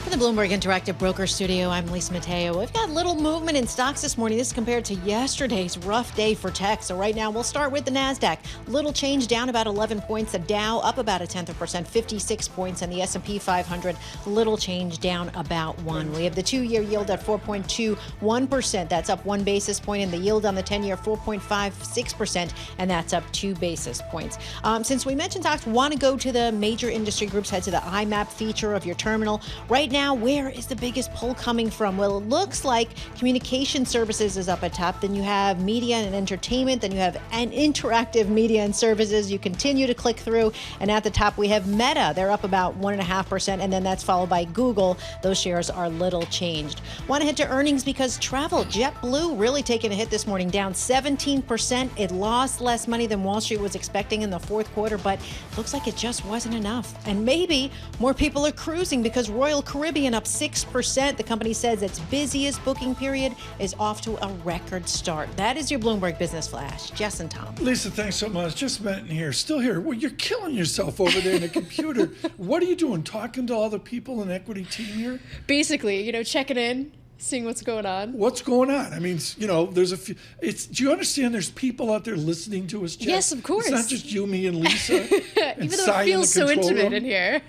From the Bloomberg Interactive Broker Studio, I'm Lisa Mateo. We've got little movement in stocks this morning. This is compared to yesterday's rough day for tech. So right now, we'll start with the NASDAQ. Little change, down about 11 points. The Dow up about 0.1%, 56 points. And the S&P 500, little change, down about 1. We have the 2-year yield at 4.21%. That's up 1 basis point. And the yield on the 10-year, 4.56%. And that's up 2 basis points. Since we mentioned stocks, want to go to the major industry groups, head to the IMAP feature of your terminal. Right now, where is the biggest pull coming from? Well, it looks like communication services is up at top. Then you have media and entertainment. Then you have interactive media and services. You continue to click through. And at the top, we have Meta. They're up about 1.5%. And then that's followed by Google. Those shares are little changed. Want to head to earnings because travel, JetBlue, really taking a hit this morning, down 17%. It lost less money than Wall Street was expecting in the fourth quarter, but looks like it just wasn't enough. And maybe more people are cruising because Royal Caribbean up 6%. The company says its busiest booking period is off to a record start. That is your Bloomberg Business Flash. Jess and Tom. Lisa, thanks so much. Just Metten here. Still here. Well, you're killing yourself over there in the computer. What are you doing? Talking to all the people in the equity team here? Basically, checking in, seeing what's going on. What's going on? I mean, there's a few. Do you understand there's people out there listening to us, Jess? Yes, of course. It's not just you, me, and Lisa. Even though it feels so intimate in here.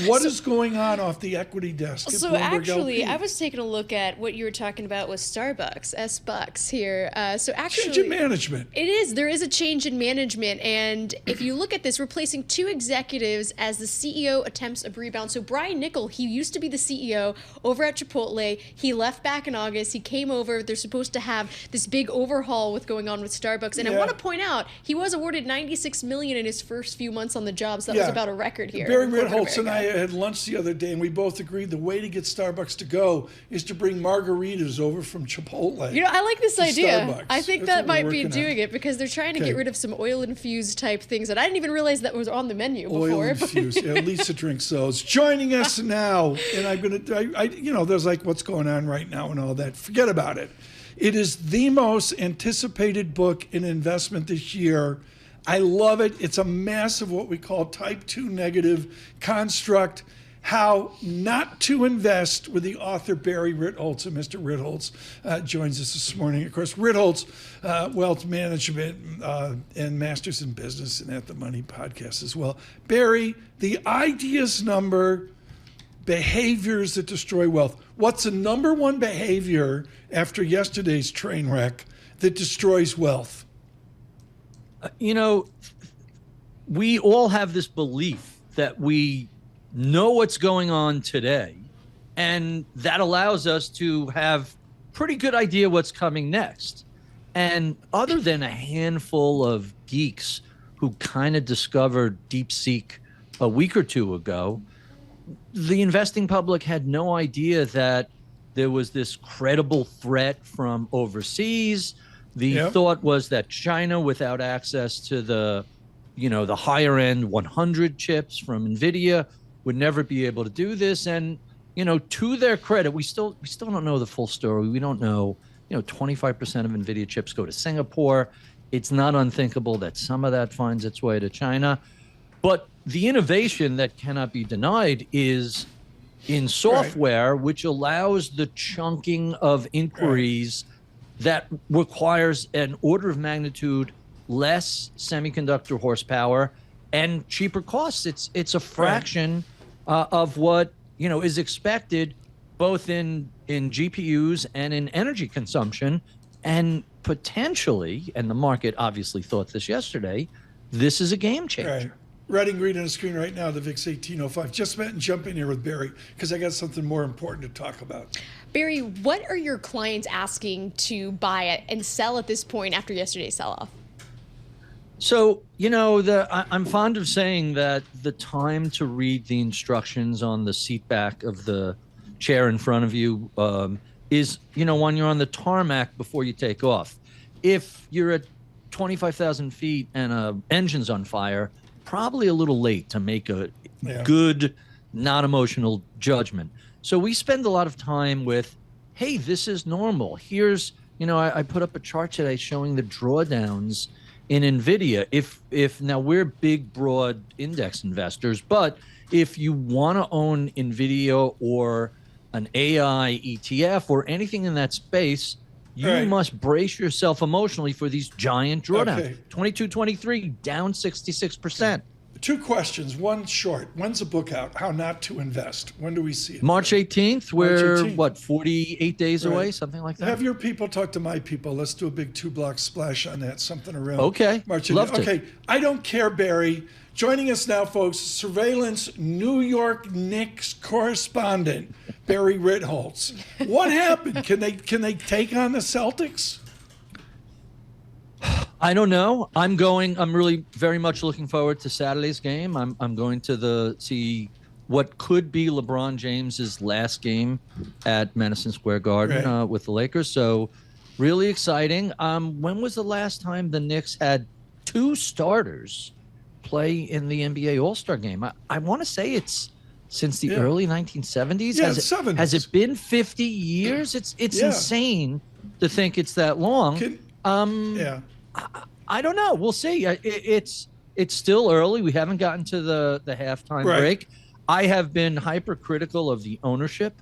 What is going on off the equity desk? So actually, I was taking a look at what you were talking about with Starbucks, S-Bucks here. So actually, change in management. It is. There is a change in management, and if you look at this, replacing 2 executives as the CEO attempts a rebound. So Brian Niccol, he used to be the CEO over at Chipotle. He left back in August. He came over. They're supposed to have this big overhaul with going on with Starbucks. And I want to point out, he was awarded $96 million in his first few months on the job. So that was about a record here. Barry Ritholtz and I had lunch the other day, and we both agreed the way to get Starbucks to go is to bring margaritas over from Chipotle. I like this idea. Starbucks. I think that might be doing it because they're trying to get rid of some oil-infused type things that I didn't even realize that was on the menu before. Oil-infused. Yeah, Lisa drinks those. Joining us now, and I'm going to, there's like what's going on right now and all that. Forget about it. It is the most anticipated book in investment this year. I love it. It's a massive what we call type 2 negative construct, how not to invest, with the author Barry Ritholtz. And Mr. Ritholtz joins us this morning. Of course, Ritholtz, Wealth Management and Masters in Business and At the Money podcast as well. Barry, the ideas number, behaviors that destroy wealth. What's the number one behavior after yesterday's train wreck that destroys wealth? We all have this belief that we know what's going on today, and that allows us to have pretty good idea what's coming next. And other than a handful of geeks who kind of discovered DeepSeek a week or two ago, the investing public had no idea that there was this credible threat from overseas. The thought was that China, without access to the higher end 100 chips from NVIDIA, would never be able to do this. And, to their credit, we still don't know the full story. We don't know, 25% of NVIDIA chips go to Singapore. It's not unthinkable that some of that finds its way to China. But the innovation that cannot be denied is in software, which allows the chunking of inquiries that requires an order of magnitude less semiconductor horsepower and cheaper costs. It's a fraction of what is expected, both in GPUs and in energy consumption, and potentially, and the market obviously thought this yesterday, this is a game changer. Right. Red and green on the screen right now, the VIX 1805. Just meant to jump in here with Barry because I got something more important to talk about. Barry, what are your clients asking to buy it and sell at this point after yesterday's sell-off? So, I'm fond of saying that the time to read the instructions on the seat back of the chair in front of you is, when you're on the tarmac before you take off. If you're at 25,000 feet and an engine's on fire, probably a little late to make a good, non-emotional judgment. So we spend a lot of time with, hey, this is normal. Here's, I put up a chart today showing the drawdowns in NVIDIA. If now we're big, broad index investors, but if you want to own NVIDIA or an AI ETF or anything in that space, you must brace yourself emotionally for these giant drawdowns. Okay. 22, 23, down 66%. Two questions. One short. When's the book out? How Not to Invest. When do we see it? March 18th. We're, March 18th. 48 days away? Something like that? Have your people talk to my people. Let's do a big 2-block splash on that. Something around March 18th. Love to. Okay. I don't care, Barry. Joining us now, folks, surveillance New York Knicks correspondent, Barry Ritholtz. What happened? Can they take on the Celtics? I don't know. I'm really very much looking forward to Saturday's game. I'm going to see what could be LeBron James's last game at Madison Square Garden with the Lakers. So really exciting. When was the last time the Knicks had two starters play in the NBA All-Star game? I want to say it's since the early 1970s. Has it been 50 years? It's insane to think it's that long. I don't know. We'll see. It's still early. We haven't gotten to the halftime break. I have been hypercritical of the ownership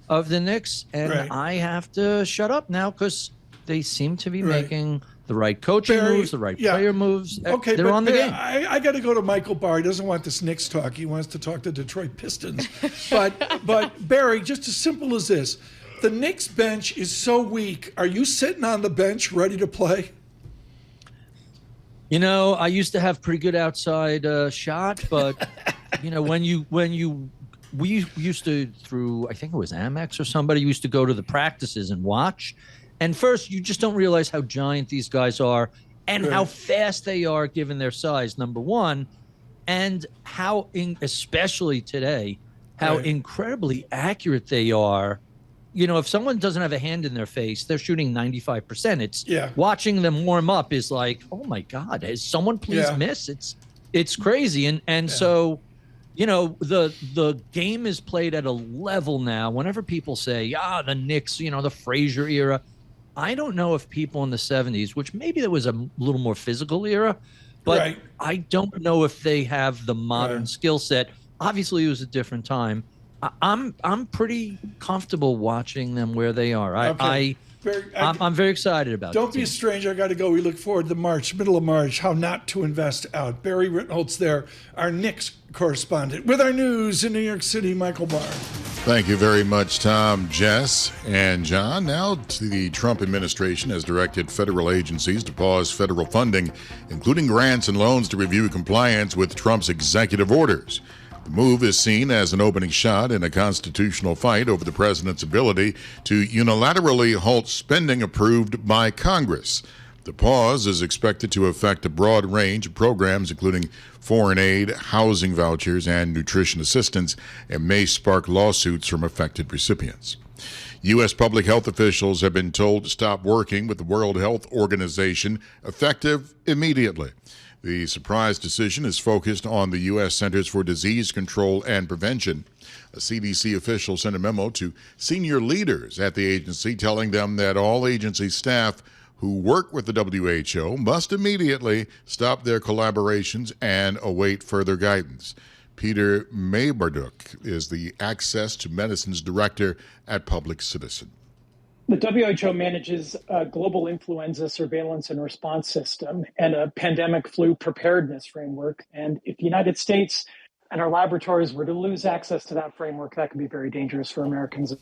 of the Knicks, and I have to shut up now because they seem to be making the right coaching moves, the right player moves. Okay, they're on the game. I got to go to Michael Barr. He doesn't want this Knicks talk. He wants to talk to Detroit Pistons. but Barry, just as simple as this, the Knicks bench is so weak. Are you sitting on the bench ready to play? I used to have pretty good outside shot, but we used to, through I think it was Amex or somebody, used to go to the practices and watch. And first, you just don't realize how giant these guys are and how fast they are given their size, number one, and how, especially today, how incredibly accurate they are. If someone doesn't have a hand in their face, they're shooting 95%. Watching them warm up is like, oh my God, has someone please miss? It's crazy. And so, the game is played at a level now. Whenever people say, the Knicks, the Frazier era, I don't know if people in the 70s, which maybe there was a little more physical era, but I don't know if they have the modern skill set. Obviously, it was a different time. I'm pretty comfortable watching them where they are. I I'm very excited about it. Don't be a stranger. I got to go. We look forward to March, middle of March, how not to invest out. Barry Ritholtz there, our Knicks correspondent. With our news in New York City, Michael Barr. Thank you very much, Tom, Jess, and John. Now, the Trump administration has directed federal agencies to pause federal funding, including grants and loans, to review compliance with Trump's executive orders. The move is seen as an opening shot in a constitutional fight over the president's ability to unilaterally halt spending approved by Congress. The pause is expected to affect a broad range of programs, including foreign aid, housing vouchers, and nutrition assistance, and may spark lawsuits from affected recipients. U.S. public health officials have been told to stop working with the World Health Organization effective immediately. The surprise decision is focused on the U.S. Centers for Disease Control and Prevention. A CDC official sent a memo to senior leaders at the agency telling them that all agency staff who work with the WHO must immediately stop their collaborations and await further guidance. Peter Maybarduk is the Access to Medicines Director at Public Citizen. The WHO manages a global influenza surveillance and response system and a pandemic flu preparedness framework. And if the United States and our laboratories were to lose access to that framework, that could be very dangerous for Americans.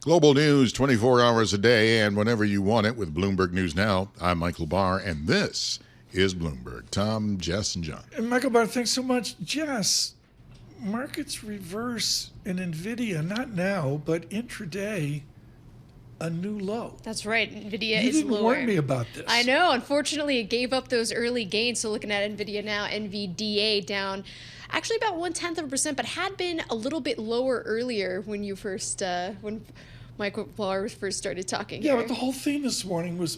Global news 24 hours a day and whenever you want it with Bloomberg News Now. I'm Michael Barr, and this is Bloomberg. Tom, Jess, and John. And Michael Barr, thanks so much. Jess, markets reverse in NVIDIA, not now, but intraday, a new low. That's right. NVIDIA you is didn't lower. warn me about this. I know. Unfortunately, it gave up those early gains. So looking at NVIDIA now, NVDA down actually about 0.1%, but had been a little bit lower earlier when you first, when Michael Barr first started talking. Yeah, here. but the whole theme this morning was,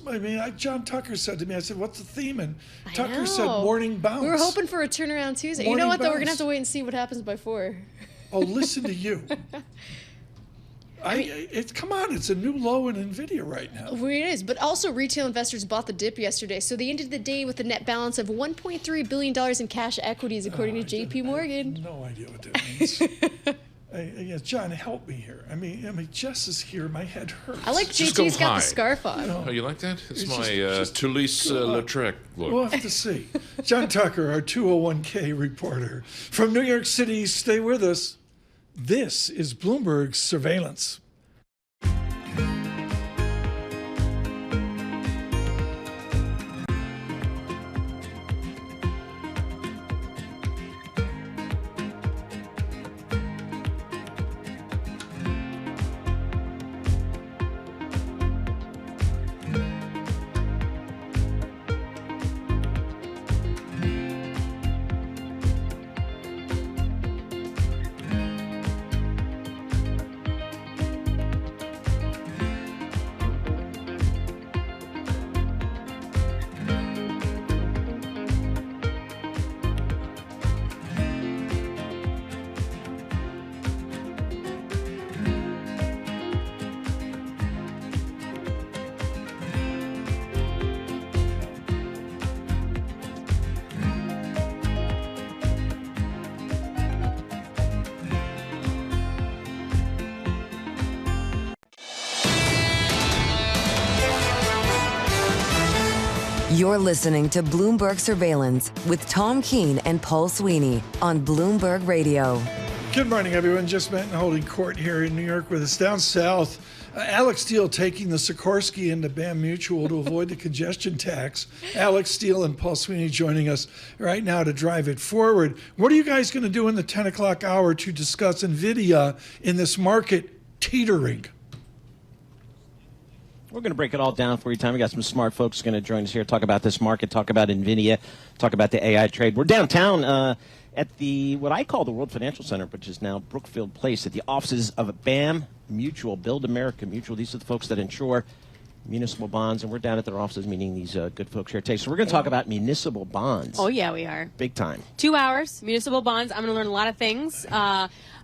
John Tucker said to me, I said, what's the theme? And Tucker said morning bounce. We were hoping for a turnaround Tuesday. Morning you know what, though? We're going to bounce. have to wait and see what happens by 4. Oh, listen to you. Come on, it's a new low in NVIDIA right now. Well, it is, but also retail investors bought the dip yesterday, so they ended the day with a net balance of $1.3 billion in cash equities, according to J.P. Morgan. I have no idea what that means. John, help me here. I mean, Jess is here. My head hurts. I like JT's got the scarf on. Oh, you like that? It's my Toulouse-Lautrec look. We'll have to see. John Tucker, our 201K reporter from New York City. Stay with us. This is Bloomberg Surveillance. You're listening to Bloomberg Surveillance with Tom Keene and Paul Sweeney on Bloomberg Radio. Good morning, everyone. Just met and holding court here in New York with us. Down south, Alex Steele taking the Sikorsky into BAM Mutual to avoid the congestion tax. Alex Steele and Paul Sweeney joining us right now to drive it forward. What are you guys going to do in the 10 o'clock hour to discuss NVIDIA in this market teetering? We're going to break it all down for you, Tom. We got some smart folks going to join us here, talk about this market, talk about NVIDIA, talk about the AI trade. We're downtown at the what I call the World Financial Center, which is now Brookfield Place, at the offices of BAM Mutual, Build America Mutual. These are the folks that insure municipal bonds, and we're down at their offices meeting these good folks here today. So we're going to talk about municipal bonds. Oh, yeah, we are. Big time. 2 hours, municipal bonds. I'm going to learn a lot of things.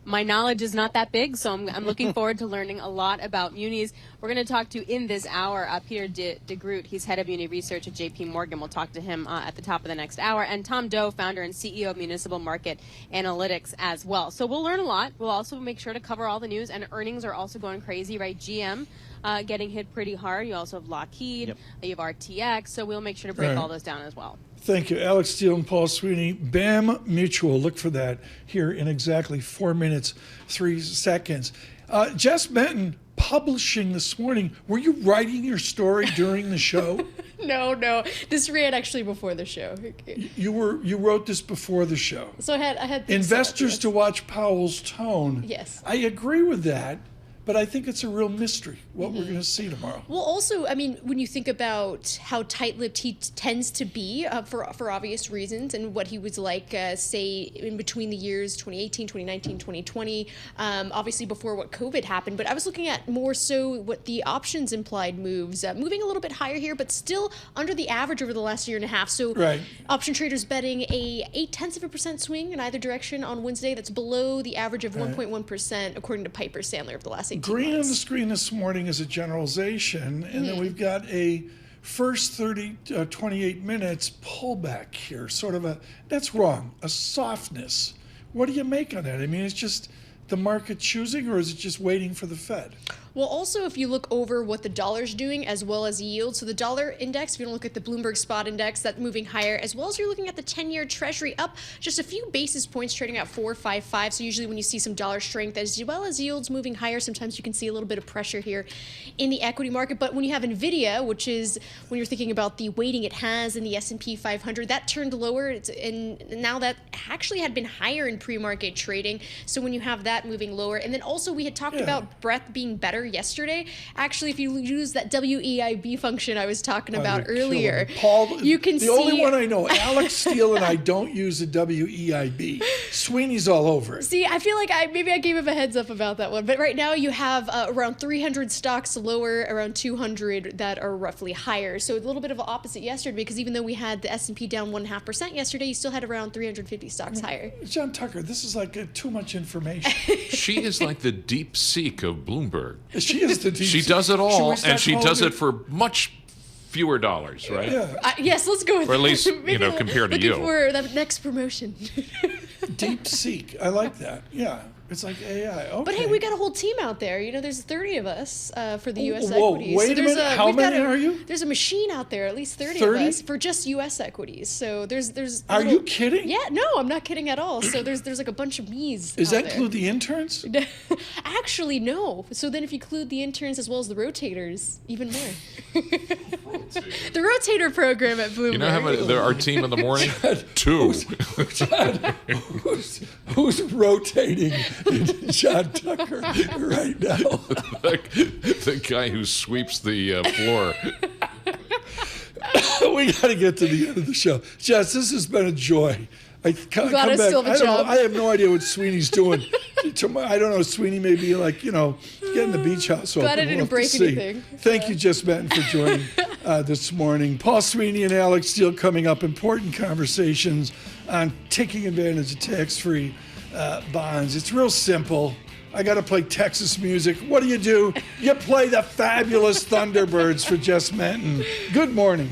My knowledge is not that big, so I'm looking forward to learning a lot about munis. We're going to talk to, in this hour, Peter de Groot. He's head of muni research at J.P. Morgan. We'll talk to him at the top of the next hour. And Tom Doe, founder and CEO of Municipal Market Analytics as well. So we'll learn a lot. We'll also make sure to cover all the news, and earnings are also going crazy, right? GM getting hit pretty hard. You also have Lockheed, you have RTX, so we'll make sure to break all those down as well. Thank you, Alex Steele and Paul Sweeney. BAM Mutual, look for that here in exactly 4 minutes, 3 seconds. Jess Benton publishing this morning. Were you writing your story during the show? No. This ran actually before the show. You wrote this before the show. So I had investors to watch Powell's tone. Yes. I agree with that. But I think it's a real mystery what we're going to see tomorrow. Well, also, I mean, when you think about how tight-lipped he tends to be for obvious reasons, and what he was like, say, in between the years 2018, 2019, 2020, obviously before what COVID happened. But I was looking at more so what the options implied moves, moving a little bit higher here, but still under the average over the last year and a half. So option traders betting a 0.8% swing in either direction on Wednesday. That's below the average of 1.1%, according to Piper Sandler over the last 18 Green months. on the screen this morning is a generalization, and then we've got a first 28 minutes pullback here, sort of that's wrong, a softness. What do you make on that? I mean, it's just the market choosing, or is it just waiting for the Fed? Well, also, if you look over what the dollar's doing as well as yield, so the dollar index, if you don't look at the Bloomberg spot index, that's moving higher, as well as you're looking at the 10-year Treasury up just a few basis points, trading at 4.55. So usually when you see some dollar strength as well as yields moving higher, sometimes you can see a little bit of pressure here in the equity market. But when you have NVIDIA, which is when you're thinking about the weighting it has in the S&P 500, that turned lower, and now that actually had been higher in pre-market trading. So when you have that moving lower, and then also we had talked about breadth being better yesterday. Actually, if you use that WEIB function I was talking about earlier, Paul, you can see... The only one I know, Alex Steele and I don't use the WEIB. Sweeney's all over it. See, I feel like maybe I gave him a heads up about that one. But right now you have around 300 stocks lower, around 200 that are roughly higher. So a little bit of an opposite yesterday, because even though we had the S&P down 1.5% yesterday, you still had around 350 stocks higher. John Tucker, this is like too much information. She is like the DeepSeek of Bloomberg. She is the DeepSeek. She does it all, and she does it for much fewer dollars, right? Yes, let's go with or at least, maybe compared to you. Looking for the next promotion. DeepSeek. I like that. Yeah. It's like AI. Okay. But hey, we got a whole team out there. There's 30 of us for the U.S. Whoa, equities. Wait a minute. How many are you? There's a machine out there, at least 30 of us, for just U.S. equities. So there's. Are you kidding? Yeah, no, I'm not kidding at all. So there's like a bunch of me's. Does that include the interns? Actually, no. So then if you include the interns as well as the rotators, even more. The rotator program at Bloomberg. You know how many, our team in the morning? Two. Who's rotating John Tucker right now? The guy who sweeps the floor. We got to get to the end of the show. Jess, this has been a joy. I come back. I have no idea what Sweeney's doing. I don't know. Sweeney may be like, getting the beach house open. Glad I didn't break anything. Thank you, Jess Benton, for joining this morning. Paul Sweeney and Alex Steele coming up. Important conversations on taking advantage of tax-free bonds. It's real simple. I got to play Texas music. What do? You play the fabulous Thunderbirds for Jess Benton. Good morning.